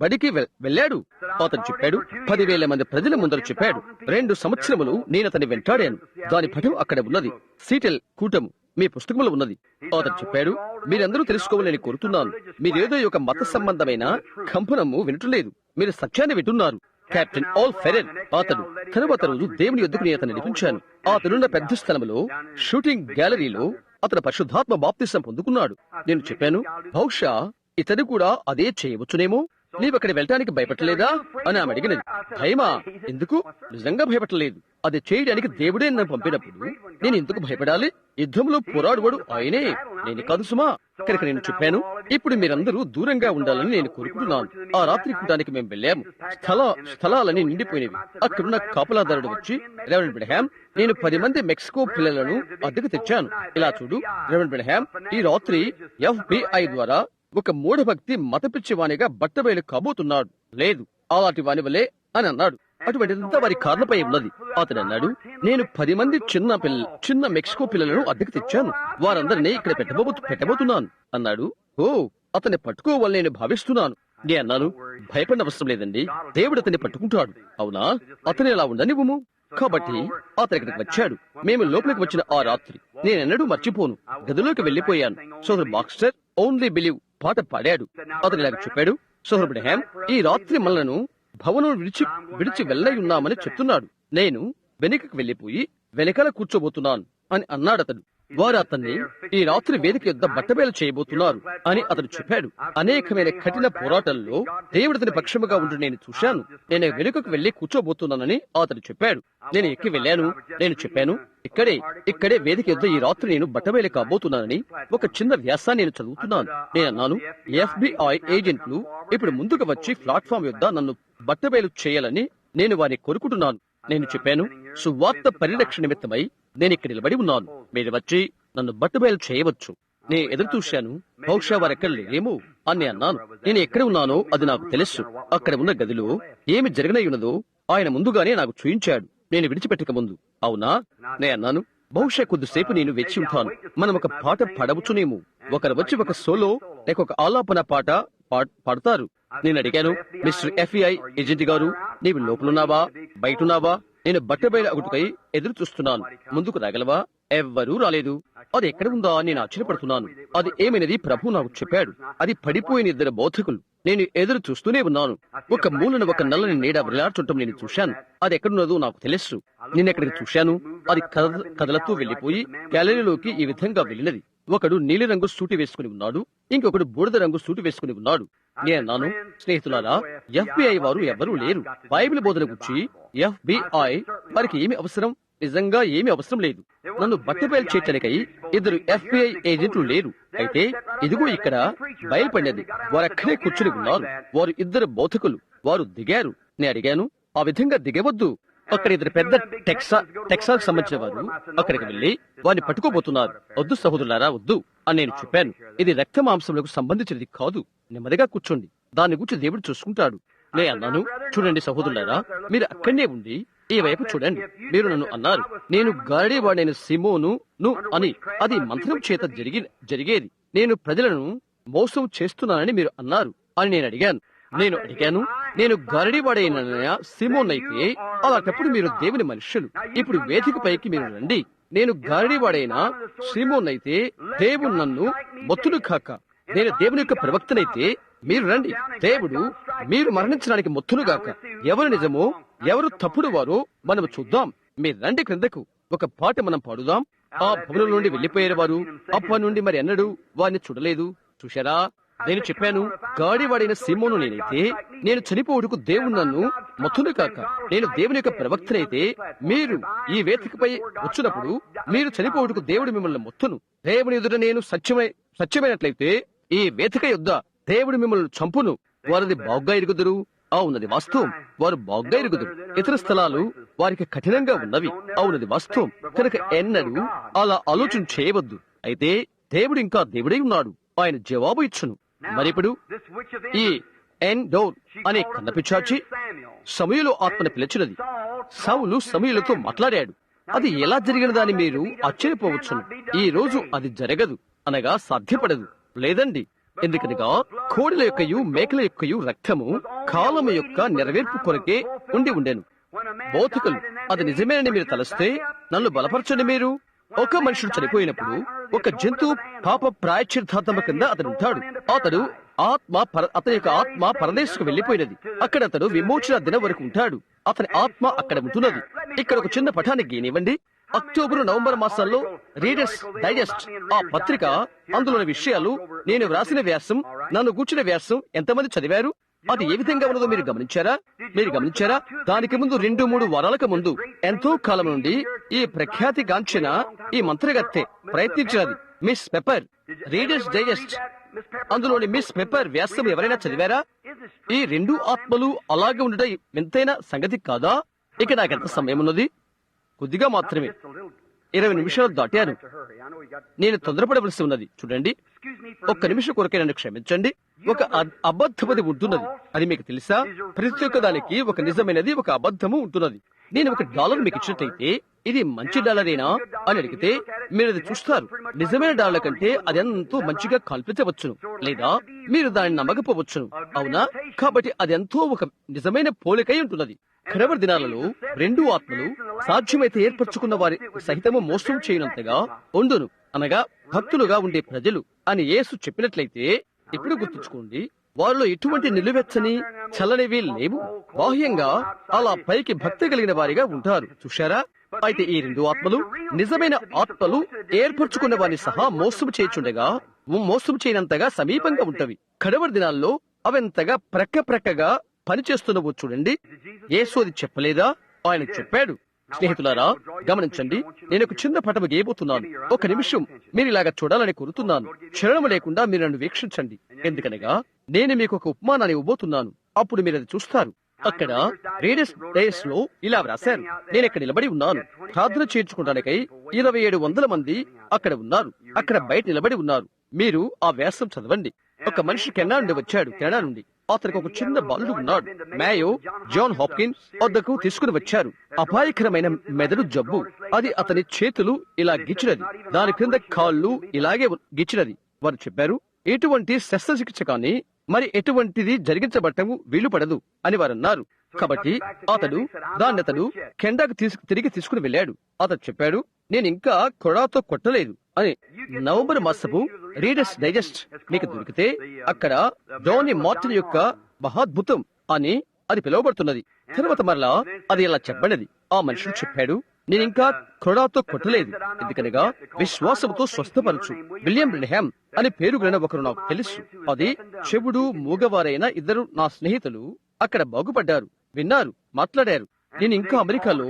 బడికి వెళ్ళాడు. అతను చెప్పాడు, 10,000 మంది ప్రజల ముందర చెప్పాడు, 2 సంవత్సరములు నేను అతన్ని వెంటాడాను. దాని పటం అక్కడ ఉన్నది. సీటెల్ కూటము మీ పుస్తకంలో ఉన్నది. అతను చెప్పాడు, మీరందరూ తెలుసుకోవాలని కోరుతున్నాను. మీరేదో ఒక మత సంబంధమైన కంపనము వినట్లేదు, మీరు సత్యాన్ని వింటున్నారు. కెప్టెన్ ఆల్ ఫెరెల్ అతడు. తరువాత రోజు దేవుని యొద్దకు నేను అతన్ని నడిపించాను. అతనున్న పెద్ద స్థలంలో షూటింగ్ గ్యాలరీలో అతను పరిశుద్ధాత్మ బాప్తిసం పొందుకున్నాడు. నేను చెప్పాను, బహుశా ఇతడు కూడా అదే చేయవచ్చునేమో. నీవక్కడ వెళ్ళటానికి భయపడలేదా అని ఆమె అడిగినది. భయమా? ఎందుకు? నిజంగా భయపడలేదు. అది చేయడానికి దేవుడే నన్ను పంపినప్పుడు నేను ఎందుకు భయపడాలి? యుద్ధంలో పోరాడువాడు ఆయనే, నేను కాదు సుమా. కనుక నేను చెప్పాను, ఇప్పుడు మీరందరూ దూరంగా ఉండాలని నేను కోరుకుంటున్నాను. ఆ రాత్రి కూటానికి మేము వెళ్ళాము. స్థలాలని నిండిపోయినవి. అక్కడున్న కాపలాదారుడు వచ్చి, రెవరెండ్ బ్రహ్యాం, నేను 10 మంది మెక్సికో పిల్లలను అద్దెకు తెచ్చాను. ఇలా చూడు రెవరెండ్ బ్రహ్యాం, ఈ రాత్రి FBI ద్వారా ఒక మూఢభక్తి మతపిచ్చివానిగా బట్టబయలు కాబోతున్నాడు. లేదు, అలాంటి వాని వలే అని అన్నాడు. అటువంటిదంతా వారి కార్లపై ఉన్నది. అతడు అన్నాడు, నేను 10 మంది చిన్న మెక్సికో పిల్లలను అద్దెకు తెచ్చాను. వారందరినీ ఇక్కడ పెట్టబోతున్నాను అన్నాడు. ఓ, అతన్ని పట్టుకోవాలని నేను భావిస్తున్నాను. నేను అన్నాను, భయపడిన అవసరం లేదండి, దేవుడు అతన్ని పట్టుకుంటాడు. అవునా? అతను ఎలా ఉండనివ్వము. కాబట్టి అతను ఇక్కడికి వచ్చాడు. మేము లోపలికి వచ్చిన ఆ రాత్రి నేనెన్నడూ మర్చిపోను. గదిలోకి వెళ్లిపోయాను. సోదరు బాక్స్టర్ ఓన్లీ బిలీవ్ పాట పాడాడు. అతను ఇలాగ చెప్పాడు, సోదరు బ్రహ్యాం, ఈ రాత్రి మనలను భవనం విడిచి వెళ్ళయున్నామని చెప్తున్నాడు. నేను వెనుకకు వెళ్లిపోయి వెనకాల కూర్చోబోతున్నాను అని అన్నాడు అతడు. వారు అతన్ని ఈ రాత్రి వేదిక యొద్ద బట్టబయలు చేయబోతున్నారు అని అతడు చెప్పాడు. అనేకమైన కఠిన పోరాటాల్లో దేవుడు అతని పక్షముగా ఉంటూ నేను చూశాను. నేను వెనుకకు వెళ్లి కూర్చోబోతున్నానని అతడు చెప్పాడు. నేను ఎక్కి వెళ్ళాను. నేను చెప్పాను, ఇక్కడే వేదిక యొద్ద ఈ రాత్రి నేను బట్టబయలు కాబోతున్నానని ఒక చిన్న వ్యాసాన్ని నేను చదువుతున్నాను. నేను అన్నాను, FBI ఏజెంట్లు ఇప్పుడు ముందుకు వచ్చి ప్లాట్ఫామ్ యొద్ద నన్ను బట్టబయలు చేయాలని నేను వారిని కోరుకుంటున్నాను. నేను చెప్పాను, సువార్త పరిరక్షణ నిమిత్తమై నేను ఇక్కడ నిలబడి ఉన్నాను. మీరు వచ్చి నన్ను బట్టబయలు చేయవచ్చు. నేను ఎదురు చూశాను. బహుశా వారెక్కడ లేరేమో అని అన్నాను. నేను ఎక్కడ ఉన్నానో అది నాకు తెలుసు. అక్కడ ఉన్న గదిలో ఏమి జరగనయ్యున్నదో ఆయన ముందుగానే నాకు చూయించాడు, నేను విడిచిపెట్టక ముందు. అవునా? నేను అన్నాను, బహుశా కొద్దిసేపు నేను వేచి ఉంటాను. మనం ఒక పాట పాడవచ్చునేమో. ఒకరు వచ్చి ఒక సోలో లేక ఒక ఆలాపన పాట పడతారు. నేను అడిగాను, మిస్టర్ FBI ఏజెంట్ గారు, నీవు లోపలున్నావా బయటున్నావా? నేను బట్టబయలు అగుటుకై ఎదురు చూస్తున్నాను, ముందుకు రాగలవా? ఎవ్వరూ రాలేదు. అది ఎక్కడ ఉందా అని నేను ఆశ్చర్యపడుతున్నాను. అది ఏమైనది ప్రభు నాకు చెప్పాడు. అది పడిపోయిన 2 బోధకులు. నేను ఎదురు చూస్తూనే ఉన్నాను. ఒక మూలన ఒక నల్లని నీడ వ్రేలాడుతుండటం నేను చూశాను. అది ఎక్కడున్నదో నాకు తెలుసు. నేను ఎక్కడికి చూశాను, అది కదలతూ వెళ్లిపోయి గ్యాలరీలోకి ఈ విధంగా వెళ్ళినది. ఒకడు నీలిరంగు సూటి వేసుకుని ఉన్నాడు, ఇంకొకడు బూడిద రంగు సూటి వేసుకుని ఉన్నాడు. నేనన్నాను, స్నేహితులారా, FBI వారు ఎవరూ లేరు. బైబిల్ బోధన గురించి FBI వారికి ఏమి అవసరం? నిజంగా ఏమీ అవసరం లేదు. నన్ను బట్టబయలు చేయటానికై 2 FBI ఏజెంట్లు లేరు. అయితే ఇదిగో ఇక్కడ బయలుపడినది. వారక్కడే కూర్చుని ఉన్నారు. వారు 2 బోధకులు. వారు దిగారు. నేను అడిగాను, ఆ విధంగా దిగవద్దు. అక్కడ 2 పెద్ద టెక్సాస్ సంబంధించిన వారు అక్కడికి వెళ్లి వారిని పట్టుకోబోతున్నారు. వద్దు సహోదరులారా, వద్దు అని నేను చెప్పాను. ఇది రక్త మాంసములకు సంబంధించినది కాదు. నెమ్మదిగా కూర్చోండి, దాని గురించి దేవుడు చూసుకుంటాడు. నేను అన్నాను, చూడండి సహోదరులారా, మీరు అక్కడనే ఉండి ఈ వైపు చూడండి. మీరు నన్ను అన్నారు, నేను గారడీవాడైన సిమోను అని. అది మంత్రం చేత జరిగేది. నేను ప్రజలను మోసం చేస్తున్నానని మీరు అన్నారు అని నేను అడిగాను. నేను గారడీవాడైన సిమోన్ అయితే అలాంటప్పుడు మీరు దేవుని మనుష్యులు. ఇప్పుడు వేదిక పైకి మీరు రండి. నేను గారడీవాడైన సిమోన్ అయితే దేవుడు నన్ను మొత్తులు కాక. నేను దేవుని యొక్క ప్రవక్తనైతే మీరు రండి. దేవుడు మీరు మరణించడానికి మొత్తులుగాక. ఎవరు నిజమో ఎవరు తప్పుడు వారో మనం చూద్దాం. మీరు రండి క్రిందకు. ఒక పాట మనం పాడుదాం. ఆ భవనం నుండి వెళ్లిపోయారు వారు. అప్పటి నుండి మరి ఎన్నడూ వారిని చూడలేదు. చూశారా, నేను చెప్పాను, గాడివాడైన సిమోను నేనైతే నేను చనిపోవుటకు దేవుడు నన్ను మొత్తును కాక. నేను దేవుని యొక్క ప్రవక్తనైతే మీరు ఈ వేదికపై వచ్చినప్పుడు మీరు చనిపోవుటకు దేవుడు మిమ్మల్ని మొత్తును. దేవుని ఎదుట నేను సత్యమైనట్లయితే ఈ వేదిక యొద్ద దేవుడు మిమ్మల్ని చంపును. వారిది బాగుగా ఎరుగుదురు. అవునది వాస్తవం. వారు బాగుగా ఎరుగుదురు. ఇతర స్థలాలు వారికి కఠినంగా ఉన్నవి. అవునది వాస్తవం. కనుక ఎన్నడూ అలా ఆలోచన చేయవద్దు. అయితే దేవుడు ఇంకా దేవుడై ఉన్నాడు. ఆయన జవాబు ఇచ్చును. మరిప్పుడు ఈ ఎన్డోర్ అనే కన్నపిచాచి సమూయేలు ఆత్మను పిలిచినది. సౌలు సమూయేలుతో మాట్లాడాడు. అది ఎలా జరిగినదని మీరు ఆశ్చర్యపోవచ్చును. ఈ రోజు అది జరగదు, అనగా సాధ్యపడదు. లేదండి, ఎందుకనగా కోడెల యొక్కయు మేకల యొక్కయు రక్తము కాలము యొక్క నెరవేర్పు కొరకే ఉండెను. బోధకులు అది నిజమేనని మీరు తలస్తే నన్ను బలపరచండి. మీరు ఒక మనుషుడు చనిపోయినప్పుడు ఒక జంతువు పాప ప్రాయశ్చిత్తార్థము కింద అతడు ఉంటాడు. అతని యొక్క ఆత్మ పరదేశకు వెళ్లిపోయినది. అక్కడ అతడు విమోచన దినం వరకు ఉంటాడు. అతని ఆత్మ అక్కడ ఉంటున్నది. ఇక్కడ ఒక చిన్న పఠాన్ని గీనివ్వండి. అక్టోబరు నవంబర్ మాసాల్లో రీడర్స్ డైజెస్ట్ ఆ పత్రిక, అందులోని విషయాలు, నేను వ్రాసిన వ్యాసం, నన్ను కూర్చున్న వ్యాసం ఎంతమంది చదివారు? అది ఏ విధంగా ఉన్నదో మీరు గమనించారా? దానికి ముందు 2-3 వారాలకు ముందు ఎంతో కాలం నుండి ఈ ప్రఖ్యాతి గాంచిన ఈ మంత్రగత్తె ప్రయత్నించినది మిస్ పెప్పర్. రీడర్స్ డైజెస్ట్ అందులోని మిస్ పెప్పర్ వ్యాసం ఎవరైనా చదివారా? ఈ 2 ఆత్మలు అలాగే ఉండటం ఎంతైనా సంగతి కాదా? ఇక నాకెంత సమయం ఉన్నది? కొద్దిగా మాత్రమే. 20 నిమిషాలు దాటాను. నేను తొందరపడవలసి ఉన్నది. చూడండి, 1 నిమిషం కొరకే నన్ను క్షమించండి. ఒక అబద్ధమది ఉంటున్నది. అది మీకు తెలుసా? ప్రతి ఒక్క దానికి ఒక నిజమైనది, ఒక అబద్ధము ఉంటున్నది. నేను $1 మీకు ఇచ్చినట్లయితే ఇది మంచి డాలరేనా అని అడిగితే మీరు అది చూస్తారు. నిజమైన డాలర్ కంటే అది ఎంతో మంచిగా కల్పించవచ్చును, లేదా మీరు దాన్ని నమ్మకపోవచ్చును. అవునా? కాబట్టి అది ఎంతో ఒక నిజమైన పోలికై ఉంటున్నది. కడవరి దినాలలో 2 ఆత్మలు సాధ్యమైతే ఏర్పరచుకున్న వారి సహితము మోసం చేయనంతగా ఉండును, అనగా భక్తులుగా ఉండే ప్రజలు అని యేసు చెప్పినట్లయితే, ఇప్పుడు గుర్తుంచుకోండి, వారిలో ఎటువంటి నిలువెచ్చని చల్లనివి లేవు. బాహ్యంగా అలా పైకి భక్తి కలిగిన వారిగా ఉంటారు. చూశారా? అయితే ఈ 2 ఆత్మలు నిజమైన ఆత్మలు ఏర్పరచుకున్న వారిని సహా మోసం చేయుచుండగా మోసం చేయనంతగా సమీపంగా ఉంటవి. కడవరి దినాల్లో అవంతగా ప్రక్కగా పనిచేస్తున్నవో చూడండి. యేసు అది చెప్పలేదా? ఆయన చెప్పాడు. స్నేహితులారా, గమనించండి, నేను ఒక చిన్న పటము గీయబోతున్నాను. 1 నిమిషం మీరు ఇలాగా చూడాలని కోరుతున్నాను. క్షణం లేకుండా మీరు నన్ను వీక్షించండి. ఎందుకనగా నేను మీకు ఒక ఉపమానాన్ని ఇవ్వబోతున్నాను. అప్పుడు మీరు అది చూస్తారు. అక్కడ రీడర్స్ డైస్ లో ఇలా వ్రాశారు. నేను ఇక్కడ నిలబడి ఉన్నాను. ప్రార్థన చేర్చుకోవడానికై 2700 మంది అక్కడ ఉన్నారు. అక్కడ బయట నిలబడి ఉన్నారు. మీరు ఆ వ్యాసం చదవండి. ఒక మనిషి కెనడా నుండి వచ్చాడు. కెనడా నుండి అతనికి ఒక చిన్న బాలుడు ఉన్నాడు. మేయో జాన్ హాప్కిన్స్ వద్దకు తీసుకుని వచ్చారు. అపాయకరమైన మెదడు జబ్బు. అది అతని చేతులు ఇలా గిచ్చినది, దాని క్రింద కాళ్ళు ఇలాగే గిచ్చినది. వారు చెప్పారు, ఎటువంటి శస్త్రచికిత్స కానీ మరి ఎటువంటిది జరిగించబట్టము వీలు పడదు అని వారు అన్నారు. కాబట్టి అతడు కెనడాకు తిరిగి తీసుకుని వెళ్ళాడు. అతడు చెప్పాడు, నేను ఇంకా కొడాతో కొట్టలేదు అని. నవంబర్ మాసపు రీడర్స్ డైజెస్ట్ మీకు దొరికితే అక్కడ జానీ మార్టిన్ యొక్క మహాద్భుతం అని అది పిలువబడుతున్నది. తర్వాత మరలా అది ఇలా చెప్పబడినది. ఆ మనుషుడు చెప్పాడు, నేనింకా కొడాతో కొట్టలేదు, ఎందుకనగా విశ్వాసంతో స్వస్థపరచు విలియం బ్రెన్హామ్ అని పేరు గల ఒకరు నాకు తెలుసు. అది చెవుడు మూగవారైన ఇద్దరు నా స్నేహితులు అక్కడ బాగుపడ్డారు, విన్నారు, మాట్లాడారు. నేను ఇంకా అమెరికాలో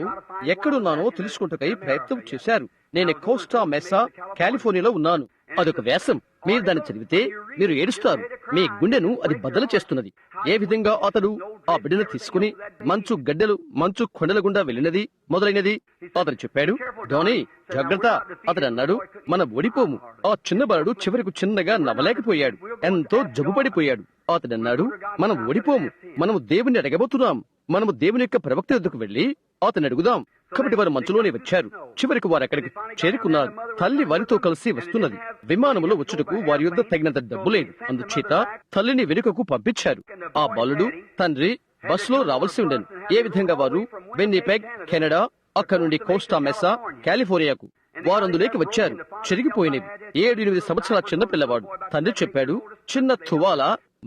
ఎక్కడున్నానో తెలుసుకుంటకై ప్రయత్నం చేశారు. నేను కోస్టా మెసా కాలిఫోర్నియాలో ఉన్నాను. అదొక వ్యాసం. మీరు దాన్ని చదివితే మీరు ఏడుస్తారు. మీ గుండెను అది బద్దలు చేస్తున్నది. ఏ విధంగా అతడు ఆ బిడ్డను తీసుకుని మంచు కొండల గుండా వెళ్ళినది మొదలైనది అతడు చెప్పాడు. ధోని జాగ్రత్త, అతడు అన్నాడు, మనం ఓడిపోము. ఆ చిన్న బాలుడు చివరికి చిన్నగా నవ్వలేకపోయాడు, ఎంతో జబ్బుపడిపోయాడు. అతడు అన్నాడు, మనం ఓడిపోము, మనము దేవుని అడగబోతున్నాం, మనము దేవుని యొక్క ప్రవక్త వద్దకు వెళ్లి అతన్ని అడుగుదాం. కాబట్టి వారు మంచులోనే వచ్చారు. చివరికి వారు అక్కడికి చేరుకున్నారు. తల్లి వారితో కలిసి వస్తున్నది. విమానంలో వచ్చుటకు వారి యొద్ద తగినంత డబ్బు లేదు. అందుచేత తల్లిని వెనుకకు పంపించారు. ఆ బాలుడు తండ్రి బస్సులో రావాల్సి ఉండను. ఏ విధంగా వారు విన్నిపెగ్ కెనడా, అక్కడ నుండి కోస్టా మెసా కాలిఫోర్నియాకు వారు అందులోకి వచ్చారు. చెరిగిపోయినవి. 7-8 సంవత్సరాల చిన్న పిల్లవాడు. తండ్రి చెప్పాడు, చిన్న తువాల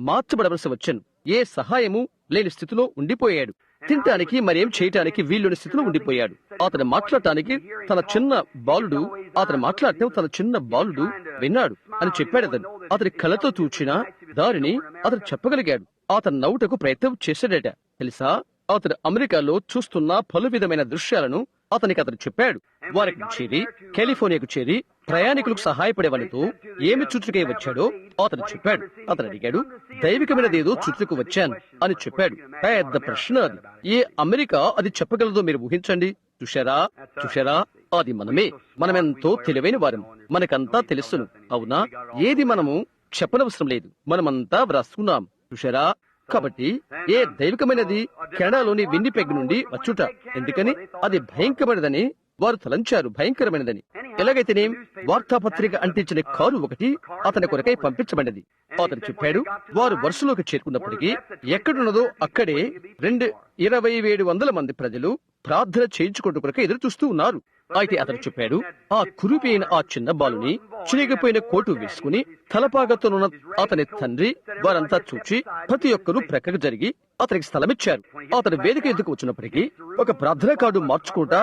మార్చబడవలసి వచ్చాను. ఏ సహాయము లేని స్థితిలో ఉండిపోయాడు. తినటానికి మరేం చేయటానికి వీలుని స్థితిలో ఉండిపోయాడు. అతను మాట్లాడటానికి తన చిన్న బాలుడు విన్నాడు అని చెప్పాడు. అతని కళ్ళతో చూచిన దారిని అతను చెప్పగలిగాడు. అతను నవ్వుటకు ప్రయత్నం చేశాడట. తెలుసా, అతడు అమెరికాలో చూస్తున్న పలు విధమైన దృశ్యాలను అతను చెప్పాడు. వారికి చేరి కాలిఫోర్నియాకు చేరి ప్రయాణికులకు సహాయపడే వాళ్ళతో ఏమి చుట్టుకే వచ్చాడో అతను చెప్పాడు. అతను అడిగాడు, దైవికమైనదేదో చుట్టుకు వచ్చాను అని చెప్పాడు. పెద్ద ప్రశ్న అది. ఏ అమెరికా అది చెప్పగలదో మీరు ఊహించండి. చూశారా, అది మనమే. మనమెంతో తెలివైన వారం. మనకంతా తెలుసును, అవునా? ఏది మనము చెప్పనవసరం లేదు, మనమంతా వ్రాసుకున్నాం. చూశారా? కాబట్టి ఏ దైవికమైనది కెనడాలోని విన్నిపెగ్ నుండి వచ్చుట. ఎందుకని? అది భయంకరమైనదని వారు తలంచారు, భయంకరమైనదని. ఎలాగైతేనే వార్తాపత్రిక అంటించిన కారు ఒకటి అతని కొరకై పంపించబడినది. అతను చెప్పాడు, వారు వరుసలోకి చేరుకున్నప్పటికీ ఎక్కడున్నదో అక్కడే 2700 మంది ప్రజలు ప్రార్థన చేయించుకుంటూ కొరకై ఎదురు చూస్తూ ఉన్నారు. అయితే అతను చెప్పాడు, ఆ కురిపోయిన ఆ చిన్న బాలుని చిరిగిపోయిన కోటు వేసుకుని తలపాగతోనున్న అతని తండ్రి వారంతా చూచి ప్రతి ఒక్కరూ ప్రక్కకు జరిగి అతనికి స్థలమిచ్చారు. అతను వేదిక ఎందుకు వచ్చినప్పటికీ ఒక ప్రార్థనా కార్డు మార్చుకుంటా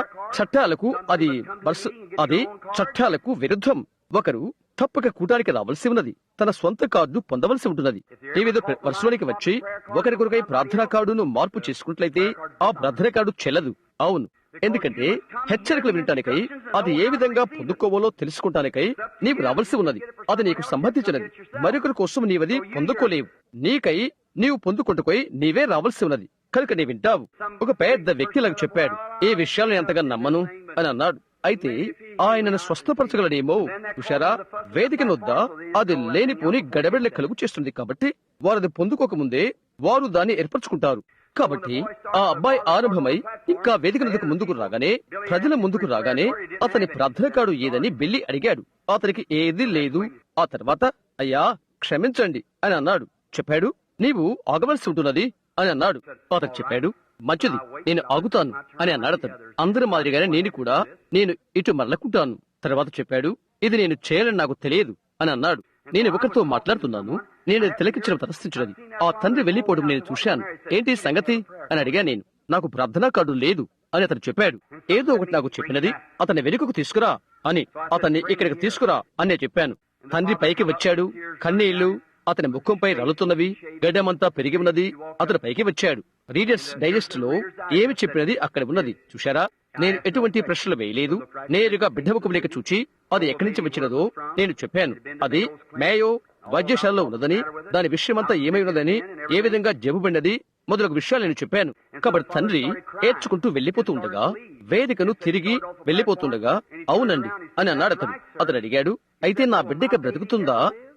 చట్టాలకు విరుద్ధం. ఒకరు తప్పక కూటానికి రావాల్సి ఉన్నది, తన సొంత కార్డు పొందవలసి ఉంటున్నది. ఏవేదో వర్షంలోనికి వచ్చి ఒకరి కొరకై ప్రార్థనా కార్డును మార్పు చేసుకున్నట్లయితే ఆ ప్రార్థనా కార్డు చెల్లదు. అవును, ఎందుకంటే హెచ్చరికలు వినటానికై, అది ఏ విధంగా పొందుకోవాలో తెలుసుకుంటానికై నీవు రావాల్సి ఉన్నది. అది నీకు సంబంధించినది. మరొకరి కోసం నీవది పొందుకోలేవు. నీకై నీవు పొందుకుంటుకోయి నీవే రావాల్సి ఉన్నది. కనుక నీ వింటావు. ఒక పెద్ద వ్యక్తిలాగా చెప్పాడు, ఏ విషయాలను ఎంతగా నమ్మను అని అన్నాడు. అయితే ఆయనను స్వస్థపరచగలనేమో. చూశారా, వేదిక నొద్ద అది లేనిపోని గడబిడలు కలుగు చేస్తుంది. కాబట్టి వారు అది పొందుకోకముందే వారు దాన్ని ఏర్పరచుకుంటారు. కాబట్టి ఆ అబ్బాయి ఆరంభమై ఇంకా వేదిక ముందుకు రాగానే, ప్రజల ముందుకు రాగానే అతని ప్రార్థన కార్డు ఏదని బిల్లి అడిగాడు. అతనికి ఏది లేదు. ఆ తర్వాత, అయ్యా క్షమించండి అని అన్నాడు. చెప్పాడు, నీవు ఆగవలసి ఉంటున్నది అని అన్నాడు. అతను చెప్పాడు, మంచిది, నేను ఆగుతాను అని అన్నాడు. అతను అందరి మాదిరిగానే నేను ఇటు మరలకుంటాను. తర్వాత చెప్పాడు, ఇది నేను చేయాలని నాకు తెలియదు అని అన్నాడు. నేను ఒకరితో మాట్లాడుతున్నాను, నేను తిలకించడం తటస్థించినది. ఆ తండ్రి వెళ్లిపోవడం నేను చూశాను. ఏంటి సంగతి అని అడిగా. నేను, నాకు ప్రార్థనా కార్డు లేదు అని అతను చెప్పాడు. ఏదో ఒకటి నాకు చెప్పినది, అతన్ని వెనుకకు తీసుకురా అని, అతన్ని ఇక్కడికి తీసుకురా అని నేను చెప్పాను. తండ్రి పైకి వచ్చాడు. కన్నీళ్లు అతని ముఖంపై రలుతున్నవి, గడ్డమంతా పెరిగి ఉన్నది. అతను పైకి వచ్చాడు. రీడర్స్ డైజెస్ట్ లో ఏమి చెప్పినది అక్కడ ఉన్నది. చూశారా, నేను ఎటువంటి ప్రశ్నలు వేయలేదు. నేరుగా బిడ్డ ముఖంలోకి చూచి అది ఎక్కడి నుంచి వచ్చినదో నేను చెప్పాను. అది మేయో వైద్యశాలలో ఉన్నదని, దాని విషయమంతా ఏమై ఉన్నదని, ఏ విధంగా జబ్బుబడినది మొదలగు విషయాలు నేను చెప్పాను. కాబట్టి తండ్రి ఏడ్చుకుంటూ వెళ్లిపోతూ ఉండగా, వేదికను తిరిగి వెళ్లిపోతుండగా, అవునండి అని అన్నాడు. అతను అడిగాడు, అయితే నా బిడ్డకి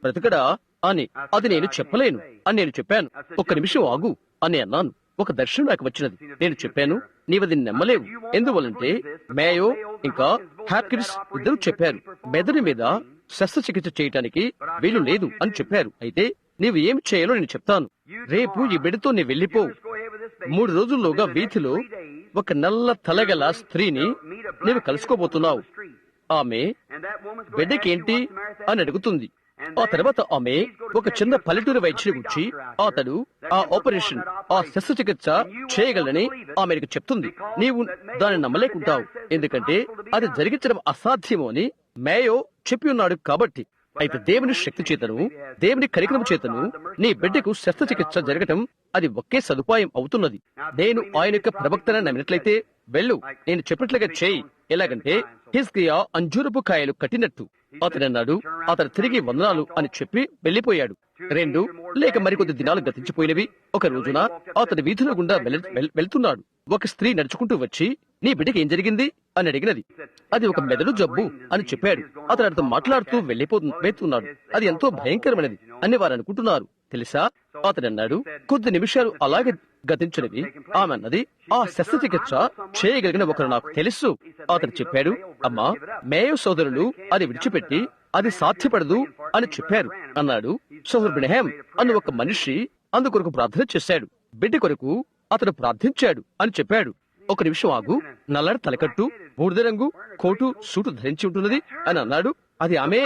బ్రతుకడా అని. అది నేను చెప్పలేను అని నేను చెప్పాను. ఒక్క నిమిషం ఆగు అని అన్నాను. ఒక దర్శనం నాకు వచ్చినది. నేను చెప్పాను, నీవది నమ్మలేవు. ఎందువలంటే మేయో ఇంకా హాప్కిన్స్ ఇద్దరు చెప్పారు, మెదడు మీద శస్త్రచికిత్స చేయటానికి వీలు లేదు అని చెప్పారు. అయితే నీవు ఏం చేయాలో నేను చెప్తాను. రేపు ఈ బిడ్డతో నీ వెళ్ళిపో. 3 రోజుల్లోగా వీధిలో ఒక నల్ల తలగల స్త్రీని నీవు కలుసుకోబోతున్నావు. ఆమె బిడ్డకేంటి అని అడుగుతుంది. ఆ తర్వాత ఆమె ఒక చిన్న పల్లెటూరు వైద్యుని గురించి అతడు ఆ ఆపరేషన్, ఆ శస్త్రచికిత్స చేయగలని ఆమెకు చెప్తుంది. నీవు దాన్ని నమ్మలేకుంటావు, ఎందుకంటే అది జరిగించడం అసాధ్యము అని మేయో చెప్పి ఉన్నాడు కాబట్టి. అయితే దేవుని శక్తి చేతను, దేవుని కరికరం చేతను నీ బిడ్డకు శస్త్రచికిత్స జరగటం అది ఒకే సదుపాయం అవుతున్నది. నేను ఆయన యొక్క ప్రవక్తను నమ్మినట్లయితే వెళ్ళు, నేను చెప్పినట్లుగా చేయి. ఎలాగంటే హిజ్కియా అంజూరపు కాయలు కట్టినట్టు. అతను అన్నాడు, అతను తిరిగి వందనాలు అని చెప్పి వెళ్లిపోయాడు. 2 లేక మరికొద్ది దినాలు గతించిపోయినవి. ఒక రోజున అతని వీధుల గుండా వెళ్తున్నాడు. ఒక స్త్రీ నడుచుకుంటూ వచ్చి, నీ బిడ్డకి ఏం జరిగింది అని అడిగినది. అది ఒక మెదడు జబ్బు అని చెప్పాడు. అతను అతను మాట్లాడుతూ వెళ్తున్నాడు. అది ఎంతో భయంకరమైనది అని వారు అనుకుంటున్నారు తెలుసా. అతను అన్నాడు, కొద్ది నిమిషాలు అలాగే గతించినవి. ఆమె అన్నది, ఆ శస్త్రచికిత్స చేయగలిగిన ఒకరు నాకు తెలుసు. అతను చెప్పాడు, అమ్మా, మేయో సోదరులు అది విడిచిపెట్టి అది సాధ్యపడదు అని చెప్పారు అన్నాడు. సోదరు బ్రహ్యాం అన్న ఒక మనిషి అందుకొరకు ప్రార్థన చేశాడు. బిడ్డ కొరకు అతను ప్రార్థించాడు అని చెప్పాడు. ఒక నిమిషం ఆగు, నల్లటి తలకట్టు, బూడిద రంగు కోటు సూటు ధరించి ఉంటున్నది అని అన్నాడు. అది ఆమె.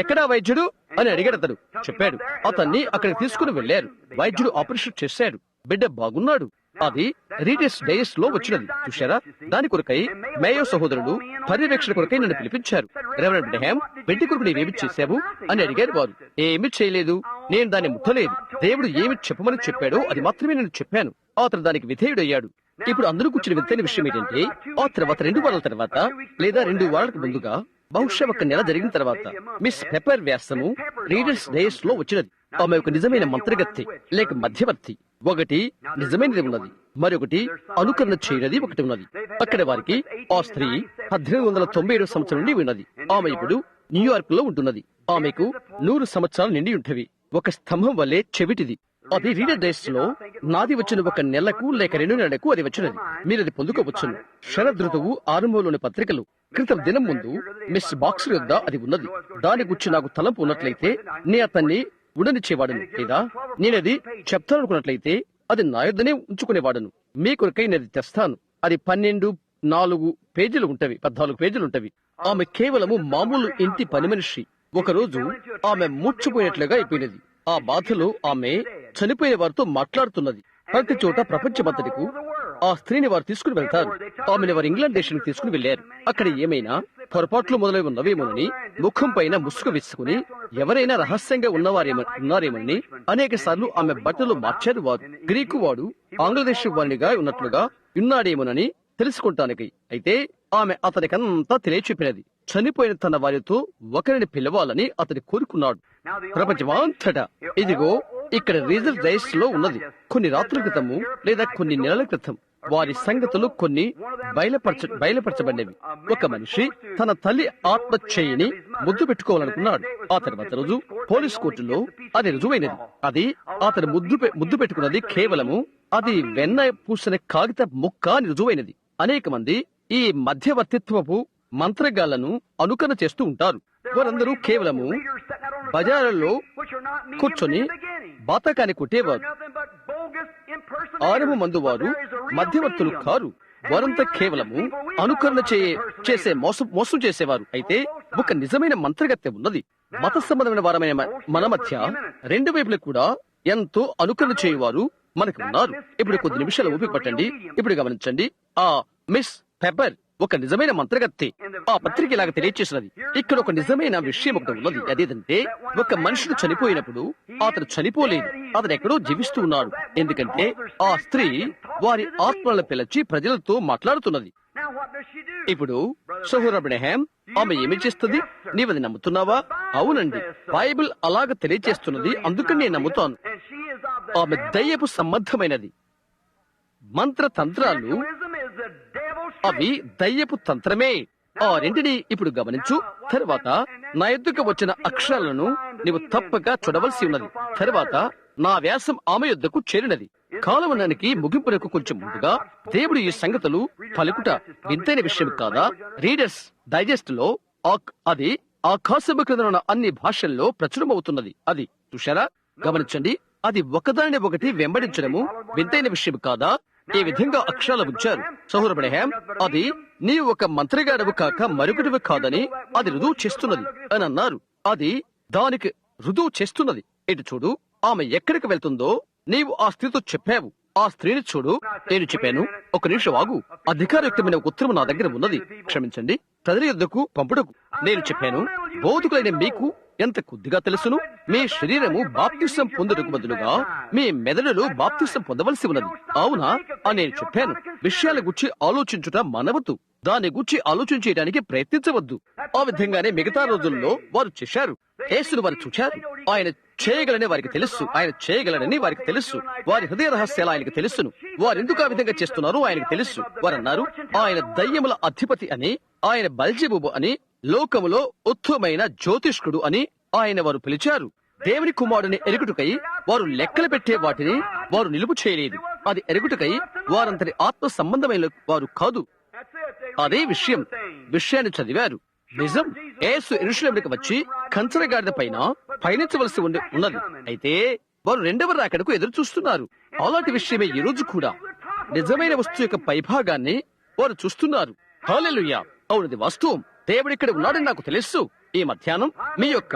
ఎక్కడా వైద్యుడు అని అడిగాడు. అతడు చెప్పాడు. అతన్ని అక్కడికి తీసుకుని వెళ్లారు. వైద్యుడు ఆపరేషన్ చేశాడు. బిడ్డ బాగున్నాడు. అది రీడర్స్ డైస్ లో వచ్చినది. చూశారా? దాని కొరకై మేయో సహోదరుడు పర్యవేక్షణ కొరకై నన్ను పిలిపించారు. రెవరెండ్ బ్రహ్యాం, బిడ్డ కొరకు నీవేమి చేశావు అని అడిగారు వారు. ఏమి చేయలేదు, నేను దాన్ని ముట్టలేదు. దేవుడు ఏమి చెప్పమని చెప్పాడో అది మాత్రమే నేను చెప్పాను. అతను దానికి విధేయుడయ్యాడు. ఇప్పుడు అందరూ కూర్చుని వింతైన విషయం ఏంటంటే, ఆ తర్వాత 2 వారాల తర్వాత లేదా 2 వారాలకు ముందుగా, బహుశా 1 నెల జరిగిన తర్వాత మిస్ పెప్పర్ వ్యాసము రీడర్స్ డైస్ లో వచ్చినది. ఆమె ఒక నిజమైన మంత్రగత్తె లేక మధ్యవర్తి. ఒకటి నిజమైనది ఉన్నది, మరొకటి అనుకరణ చేయనది ఒకటి ఉన్నది. అక్కడ వారికి ఆ స్త్రీ 1897 సంవత్సరం నుండి ఉన్నది. ఆమె ఇప్పుడు న్యూయార్క్ లో ఉంటున్నది. ఆమెకు 100 సంవత్సరాలు నిండి ఉంటవి. ఒక స్తంభం వల్లే చెవిటిది. అది రీడర్ డైస్ లో నాది వచ్చిన 1 నెలకు లేక 2 నెలలకు అది వచ్చినది. మీరు అది పొందుకోవచ్చును. శరదృతువు ఆరంభంలోని పత్రికలు క్రితం దినం ముందు మిస్ బాక్సర్ యొద్ద అది ఉన్నది. దాని గురించి నాకు తలంపు ఉన్నట్లయితే నే అతన్ని ఉండనిచ్చేవాడును, లేదా నేనది చెప్తాననుకున్నట్లయితే అది నా యొద్దనే ఉంచుకునేవాడును. మీ కొరకై నేను తెస్తాను. అది 12-4 పేజీలు ఉంటవి, 14 పేజీలు ఉంటవి. ఆమె కేవలము మామూలు ఇంటి పని మనిషి. ఒకరోజు ఆమె మూర్చిపోయినట్లుగా అయిపోయినది. ఆ బాధలో ఆమె చనిపోయిన వారితో మాట్లాడుతున్నది. ప్రతి చోట ప్రపంచమంతటికు ఆ స్త్రీని వారు తీసుకుని వెళ్తారు. ఆమెను వారు ఇంగ్లాండ్ దేశానికి తీసుకుని వెళ్లారు. అక్కడ ఏమైనా పొరపాట్లు మొదలై ఉన్నవేమోనని ముఖం పైన ముసుగు వేసుకుని ఎవరైనా రహస్యంగా ఉన్నారేమని అనేక సార్లు ఆమె బట్టలు మార్చారు వారు. గ్రీకు వాడు ఆంగ్లదేశ వారినిగా ఉన్నట్లుగా ఉన్నాడేమోనని తెలుసుకుంటానికి. అయితే ఆమె అతనికంతా తెలియచెప్పినది. చనిపోయిన తన వారితో ఒకరిని పిలవాలని అతని కోరుకున్నాడు. ప్రపంచమంతటా ఇదిగో ఇక్కడ రీజర్ డైస్ లో ఉన్నది. కొన్ని రాత్రుల క్రితము లేదా కొన్ని నెలల క్రితం వారి సంగతులు కొన్ని బయలుపరచబడినవి. ఒక మనిషి తన తల్లి ఆత్మ చేయిని ముద్దు పెట్టుకోవాలనుకున్నాడు. ఆ తర్వాత రోజు పోలీస్ కోర్టులో అది రుజువైనది. అది అతను ముద్దు పెట్టుకున్నది కేవలము అది వెన్న పూసిన కాగిత ముక్క అని రుజువైనది. అనేక మంది ఈ మధ్యవర్తిత్వపు మంత్రగాళ్లను అనుకరణ చేస్తూ ఉంటారు. వారందరూ కేవలము బజారులో కూర్చొని బాతకాన్ని కొట్టేవారు. ఆరంభ మందు వారు మధ్యవర్తులు కారు. వారంతా కేవలము అనుకరణ చేసే మోసం చేసేవారు. అయితే ఒక నిజమైన మంత్రగత్తె ఉన్నది. మత సంబంధమైన వారమైన మన మధ్య 2 వైపులు కూడా ఎంతో అనుకరణ చేయవారు మనకు ఉన్నారు. ఇప్పుడు కొద్ది నిమిషాలు ఓపిక పట్టండి. ఇప్పుడు గమనించండి. ఆ మిస్ పెప్పర్ ఒక నిజమైన మంత్రగత్తె. ఆ పత్రిక ఇలాగ తెలియచేసినది. ఇక్కడ ఒక నిజమైన విషయం ఒకటి ఉన్నది. అదేంటంటే ఒక మనుషుడు చనిపోయినప్పుడు అతను చనిపోలేదు, అతను ఎక్కడో జీవిస్తూ ఉన్నాడు. ఎందుకంటే ఆ స్త్రీ వారి ఆత్మలను పిలిచి ప్రజలతో మాట్లాడుతున్నది. ఇప్పుడు సోదరు అబ్రహాం, ఆమె ఏమి చేస్తుంది? నీవది నమ్ముతున్నావా? అవునండి, బైబిల్ అలాగ తెలియచేస్తున్నది, అందుకని నేను నమ్ముతాను. ఆమె దయ్యపు సంబంధమైనది. మంత్రతంత్రాలు అవి దయ్యపు తంత్రమే. ఆ రెంటిని ఇప్పుడు గమనించు. తర్వాత నా ఎద్దుకు వచ్చిన అక్షరాలను నీవు తప్పక చూడవలసి ఉన్నది. తర్వాత నా వ్యాసం ఆమె యొద్దకు చేరినది. కాలవనానికి ముగింపునకు కొంచెం ముందుగా దేవుడు ఈ సంగతులు పలుకుట వింతైన విషయం కాదా? రీడర్స్ డైజెస్ట్ లో అది ఆకాశము క్రింద ఉన్న అన్ని భాషల్లో ప్రచురమవుతున్నది. అది చూశారా? గమనించండి, అది ఒకదానిని ఒకటి వెంబడించడము వింతైన విషయం కాదా? ఈ విధంగా అక్షరాలు ఉంచారు. సహోదరు అబ్రహాం, అది నీవు ఒక మంత్రిగాడవు కాక మరొకటివి కాదని అది రుజువు చేస్తున్నది అని అన్నారు. అది దానికి రుజువు చేస్తున్నది. ఇటు చూడు, ఆమె ఎక్కడికి వెళ్తుందో నీవు ఆ స్త్రీతో చెప్పావు. ఆ స్త్రీని చూడు. నేను చెప్పాను, ఒక నిమిషం ఆగు, అధికారయుక్తమైన ఒక ఉత్తరం నా దగ్గర ఉన్నది, క్షమించండి, ప్రజల యొద్దకు పంపుటకు. నేను చెప్పాను, బోధకులైన మీకు ఎంత కొద్దిగా తెలుసును? మీ శరీరము బాప్తిసం పొందుటకు బదులుగా మీ మెదడులో బాప్తిసం పొందవలసి ఉన్నది. అవునా అని నేను చెప్పాను. విషయాల గురించి ఆలోచించుట మనవద్దు, దాని గురించి ఆలోచించడానికి ప్రయత్నించవద్దు. ఆ విధంగానే మిగతా రోజుల్లో వారు చేశారు. యేసును వారు చూశారు. ఆయన చేయగలని వారికి తెలుసు. ఆయన చేయగలనని వారికి తెలుసు. వారి హృదయ రహస్యాలు ఆయనకు తెలుసును. వారు ఎందుకు ఆ విధంగా చేస్తున్నారో ఆయనకు తెలుసు. వారు అన్నారు, ఆయన దయ్యముల అధిపతి అని, ఆయన బెల్జెబూబు అని, లోకములో ఉత్తమమైన జ్యోతిష్కుడు అని ఆయన వారు పిలిచారు. దేవుని కుమారుని ఎరుగుటకై వారు లెక్కలు పెట్టే వాటిని వారు నిలుపు చేయలేదు. అది ఎరుగుటకై వారంతటి ఆత్మ సంబంధమైన వారు కాదు. అదే విషయాన్ని చదివారు. నిజం, యేసు యెరూషలేముకు వచ్చి కంచరగాడిద పైన పయనించవలసి ఉన్నది. అయితే వారు రెండవ రాకడకు ఎదురు చూస్తున్నారు. అలాంటి విషయమే ఈ రోజు కూడా. నిజమైన వస్తువు యొక్క పైభాగాన్ని వారు చూస్తున్నారు. హల్లెలూయా! అవునది వాస్తవం. దేవుడు ఇక్కడ ఉన్నాడని నాకు తెలుసు. ఈ మధ్యాహ్నం మీ యొక్క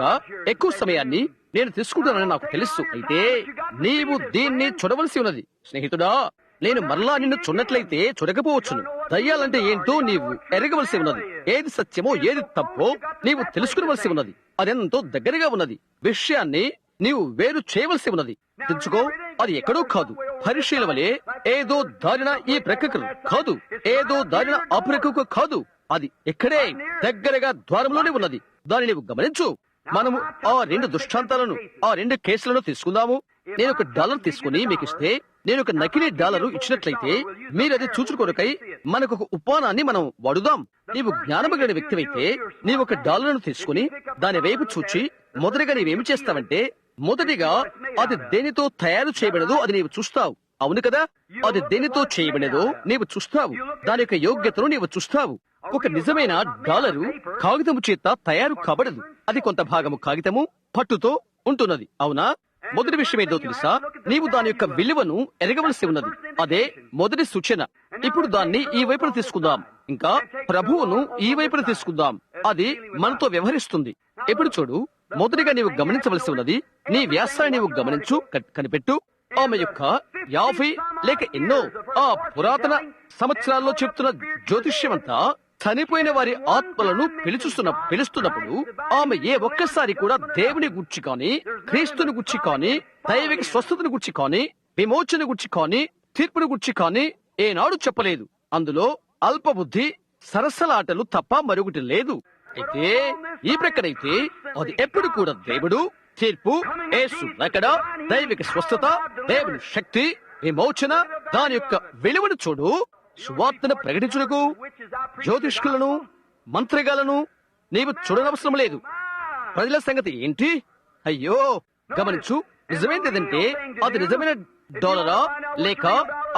ఎక్కువ సమయాన్ని నేను తీసుకుంటానని నాకు తెలుసు. అయితే నీవు దీన్ని చూడవలసి ఉన్నది. స్నేహితుడా, నేను మరలా నిన్ను చూడనట్లయితే చూడకపోవచ్చును. దయ్యాలంటే ఏంటో నీవు ఎరగవలసి ఉన్నది. ఏది సత్యమో ఏది తప్పో నీవు తెలుసుకునవలసి ఉన్నది. అదెంతో దగ్గరగా ఉన్నది. విషయాన్ని నీవు వేరు చేయవలసి ఉన్నది. తెలుసుకో, అది ఎక్కడో కాదు. పరిశీల వలె ఏదో దారిన ఈ ప్రక్కకు కాదు, ఏదో దారిన ఆ ప్రక్కకు కాదు. అది ఎక్కడే దగ్గరగా ద్వారంలోనే ఉన్నది. దాన్ని నీవు గమనించు. మనము ఆ రెండు దృష్టాంతాలను, ఆ రెండు కేసులను తీసుకుందాము. నేను $1 తీసుకుని మీకు ఇస్తే, నేను ఒక నకిలీ డాలరు ఇచ్చినట్లయితే మీరు అది చూచుకొనకై మనకు ఒక ఉపానాన్ని మనం వాడుదాం. నీవు జ్ఞానమగిన వ్యక్తివైతే నీవు ఒక $1 తీసుకుని దాని వైపు చూచి మొదటిగా నీవేమి చేస్తావంటే, మొదటిగా అది దేనితో తయారు చేయబడదో అది నీవు చూస్తావు. అవును కదా? అది దేనితో చేయబడినదో నీవు చూస్తావు. దాని యొక్క యోగ్యతను నీవు చూస్తావు. ఒక నిజమైన డాలరు కాగితము చేత తయారు కాబడదు. అది కొంత భాగము కాగితము, పట్టుతో ఉంటున్నది. అవునా? మొదటి విషయం ఏదో తెలుసా? నీవు దాని యొక్క విలువను ఎరగవలసి ఉన్నది. అదే మొదటి సూచన. ఇప్పుడు దాన్ని ఈ వైపున తీసుకుందాం, ఇంకా ప్రభువును ఈ వైపున తీసుకుందాం. అది మనతో వ్యవహరిస్తుంది. ఎప్పుడు చూడు, మొదటిగా నీవు గమనించవలసి ఉన్నది, నీ వ్యాసాన్ని నీవు గమనించు, కనిపెట్టు. ఆమె యొక్క 50 లేక ఎన్నో ఆ పురాతన సంవత్సరాల్లో చెప్తున్న జ్యోతిష్యమంతా చనిపోయిన వారి ఆత్మలను పిలుస్తున్నప్పుడు ఆమె ఏ ఒక్కసారి కూడా దేవుని గురించి కానీ, క్రీస్తుని గురించి కానీ, దైవిక స్వస్థతను గురించి కానీ, విమోచన గురించి కానీ, తీర్పును గురించి కానీ ఏనాడు చెప్పలేదు. అందులో అల్పబుద్ధి సరసలాటలు తప్ప మరొకటి లేదు. అయితే ఈ ప్రక్కనైతే అది ఎప్పుడు కూడా దేవుడు, తీర్పు, యేసు రాకడ, దైవిక స్వస్థత, దేవుని శక్తి, విమోచన, దాని యొక్క విలువను చూడు. సువార్తను ప్రకటించుటకు జ్యోతిష్కులను, మంత్రిగాలను నీవు చూడనవసరం లేదు. ప్రజల సంగతి ఏంటి? అయ్యో, గమనించు. నిజమేంటిదంటే అది నిజమైన డాలరా లేక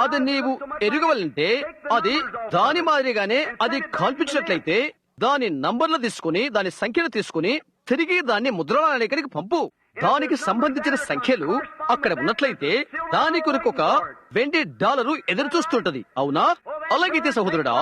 అది నీవు ఎరుగవాలంటే అది దాని మాదిరిగానే అది కల్పించినట్లయితే దాని నంబర్లు తీసుకుని, దాని సంఖ్యను తీసుకుని తిరిగి దాన్ని ముద్రణాలయానికి పంపు. దానికి సంబంధించిన సంఖ్యలు అక్కడ ఉన్నట్లయితే దాని కొరకు ఒక $20 ఎదురు చూస్తుంటది. అవునా? అలాగైతే సహోదరుడా,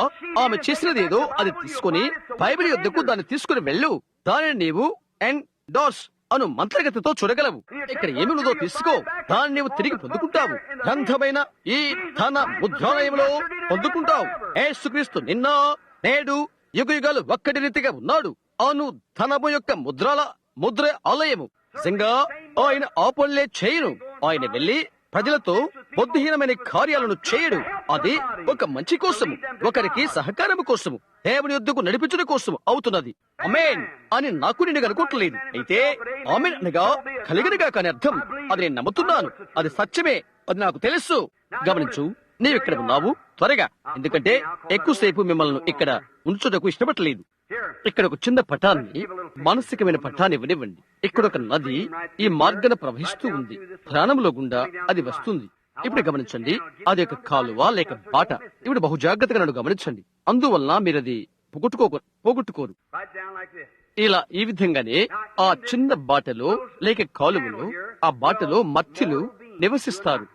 ఆమె చేసినది ఏదో అది తీసుకుని బైబిల్ యొద్దకు దాన్ని తీసుకుని వెళ్ళు. దానిని నీవు ఎండోర్స్ అను మంత్రగతితో చూడగలవు. ఇక్కడ ఏమి ఉన్నదో తీసుకో, దాన్ని నీవు తిరిగి పొందుకుంటావు. గ్రంథమైన ఈ ధన ముద్రాలయంలో పొందుకుంటావు. యేసుక్రీస్తు నిన్న, నేడు, యుగయుగాలు ఒక్కటి రీతిగా ఉన్నాడు. అను ధనము యొక్క ముద్ర ఆలయము. నిజంగా ఆయన ఆ పనులే చేయను. ఆయన వెళ్లి ప్రజలతో బుద్ధిహీనమైన కార్యాలను చేయడు. అది ఒక మంచి కోసము, ఒకరికి సహకారము కోసము, దేవుని యొద్దకు నడిపించడం కోసం అవుతున్నది. ఆమేన్ అని నాకు నిన్ను అనుకోవట్లేదు. అయితే ఆమేన్ అనగా కలిగినగా కాని అర్థం. అది నేను నమ్ముతున్నాను. అది సత్యమే. అది నాకు తెలుసు. గమనించు, నీవిక్కడ ఉన్నావు త్వరగా, ఎందుకంటే ఎక్కువసేపు మిమ్మల్ని ఇక్కడ ఉంచుటకు ఇష్టపడలేదు. ఇక్కడ ఒక చిన్న పటాన్ని, మానసికమైన పటాన్ని ఇవ్వనివ్వండి. ఇక్కడ ఒక నది ఈ మార్గాన ప్రవహిస్తూ ఉంది. ప్రాణంలో గుండా అది వస్తుంది. ఇప్పుడు గమనించండి, అది ఒక కాలువ లేక బాట. ఇప్పుడు బహు జాగ్రత్తగా నన్ను గమనించండి. అందువలన మీరు అది పోగొట్టుకోరు. ఇలా ఈ విధంగానే ఆ చిన్న బాటలో లేక కాలువలో ఆ బాటలో మత్స్యులు నివసిస్తారు.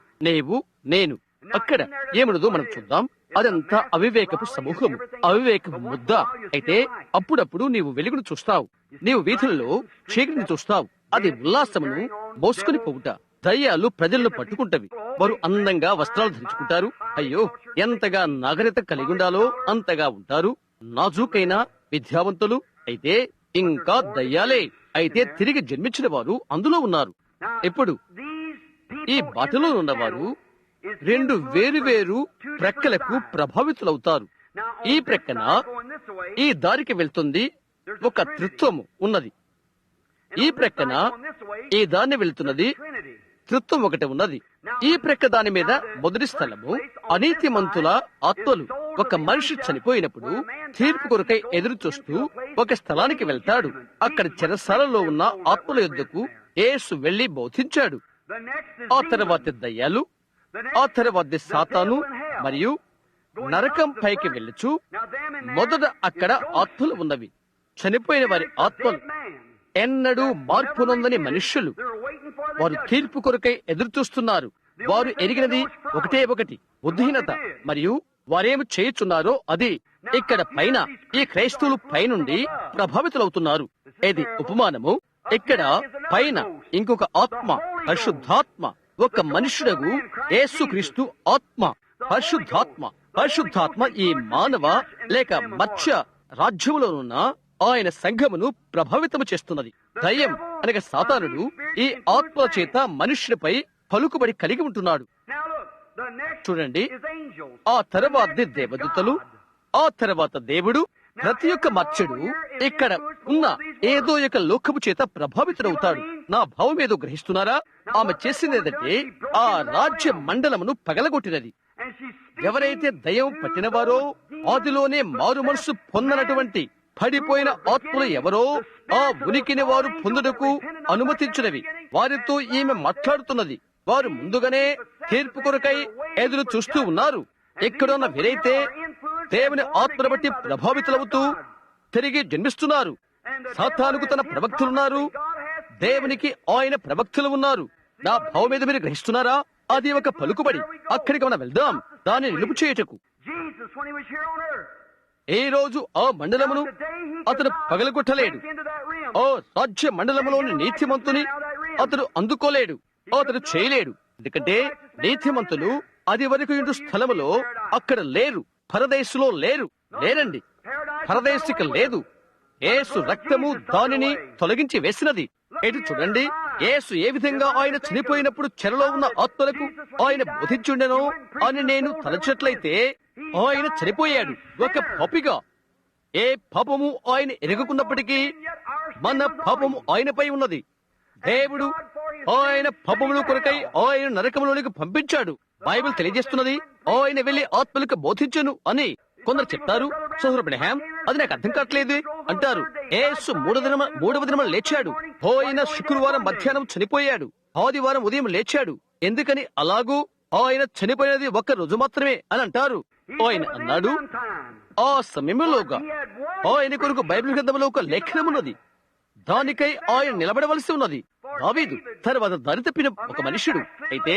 నేను అక్కడ ఏమన్నదో మనం చూద్దాం. అదంతా అవివేకపు సమూహము, అవివేకపు ముద్ద. అయితే అప్పుడప్పుడు నీవు వెలుగును చూస్తావు, నీవు వీధులలో చీకటిని చూస్తావు. అది ఉల్లాసమును మోసుకుని పోవుట. దయ్యాలు ప్రజలను పట్టుకుంటవి. వారు అందంగా వస్త్రాలు ధరించుకుంటారు. అయ్యో, ఎంతగా నాగరికత కలిగి ఉండాలో అంతగా ఉంటారు. నాజూకైన విద్యావంతులు. అయితే ఇంకా దయ్యాలే. అయితే తిరిగి జన్మించిన వారు అందులో ఉన్నారు. ఇప్పుడు ఈ బాటలో ఉన్నవారు రెండు వేరు ప్రక్కలకు ప్రభావితులవుతారు. ఈ ప్రక్కన ఈ దారికి వెళ్తుంది ఒక త్రిత్వము ఉన్నది. ఈ ప్రక్కన ఈ దాన్ని వెళ్తున్నది త్రిత్వం ఒకటి ఉన్నది. ఈ ప్రక్క దాని మీద మొదటి స్థలము అనీతిమంతుల ఆత్మలు. ఒక మనిషి చనిపోయినప్పుడు తీర్పు కొరకై ఎదురు చూస్తూ ఒక స్థలానికి వెళ్తాడు. అక్కడ చెరసాలలో ఉన్న ఆత్మల యొద్దకు యేసు వెళ్లి బోధించాడు. ఆ తర్వాత దయ్యాలు, ఆ తర్వాత సాతాను మరియు నరకం పైకి వెళ్ళుచు మొదట అక్కడ ఆత్మలు ఉన్నవి. చనిపోయిన వారి ఆత్మలు, ఎన్నడూ మార్పు నొందని మనుష్యులు. వారు తీర్పు కొరకై ఎదురు చూస్తున్నారు. వారు ఎరిగినది ఒకటే ఒకటి, బుద్ధిహీనత. మరియు వారేమి చేయుచున్నారో అది. ఇక్కడ పైన ఈ క్రైస్తవులు పైనుండి ప్రభావితులవుతున్నారు. ఇది ఉపమానము. ఇక్కడ పైన ఇంకొక ఆత్మ, పరిశుద్ధాత్మ. ఒక మనుష్యుడగు యేసుక్రీస్తు ఆత్మ, పరిశుద్ధాత్మ ఈ మానవ లేక మత్స్య రాజ్యములోనున్న ఆయన సంఘమును ప్రభావితము చేస్తున్నది. దయ్యం అనగా సాతానుడు ఈ ఆత్మ చేత మనుష్యుడిపై పలుకుబడి కలిగి ఉంటున్నాడు. చూడండి, ఆ తర్వాత దేవదూతలు, ఆ తర్వాత దేవుడు. ప్రతి ఒక్క మత్స్యుడు ఇక్కడ ఉన్న ఏదో ఒక లోకము చేత ప్రభావితుడవుతాడు. నా భావం ఏదో గ్రహిస్తున్నారా? ఆమె చేసినదంటే ఆ రాజ్య మండలమును పగలగొట్టినది. ఎవరైతే దయ్యం పట్టినవారో, ఆదిలోనే మారు మనసు పొందనటువంటి పడిపోయిన ఆత్మలు ఎవరో ఆ ఉనికిని వారు పొందుటకు అనుమతించినవి. వారితో ఈమె మాట్లాడుతున్నది. వారు ముందుగానే తీర్పు కొరకై ఎదురు చూస్తూ ఉన్నారు. ఎక్కడున్న వీరైతే దేవుని ఆత్మను బట్టి ప్రభావితులవుతూ తిరిగి జన్మిస్తున్నారు. సాతానుకు తన ప్రవక్తలున్నారు, దేవునికి ఆయన ప్రవక్తలు ఉన్నారు. నా భావం మీద మీరు గ్రహిస్తున్నారా? అది ఒక పలుకుబడి. అక్కడికి మనం వెళ్దాం, దాన్ని నిలుపు చేయుటకు. ఏ రోజు ఆ మండలమును అతను పగలగొట్టలేడు. ఓ రాజ్య మండలములోని నీతిమంతుని అతడు అందుకోలేడు, అతడు చేయలేడు. ఎందుకంటే నీతిమంతులు అది వరకు ఇంటి స్థలములో అక్కడ లేరు. పరదేశులో లేరండి. పరదేశిక లేదు. యేసు రక్తము దానిని తొలగించి వేసినది. ఎటు చూడండి, యేసు ఏ విధంగా ఆయన చనిపోయినప్పుడు చెరలో ఉన్న ఆత్మలకు ఆయన బోధించుండెనో అని నేను తలచినట్లయితే, ఆయన చనిపోయాడు ఒక పాపిగా. ఏ పాపము ఆయన ఎరగకున్నప్పటికీ మన పాపము ఆయనపై ఉన్నది. దేవుడు ఆయన పాపముల కొరకై ఆయన నరకములోనికి పంపించాడు. బైబిల్ తెలియజేస్తున్నది ఆయన వెళ్లి ఆత్మలకు బోధించను అని. కొందరు చెప్తారు, సోదరు బ్రహ్యాం, అది నాకు అర్థం కావట్లేదు అంటారు. యేసు మూడవ దినం లేచాడు. ఆయన శుక్రవారం మధ్యాహ్నం చనిపోయాడు. ఆదివారం ఉదయం లేచాడు. ఎందుకని అలాగూ? ఆయన చనిపోయినది ఒక్క రోజు మాత్రమే అని అంటారు. ఆయన అన్నాడు, ఆ సమయంలోగా ఆయన కొరకు బైబిల్ గ్రంథంలో ఒక లేఖనమున్నది. దానికై ఆయన నిలబడవలసి ఉన్నది. దావీదు తర్వాత దారి తప్పిన ఒక మనుష్యుడు. అయితే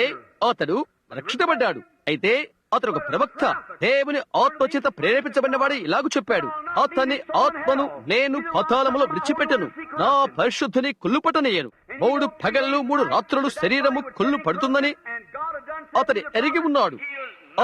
అతడు రక్షించబడ్డాడు. అయితే అతను ఒక ప్రవక్త. దేవుని ఆత్మ చేత ప్రేరేపించబడినవాడు ఇలాగూ చెప్పాడు, అతని ఆత్మను నేను పాతాళములో విడిచిపెట్టను, నా పరిశుద్ధిని కుళ్ళుపట్టనయ్యను. 3 పగళ్ళు 3 రాత్రులు శరీరము కుళ్ళు పడుతుందని అతడు ఎరిగి ఉన్నాడు.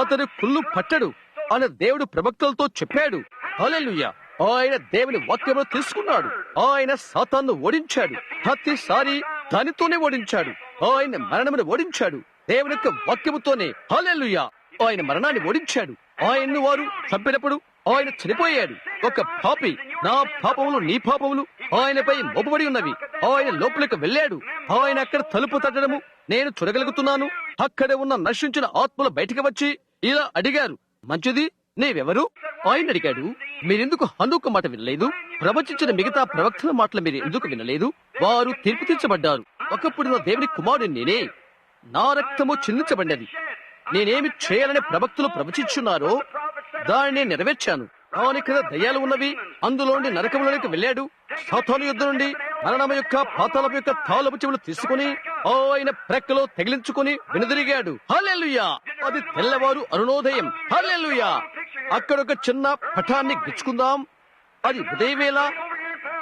అతడు కుళ్ళు పట్టడు అని దేవుడు ప్రవక్తలతో చెప్పాడు. హల్లెలూయా! ఆయన దేవుని వాక్యమును తీసుకున్నాడు. ఆయన సాతాను ఓడించాడు. ప్రతిసారి దానితోనే ఓడించాడు. ఆయన మరణమును ఓడించాడు దేవుని యొక్క వాక్యముతోనే. హల్లెలూయా! ఆయన మరణాన్ని ఓడించాడు. ఆయన్ను వారు చంపినప్పుడు ఆయన చనిపోయాడు. ఒక పాపి, నా పాపములు నీ పాపములు ఆయనపై మోపబడి ఉన్నవి. ఆయన లోపలికి వెళ్ళాడు. ఆయన అక్కడ తలుపు తట్టడము నేను చూడగలుగుతున్నాను. అక్కడ ఉన్న నశించిన ఆత్మలు బయటికి వచ్చి ఇలా అడిగారు, మంచిది, నీవెవరు? ఆయన అడిగాడు, మీరెందుకు హనుక మాట వినలేదు? ప్రవచించిన మిగతా ప్రవక్తల మాటలు మీరు ఎందుకు వినలేదు? వారు తీర్పు తీర్చబడ్డారు. ఒకప్పుడు నా దేవుని కుమారుడు నేనే, నా రక్తము చిందించబడినది. నేనేమి చేయాలని ప్రవక్తలు ప్రవచించున్నారో దానిని నెరవేర్చాను. దాని క్రింద దయ్యాలు ఉన్నవి. అందులోని నరకంలోనికి వెళ్ళాడు. సాతాను యుద్ధ నుండి మరణం యొక్క పాతాళం యొక్క తాళపు చెవులు తీసుకుని ఆయన ప్రక్కలో తగిలించుకుని వెనుదిరిగాడు. హల్లెలూయా! అది తెల్లవారు అరుణోదయం. హల్లెలూయా! అక్కడ ఒక చిన్న పటాన్ని గిచ్చుకుందాం. అది ఉదయవేళ.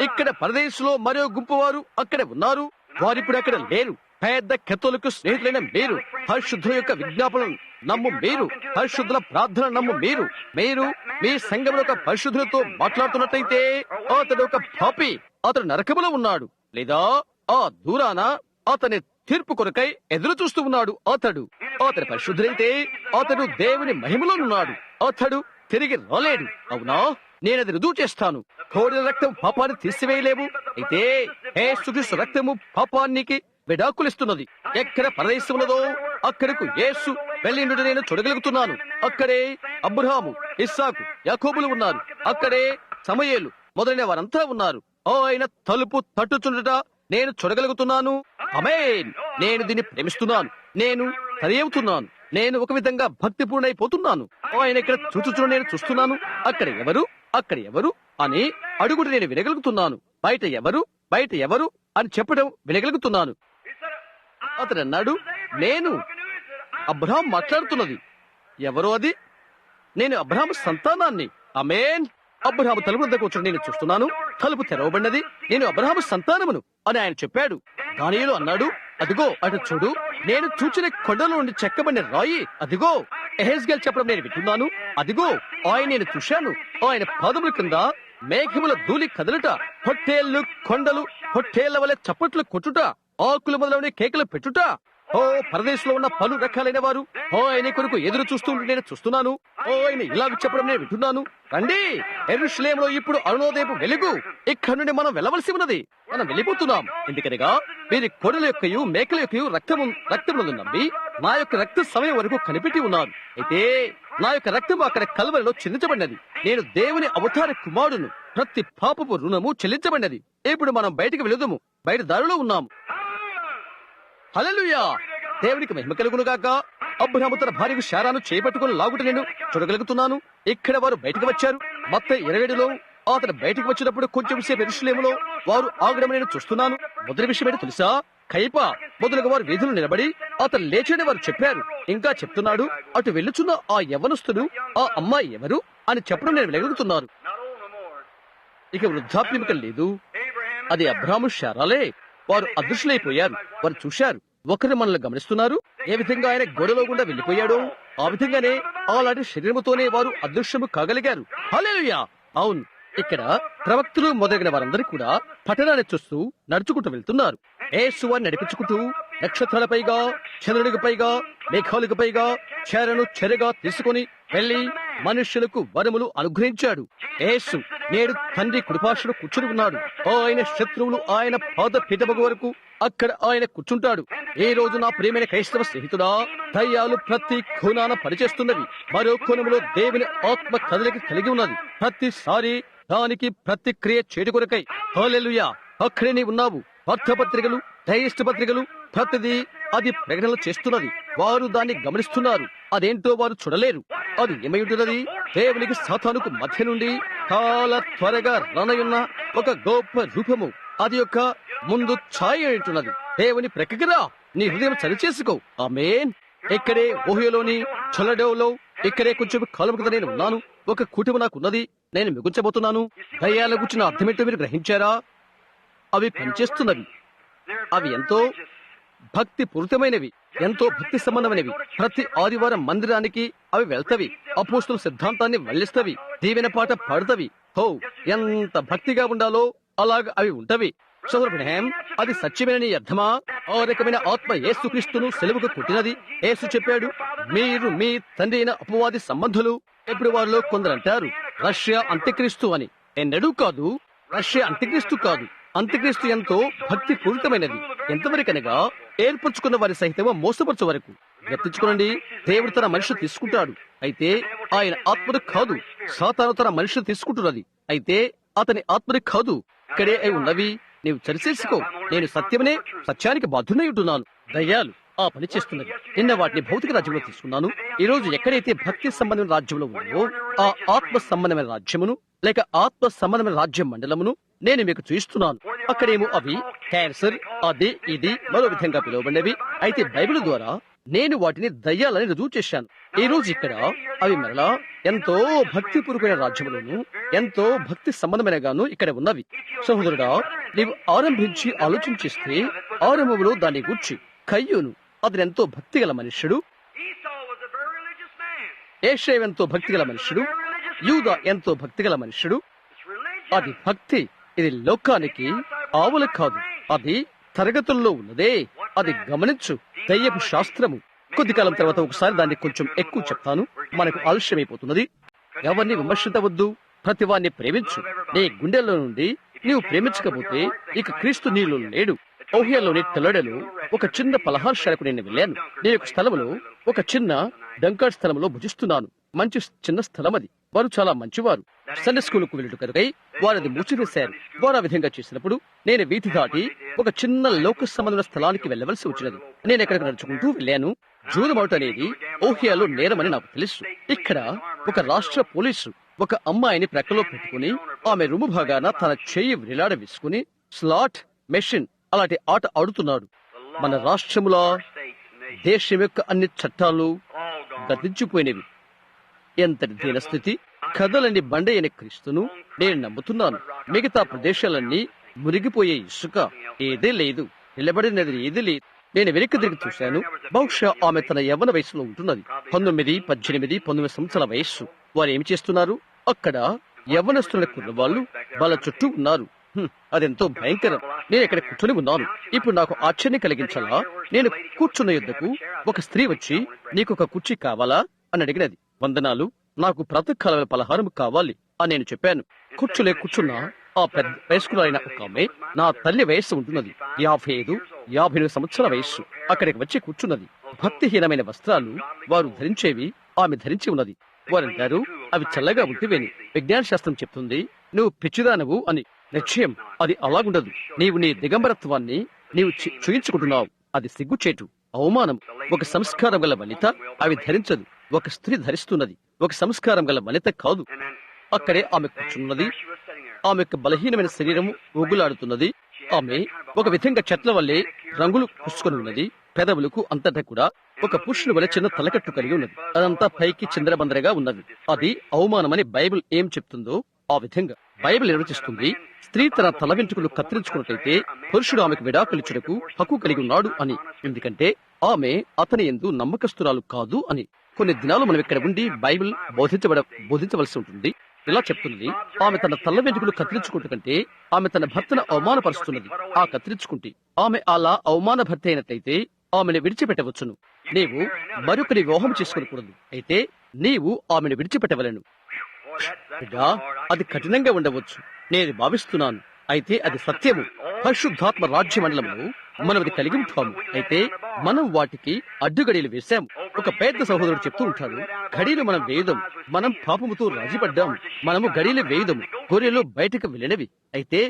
ఇక్కడ పరదేశంలో మరో గుంపు వారు అక్కడ ఉన్నారు. వారిప్పుడు అక్కడ లేరు. పెద్ద కెథోలిక్ స్నేహితులైన మీరు, పరిశుద్ధుల యొక్క విజ్ఞాపనలు నమ్ము మీరు, పరిశుద్ధుల ప్రార్థన నమ్ము మీరు, మీరు మీ సంఘంలో ఒక పరిశుద్ధులతో మాట్లాడుతున్నట్టయితే అతడు ఒక పాపి. అతడు నరకములో ఉన్నాడు, లేదా ఆ దూరాన అతని తీర్పు కొరకై ఎదురు చూస్తూ ఉన్నాడు. అతడు పరిశుద్ధులైతే అతడు దేవుని మహిమలోనున్నాడు. అతడు తిరిగి రాలేడు. అవునా? నేనది రుజువు చేస్తాను. కోడిన రక్తం పాపాన్ని తీసివేయలేవు. అయితే యేసుక్రీస్తు రక్తము పాపానికి విడాకులిస్తున్నది. ఎక్కడ పరదేశం ఉన్నదో అక్కడకు యేసు వెళ్ళిండు నేను చూడగలుగుతున్నాను. అక్కడే అబ్రహాము, ఇస్సాకు, యాకోబులు ఉన్నారు. అక్కడే సమూయేలు మొదలైన వారంతా ఉన్నారు. ఆయన తలుపు తట్టుచుండట నేను చూడగలుగుతున్నాను. ఆమేన్. నేను దీన్ని ప్రేమిస్తున్నాను. నేను సరియవుతున్నాను. నేను ఒక విధంగా భక్తిపూర్ణైపోతున్నాను. ఆయన ఇక్కడ చూచుచు నేను చూస్తున్నాను. అక్కడ ఎవరు అని అడుగుడు నేను వినగలుగుతున్నాను. బయట ఎవరు అని చెప్పడం వినగలుగుతున్నాను. అతడు అన్నాడు, నేను. అబ్రహాం మాట్లాడుతున్నది. ఎవరో అది? నేను అబ్రహాము సంతానాన్ని. ఆమేన్. అబ్రహాము తలుపు వద్ద కూర్చొని నేను చూస్తున్నాను. తలుపు తెరవబడినది. నేను అబ్రహాము సంతానమును అని ఆయన చెప్పాడు. దానియేలు అన్నాడు, అదిగో అటు చూడు, నేను చూచిన కొండల నుండి చెక్కబడిన రాయి. అదిగో ఎహెజ్కేలు చెప్పడం నేను వింటున్నాను. అదిగో ఆయన నేను చూశాను. ఆయన పాదముల కింద మేఘముల ధూళి కదలుట, పొట్టేళ్లు కొండలు పొట్టేళ్ల వలె చప్పట్లు కొట్టుట, ఆకులు మొదలైన కేకలు పెట్టుట. పరదేశంలో ఉన్న పలు రకాలైన వారు ఆయన కొరకు ఎదురు చూస్తూ నేను చూస్తున్నాను. ఆయన ఇలా చెప్పడం నేను వింటున్నాను. రండి, యెరూషలేములో ఇప్పుడు అరుణోదయపు వెలుగు. ఇక్కడ నుండి మనం వెళ్ళవలసి ఉన్నది. మనం వెళ్ళిపోతున్నాం. ఎందుకనగా వీరి కోడల యొక్కయు మేకల యొక్కయు రక్తములను నమ్మి నా యొక్క రక్త సమయం వరకు కనిపెట్టి ఉన్నారు. అయితే నా యొక్క రక్తం అక్కడ కల్వరిలో చెల్లించబడినది. నేను దేవుని అవతార కుమారుడును. ప్రతి పాపపు రుణము చెల్లించబడినది. ఇప్పుడు మనం బయటికి వెళుదాము. బయట దారిలో ఉన్నాము. హల్లెలూయా! దేవునికి మహిమ కలుగును గాక. అబ్రహాము తన భార్యకు శారాను చేపట్టుకుని లాగుట నేను చూడగలుగుతున్నాను. ఇక్కడ వారు బయటకు వచ్చారు. మత్తయి 27లో అతను బయటకు వచ్చినప్పుడు కొంచెం సేపు యెరూషలేములో వారు ఆగడం నేను చూస్తున్నాను. మొదటి విషయం ఏంటో తెలుసా? కయప మొదలుగా వారు వీధులు నిలబడి అతను లేచని వారు చెప్పారు. ఇంకా చెప్తున్నాడు, అటు వెళ్ళుచున్న ఆ యవ్వనస్తుడు ఆ అమ్మాయి ఎవరు అని చెప్పడం నేను వెళ్ళగలుగుతున్నాను. ఇక వృద్ధాప్యమిక లేదు. అది అబ్రహాము శారాలే. వారు అదృశ్యులైపోయారు. వారు చూశారు. ఒకరు మనల్ని గమనిస్తున్నారు. ఏ విధంగా ఆయన గోడలో గుండా వెళ్లిపోయాడో ఆ విధంగానే అలాంటి శరీరముతోనే వారు అదృశ్యము కాగలిగారు. హల్లెలూయా! అవును, ఇక్కడ ప్రవక్తలు మొదలైన వారందరూ కూడా పట్టణాన్ని చూస్తూ నడుచుకుంటూ వెళ్తున్నారు. యేసు వారిని నడిపించుకుంటూ నక్షత్రాల పైగా, చంద్రుడికి పైగా, మేఘాలకు పైగా చెరగా తీసుకుని వెళ్లి మనుష్యులకు వరములు అనుగ్రహించాడు. యేసు నేడు తండ్రి కుడిపార్శ్వను కూర్చుని ఉన్నాడు. ఆయన శత్రువులు ఆయన పాద పీఠము వరకు అక్కడ ఆయన కూర్చుంటాడు. ఈ రోజు నా ప్రియమైన క్రైస్తవ స్నేహితుడా, దయ్యాలు ప్రతి కోణాన పనిచేస్తున్నవి. మరో కోణంలో దేవుని ఆత్మ కదలిక కలిగి ఉన్నది. ప్రతిసారి దానికి ప్రతిక్రియ చేయడం కొరకై. హల్లెలూయా! అక్కడే నీ ఉన్నావు. వార్తాపత్రికలు, డైజెస్ట్ పత్రికలు ప్రతిదీ అది ప్రకటనలు చేస్తున్నది. వారు దాన్ని గమనిస్తున్నారు. అదేంటో వారు చూడలేరు. అది ఏమై ఉంటున్నది? దేవునికి సాతానుకు మధ్య నుండి చాలా త్వరగా రానయున్న ఒక గొప్ప రూపము. అది యొక్క ముందు ఛాయ ఉంటున్నది. దేవుని ప్రక్కరా నీ హృదయం సరిచేసుకో. ఆమేన్. ఇక్కడే ఓహియోలోని చొలడోలో ఇక్కడే కొంచెం కాలం కదా నేను ఉన్నాను. ఒక కుటుంబం నాకున్నది. నేను మిగుల్చబోతున్నాను. దయ్యాల గుర్చిన అర్థమేంటో మీరు గ్రహించారా? అవి పనిచేస్తున్నవి. అవి ఎంతో భక్తి పూరితమైనవి, ఎంతో భక్తి సంబంధమైనవి. ప్రతి ఆదివారం మందిరానికి అవి వెళ్తవి. అపోస్తల సిద్ధాంతాన్ని వల్లిస్తవి. దీవెన పాట పాడుతవి. ఎంత భక్తిగా ఉండాలో అలాగ అవి ఉంటవి. సోదరుడు, అది సత్యమేనని అర్థమా? ఆ రకమైన ఆత్మ యేసుక్రీస్తును సెలవుకు కొట్టినది. యేసు చెప్పాడు, మీరు మీ తండ్రి అయిన అపవాది సంబంధులు. ఇప్పుడు వారిలో కొందరు అంటారు రష్యా అంత్యక్రీస్తు అని. ఎన్నడూ కాదు. రష్యా అంత్యక్రీస్తు కాదు. అంత్యక్రీస్తు ఎంతో భక్తి పూరితమైనది. ఎంతవరకనగా ఏర్పరచుకున్న వారి సహితమో మోసపరచు వరకు. గుర్తుంచుకోండి, దేవుడు తన మనిషి తీసుకుంటాడు. అయితే ఆయన ఆత్మను కాదు. సాతాను తన మనిషిని తీసుకుంటున్నది. అయితే అతని ఆత్మని కాదు. ఇక్కడే అవి ఉన్నవి. నీవు చరిచేసుకో. నేను సత్యమనే, సత్యానికి బాధ్యునై ఉంటున్నాను. దయ్యాలు ఆ పని చేస్తున్నది. నిన్న వాటిని భౌతిక రాజ్యంలో తీసుకున్నాను. ఈ రోజు ఎక్కడైతే భక్తి సంబంధమైన రాజ్యంలో ఉందో ఆ ఆత్మ సంబంధమైన రాజ్యమును లేక ఆత్మ సంబంధమైన రాజ్యం మండలమును నేను మీకు చూస్తున్నాను. అక్కడేమో అవి క్యాన్సర్, అది ఇది మరో విధంగా పిలువబడినవి. అయితే బైబిల్ ద్వారా నేను వాటిని దయ్యాలని రుజువు చేశాను. ఈ రోజు ఇక్కడ అవి మరలా ఎంతో భక్తిపూర్వకమైన రాజ్యములను ఎంతో భక్తి సంబంధమైనగాను ఇక్కడ ఉన్నవి. సహోదరుడా, నీవు ఆరంభించి ఆలోచించిస్తే ఆరంభంలో దాన్ని గూర్చి కయ్యూను అతను ఎంతో భక్తిగల మనుష్యుడు, ఏషావు ఎంతో భక్తిగల మనుష్యుడు, యూదా ఎంతో భక్తిగల మనుష్యుడు. అది భక్తి. ఇది లోకానికి ఆవులు కాదు, అది తరగతుల్లో ఉన్నదే. అది గమనించు. దయ్యపు శాస్త్రము. కొద్ది కాలం తర్వాత ఒకసారి దాన్ని కొంచెం ఎక్కువ చెప్తాను, మనకు ఆలస్యమైపోతున్నది. ఎవరిని విమర్శించవద్దు, ప్రతివాన్ని ప్రేమించు. నీ గుండెల్లో నుండి నీవు ప్రేమించకపోతే ఇక క్రీస్తు నీలో లేడు. ఓహియాలోని తెల్లడలో ఒక చిన్న పలహారశాలకు నేను వెళ్ళాను. నేను ఒక స్థలంలో ఒక చిన్న డంకాడ్ స్థలంలో భుజిస్తున్నాను. మంచి చిన్న స్థలం అది. వారు చాలా మంచివారు. సండే స్కూల్ కు వెళ్ళుట కనుకై వారు అది మూసివేశారు. వారు ఆ విధంగా చేసినప్పుడు నేను వీధి దాటి ఒక చిన్న లోక సంబంధమైన స్థలానికి వెళ్ళవలసి వచ్చినది. నేను ఎక్కడికి నడుచుకుంటూ వెళ్ళాను. జూదమౌట్ అనేది ఓహియాలో నేరమని నాకు తెలుసు. ఇక్కడ ఒక రాష్ట్ర పోలీసు ఒక అమ్మాయిని ప్రక్కలో పెట్టుకుని ఆమె రూము భాగాన తన చెయ్యి వేలాడ వేసుకుని స్లాట్ మెషిన్ అలాంటి ఆట ఆడుతున్నాడు. మన రాష్ట్రముల దేశం యొక్క అన్ని చట్టాలు గతించిపోయినవి. ఎంతటి దీనస్థితి. కథలన్నీ బండైన క్రీస్తును నేను నమ్ముతున్నాను. మిగతా ప్రదేశాలన్నీ మురిగిపోయే ఇసుక. ఏదే లేదు, నిలబడినది ఏది లేదు. నేను వెనక్కి తిరిగి చూశాను. బహుశా ఆమె తన యవ్వన వయసులో ఉంటున్నది. 19, 18, 19 సంవత్సరాల వయస్సు. వారు ఏమి చేస్తున్నారు? అక్కడ యవ్వనస్తుల కుర్రవాళ్ళు వాళ్ళ చుట్టూ ఉన్నారు. అదెంతో భయంకరం. నేను ఇక్కడ కూర్చొని ఉన్నాను. ఇప్పుడు నాకు ఆశ్చర్యం కలిగించాలా? నేను కూర్చున్న యుద్ధకు ఒక స్త్రీ వచ్చి నీకు ఒక కుర్చీ కావాలా అని అడిగినది. వందనాలు, నాకు ప్రాతకాల పలహారం కావాలి అని నేను చెప్పాను. కూర్చులే కూర్చున్న ఆ పెద్ద వయస్కులైన ఒక ఆమె, నా తల్లి వయస్సు ఉంటున్నది 55, 58 సంవత్సరాల వయస్సు, అక్కడికి వచ్చి కూర్చున్నది. భక్తిహీనమైన వస్త్రాలు వారు ధరించేవి ఆమె ధరించి ఉన్నది. వారంటారు అవి చల్లగా ఉంటేవేని. విజ్ఞాన శాస్త్రం చెప్తుంది నువ్వు పిచ్చిదానవు అని. నిశ్చయం అది అలాగుండదు. నీవు నీ దిగంబరత్వాన్ని నీవు చూయించుకుంటున్నావు. అది సిగ్గుచేటు, అవమానం. ఒక సంస్కారం గల వనిత అవి ధరించదు. ఒక స్త్రీ ధరిస్తున్నది. ఒక సంస్కారం గల వనిత కాదు. అక్కడే ఆమె కూర్చున్నది. ఆమె యొక్క బలహీనమైన శరీరం ఊగులాడుతున్నది. ఆమె ఒక విధంగా చెట్ల వల్లే రంగులు పుచ్చుకొని ఉన్నది. పెదవులకు అంతటా కూడా ఒక పురుషుని వలె చిన్న తలకట్టు కలిగి ఉన్నది. అదంతా పైకి చిందరబందరగా ఉన్నది. అది అవమానమని బైబిల్ ఏం చెప్తుందో ఆ విధంగా బైబిల్ నిర్వచిస్తుంది. స్త్రీ తన తల వెంట్రుకలు కత్తిరించుకున్నట్లయితే పురుషుడు ఆమెకు విడాకులిచ్చుటకు హక్కు కలిగి ఉన్నాడు అని. ఎందుకంటే ఆమె అతని యందు నమ్మకస్తురాలు కాదు అని. కొన్ని దినాలు మనం ఇక్కడ ఉండి బైబిల్ బోధించవలసి ఉంటుంది. ఇలా చెప్తున్నది, ఆమె తన తల్ల వెంట్రుకలు కత్తిరించుకుంటు కంటే ఆమె తన భర్తను అవమానపరుస్తున్నది. ఆ కత్తిరించుకుంటే ఆమె అలా అవమాన భర్త అయినట్లయితే ఆమెను విడిచిపెట్టవచ్చును. నీవు మరొకరి వివాహం చేసుకోకూడదు. అయితే నీవు ఆమెను విడిచిపెట్టవలను. బిడ్డా, అది కఠినంగా ఉండవచ్చు నేను భావిస్తున్నాను. అయితే అది సత్యము. పరిశుద్ధాత్మ రాజ్య మండలంలో మనం అది కలిగి ఉంటాము. అయితే మనం వాటికి అడ్డుగడియలు వేశాము. ఒక పెద్ద సహోదరుడు చెప్తూ ఉంటాడు, గడియలు మనం వేయదాం. మనం పాపముతో రాజీపడ్డాము. మనము గడియలు వేయదము. గొర్రెలు బయటకు వెళ్ళినవి, అయితే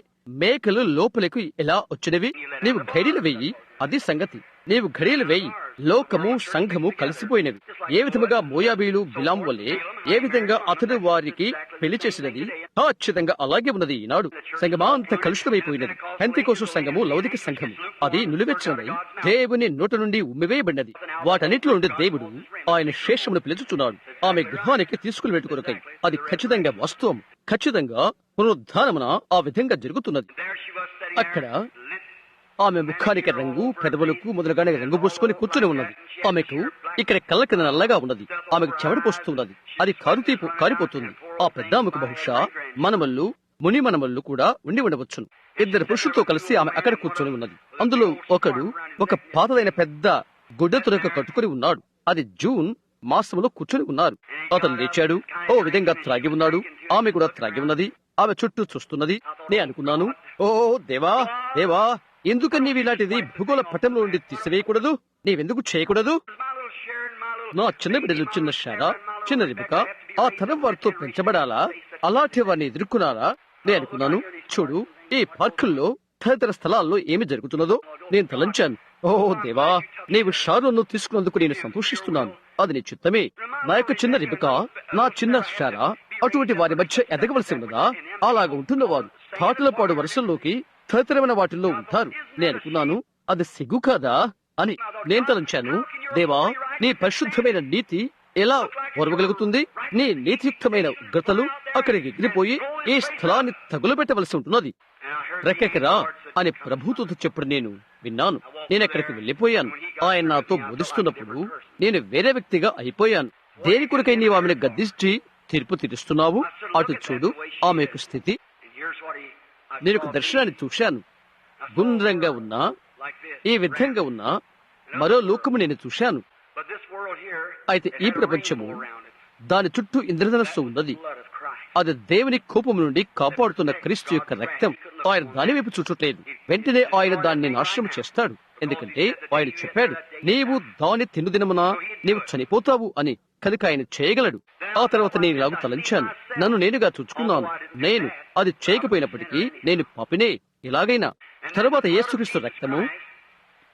మేకలు లోపలకు ఎలా వచ్చినవి? నీవు గడియలు వేయి, అది సంగతి. నీవు గడియలు వేయి. లోకము సంఘము కలిసిపోయినవి. ఏ విధముగా మోయాబీలు బిలాం వల్లే ఏ విధంగా అతడు వారికి పెళ్లి చేసినది ఖచ్చితంగా అలాగే ఉన్నది. ఈనాడు సంఘమా అంత కలుషితమైపోయినది. పెంతెకోస్తు సంఘము లౌకిక సంఘము అది నిలువెచ్చినదై దేవుని నోట నుండి ఉమ్మివేయబడినది. వాటన్నిటిలో నుండి దేవుడు ఆయన శేషమును పిలుచుచున్నాడు ఆమె గృహానికి తీసుకుని పెట్టుకొరకై. అది ఖచ్చితంగా వాస్తవం. ఖచ్చితంగా పునరుద్ధానమున ఆ విధంగా జరుగుతున్నది. అక్కడ ఆమె ముఖానికి రంగు, పెదవులకు మొదలుగానే రంగు పూసుకొని కూర్చుని ఉన్నది. ఆమెకు ఇక్కడ కళ్ళ కింద నల్లగా ఉన్నది. ఆమెకు చెమట పోస్తున్నది. అది కారిపోతుంది. ఆ పెద్ద ఆమెకు బహుశా మనమల్లు, ముని మనమల్లు కూడా ఉండి ఉండవచ్చును. 2 పురుషులతో కలిసి ఆమె అక్కడ కూర్చొని ఉన్నది. అందులో ఒకడు ఒక పాతదైన పెద్ద గుడ్డ తురక కట్టుకుని ఉన్నాడు. అది జూన్ మాసంలో కూర్చొని ఉన్నారు. అతను లేచాడు. ఓ విధంగా త్రాగి ఉన్నాడు. ఆమె కూడా త్రాగి ఉన్నది. ఆమె చుట్టూ చూస్తున్నది. నేను అనుకున్నాను, ఓ దేవా దేవా, ఎందుకని నీవు ఇలాంటిది భూగోళ పటంలో నుండి తీసివేయకూడదు? నీవెందుకు చేయకూడదు? నా చిన్న బిడ్డలు, చిన్న షారా, చిన్న రిబిక ఆ తరం వారితో పెంచబడాలా? అలాంటి వారిని ఎదుర్కొన్నారా? నేను అనుకున్నాను, చూడు ఈ పార్కుల్లో తదితర స్థలాల్లో ఏమి జరుగుతున్నదో నేను తలంచాను. ఓ దేవా, నీవు షారోను తీసుకున్నందుకు నేను సంతోషిస్తున్నాను. అది నీ చిత్తమే. నా యొక్క చిన్న రిబిక, నా చిన్న షారా అటువంటి వారి మధ్య ఎదగవలసి ఉన్నదా? అలాగా ఉంటున్న వారు పాటలపాడు వరుసల్లోకి తదితరమైన వాటిల్లో ఉంటారు. నేను అనుకున్నాను, అది సిగ్గు కాదా అని నేను తలంచాను. దేవా, నీ పరిశుద్ధమైన నీతి ఎలా పొరవగలుగుతుంది? నీ నీతియుక్తమైన ఉగ్రతలు అక్కడికి ఎగిరిపోయి ఈ స్థలాన్ని తగులబెట్టవలసి ఉంటున్నది. రెక్కెక్కరా అని ప్రభుతో చెప్పుడు నేను విన్నాను. నేను అక్కడికి వెళ్లిపోయాను. ఆయన నాతో బోధిస్తున్నప్పుడు నేను వేరే వ్యక్తిగా అయిపోయాను. దేని కొరకై నీవు ఆమెను గద్దించి తీర్పు తీరుస్తున్నావు? అటు చూడు ఆమె యొక్క స్థితి. నేను ఒక దర్శనాన్ని చూశాను. గుండ్రంగా ఉన్నా, ఈ విధంగా ఉన్నా మరో లోకము నేను చూశాను. అయితే ఈ ప్రపంచము దాని చుట్టూ ఇంద్రధనస్సు ఉన్నది. అది దేవుని కోపం నుండి కాపాడుతున్న క్రీస్తు యొక్క రక్తం. ఆయన దాని వైపు చూచట్లేదు. వెంటనే ఆయన దాన్ని నాశనం చేస్తాడు. ఎందుకంటే ఆయన చెప్పాడు, నీవు దాని తినుదినమున నీవు చనిపోతావు అని. కనుక ఆయన చేయగలడు. ఆ తర్వాత నేను ఇలాగ తలంచాను, నన్ను నేనుగా చూచుకున్నాను. నేను అది చేయకపోయినప్పటికీ నేను పాపినే. ఇలాగైనా తరువాత యేసుక్రీస్తు రక్తము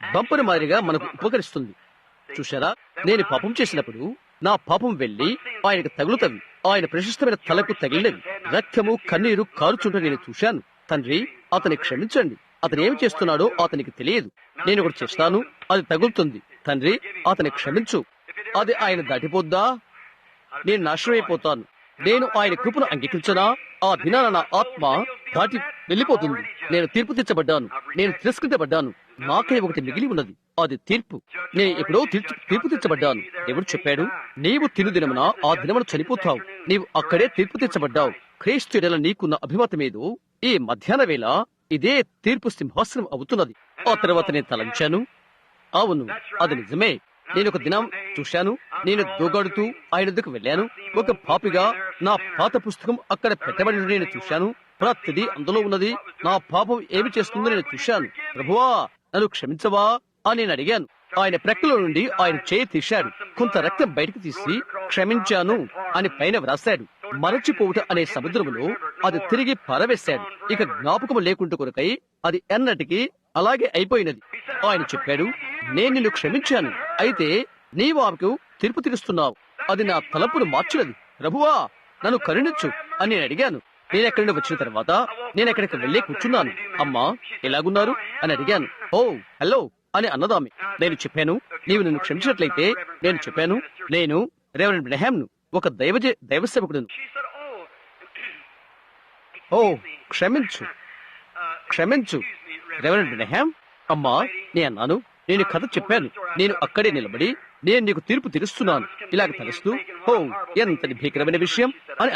బంపరు మాదిరిగా మనకు ఉపకరిస్తుంది. చూశారా, నేను పాపం చేసినప్పుడు నా పాపం వెళ్లి ఆయనకు తగులుతవి. ఆయన ప్రశస్తమైన తలకు తగిలినవి. రక్తము కన్నీరు కారుచుంటే నేను చూశాను. తండ్రి, అతని క్షమించండి. అతను ఏమి చేస్తున్నాడో అతనికి తెలియదు. నేను ఒకటి చేస్తాను, అది తగులుతుంది. తండ్రి, అతని క్షమించు. అది ఆయన దాటిపోద్దా? నేను నాశనమైపోతాను. నేను ఆయన కృపను అంగీకరించనా? ఆ దినాన నా ఆత్మ దాటి వెళ్లిపోతుంది. నేను తీర్పు తెచ్చబడ్డాను. నేను తిరస్కరించబడ్డాను. నాకై ఒకటి మిగిలి ఉన్నది, అది తీర్పు. నేను ఎప్పుడో తీర్పు తెచ్చబడ్డాను. ఎవరు చెప్పాడు? నీవు తిను దినమున ఆ దినమున చనిపోతావు. నీవు అక్కడే తీర్పు తెచ్చబడ్డావు. క్రీస్తు ఎడల నీకున్న అభిమతమేదో ఈ మధ్యాహ్న వేళ ఇదే తీర్పు సింహాసనం అవుతున్నది. ఆ తర్వాత నేను తలంచాను, అవును, అది నిజమే. నేను ఒక దినం చూశాను. నేను దూగాడుతూ ఆయన వద్దకు వెళ్ళాను. ఒక పాపిగా నా పాత పుస్తకం అక్కడ పెట్టబడి నేను చూశాను. ప్రతిదీ అందులో ఉన్నది. నా పాపం ఏమి చేస్తుందో నేను చూశాను. ప్రభువా, నన్ను క్షమించవా అని నేను అడిగాను. ఆయన ప్రక్కలో నుండి ఆయన చేయి తీశాడు. కొంత రక్తం బయటకు తీసి క్షమించాను అని పైన వ్రాశాడు. మరచిపోవుట అనే సముద్రములో అది తిరిగి పారవేశాడు. ఇక జ్ఞాపకం లేకుండా కొరకై అది ఎన్నటికీ అలాగే అయిపోయినది. ఆయన చెప్పాడు, నేను నిన్ను క్షమించాను. అయితే నీవు ఆమెకు తీర్పు తీరుస్తున్నావు. అది నా తలపును మార్చినది. ప్రభువా, నన్ను కరుణించు అని నేను అడిగాను. నేను ఎక్కడి నుండి వచ్చిన తర్వాత నేను ఎక్కడికి వెళ్లి కూర్చున్నాను. అమ్మా, ఎలాగున్నారు అని అడిగాను. ఓ హలో అని అన్నదామె. నేను చెప్పాను, నీవు నన్ను క్షమించినట్లయితే నేను చెప్పాను, నేను రెవరెండ్ బ్రహ్మాంను, ఒక దైవ సేవకుడును. ఓ క్షమించు, క్షమించు రెవరెండ్ బ్రహ్మాం. అమ్మా, నేను అన్నాను, నేను కథ చెప్పాను. నేను అక్కడే నిలబడి నేను నీకు తీర్పు తీరుస్తున్నాను ఇలాగ తలుస్తూ, ఓ ఎంతటి భీకరమైన విషయం అని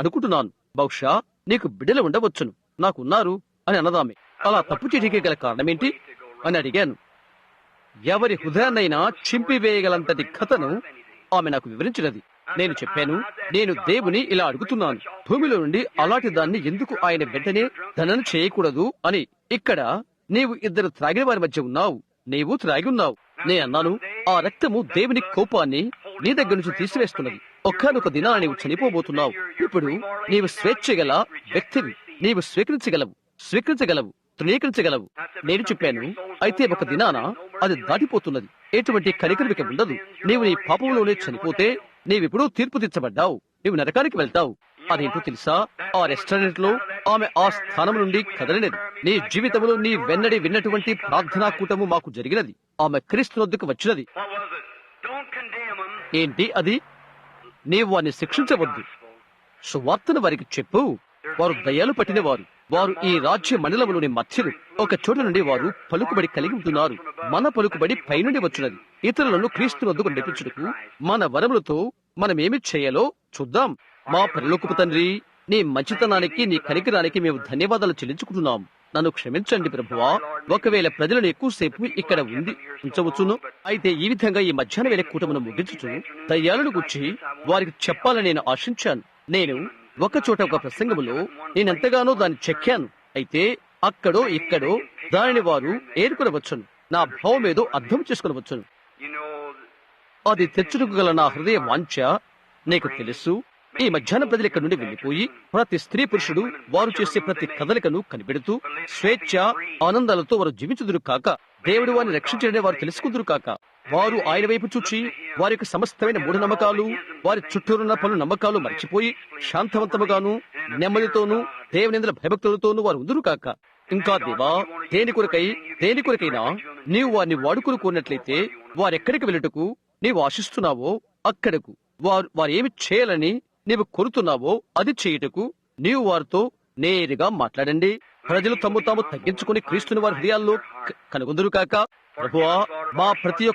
అనుకుంటున్నాను. బహుశా నీకు బిడ్డలు ఉండవచ్చును, నాకున్నారు అని అన్నదామె. అలా తప్పు చేయడానికి గల కారణమేంటి అని అడిగాను. ఎవరి హృదయాన్నైనా చింపివేయగలంతటి కథను ఆమె నాకు వివరించినది. నేను చెప్పాను, నేను దేవుని ఇలా అడుగుతున్నాను, భూమిలో నుండి అలాంటి దాన్ని ఎందుకు ఆయన వెంటనే ధనను చేయకూడదు అని. ఇక్కడ నీవు ఇద్దరు త్రాగిన వారి మధ్య ఉన్నావు, నీవు త్రాగి ఉన్నావు. నేను అన్నాను, ఆ రక్తము దేవుని కోపాన్ని నీ దగ్గర నుంచి తీసివేస్తున్నది. ఒక్కనొక దినాన నీవు చనిపోబోతున్నావు. ఇప్పుడు నీవు స్వేచ్ఛ గల వ్యక్తివి. నీవు స్వీకరించగలవు, తృణీకరించగలవు. నేను చెప్పాను, అయితే ఒక దినాన అది దాటిపోతున్నది. ఎటువంటి కనికరిక ఉండదు. నీవు నీ పాపంలోనే చనిపోతే నీవిప్పుడు తీర్పు తీర్చబడ్డావు. నీవు నరకానికి వెళ్తావు. అదేంటో తెలుసా? ఆ రెస్టారెంట్ లో ఆమె ఆ స్థానం నుండి కదలినది. నీ జీవితంలో నీ వెన్నడి విన్నటువంటి ప్రార్థనా కూటము మాకు జరిగినది. ఆమె క్రీస్తు వద్దకు వచ్చినది. ఏంటి అది? నీవు వారిని శిక్షించవద్దు. సువార్తను వారికి చెప్పు. వారు దయ్యాలు పట్టిన వారు. వారు ఈ రాజ్య మండలంలోని మధ్యలు. ఒక చోట నుండి వారు పలుకుబడి కలిగి ఉంటున్నారు. మన పలుకుబడి పైనుండి వచ్చినది. ఇతరులను క్రీస్తు వద్దకు నడిపించుటకు మన వరములతో మనమేమి చేయాలో చూద్దాం. మా పరలోకపు తండ్రి, నీ మంచితనానికి, నీ కనికరానికి మేము ధన్యవాదాలు చెల్లించుకుంటున్నాం. నన్ను క్షమించండి ప్రభువా. ఒకవేళ ప్రజలను ఎక్కువసేపు ఇక్కడ ఉంచవచ్చును. అయితే ఈ విధంగా ఈ మధ్యాహ్న వేళ కూటమును ముగించుచు దయ్యాలను గుర్చి వారికి చెప్పాలని నేను ఆశించాను. నేను ఒక చోట ఒక ప్రసంగములో నేనెంతగానో దాన్ని చెక్కాను. అయితే అక్కడో ఇక్కడో దానిని వారు ఏరుకునవచ్చును. నా భావం ఏదో అర్థం చేసుకునవచ్చును. అది తెచ్చుటకు గల నా హృదయ వాంఛ నీకు తెలుసు. ఈ మధ్యాహ్న ప్రజలు ఇక్కడ నుండి వెళ్లిపోయి ప్రతి స్త్రీ పురుషుడు వారు చేసే ప్రతి కదలికను కనిపెడుతూ స్వేచ్ఛ ఆనందాలతో వారు జీవించుదురు కాక. దేవుడు వారిని రక్షించడని వారు తెలుసుకుందరు కాక. వారు ఆయన వైపు చూచి వారి యొక్క సమస్తమైన మూఢనమ్మకాలు, వారి చుట్టూరున్న పలు నమ్మకాలు మర్చిపోయి శాంతవంతముగాను నెమ్మదితోనూ దేవునిందుల భయభక్తులతోనూ వారు ఉందురు కాక. ఇంకా దేవా, దేని కొరకైనా నీవు వారిని వాడుకుని కోరినట్లయితే వారెక్కడికి వెళ్ళుటకు నీవు ఆశిస్తున్నావో అక్కడకు, వారు ఏమి చేయాలని నీవు కోరుతున్నావో అది చేయుటకు నీవు వారితో నేరుగా మాట్లాడండి. ప్రజలు తమ్ము తాము తగ్గించుకుని క్రీస్తుని వారి హృదయాల్లో కనుగొందురు కాక. ప్రభువా, మా ప్రతి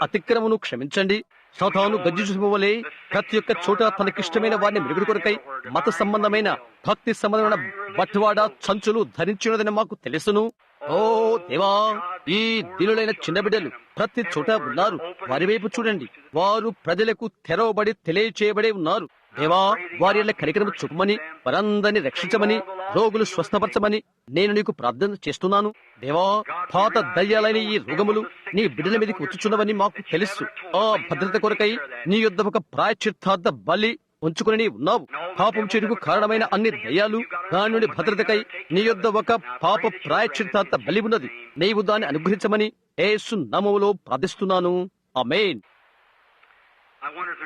అతిక్రమను క్షమించండి. సాతాను గర్జించువలే ప్రతి ఒక్క చోట తనకిష్టమైన వారిని మిరుగుడు కొరకై మత సంబంధమైన, భక్తి సంబంధమైన బట్వాడ సంచులు ధరించినదని మాకు తెలుసును. ఓ దేవా, ఈ దినులైన చిన్న బిడ్డలు ప్రతి చోట ఉన్నారు. వారి వైపు చూడండి. వారు ప్రజలకు తెరవబడి తెలియచేయబడి ఉన్నారు. దేవా, వారి యొక్క కనికరము చూపమని, వారందరినీ రక్షించమని, రోగులు స్వస్థపరచమని నేను నీకు ప్రార్థన చేస్తున్నాను. దేవా, పాత దయ్యాలైన ఈ రోగములు నీ బిడ్డల మీదకి వచ్చుచున్నవని మాకు తెలుసు. ఆ భద్రత కొరకై నీ యొద్ద ఒక ప్రాయశ్చిత్తార్థ బలి ఉంచుకుని ఉన్నావు. పాపం చెడుకు కారణమైన అన్ని దయ్యాలు దాని నుండి భద్రతకై నీ యొద్ద ఒక పాప ప్రాయశ్చిత్తార్థ బలి ఉన్నది. నీవు దాన్ని అనుగ్రహించమని యేసు నామములో ప్రార్థిస్తున్నాను. ఆమేన్.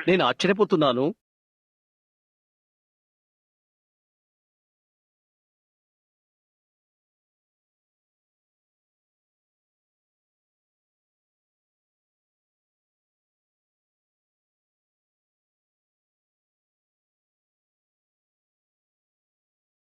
నేను ఆశ్చర్యపోతున్నాను.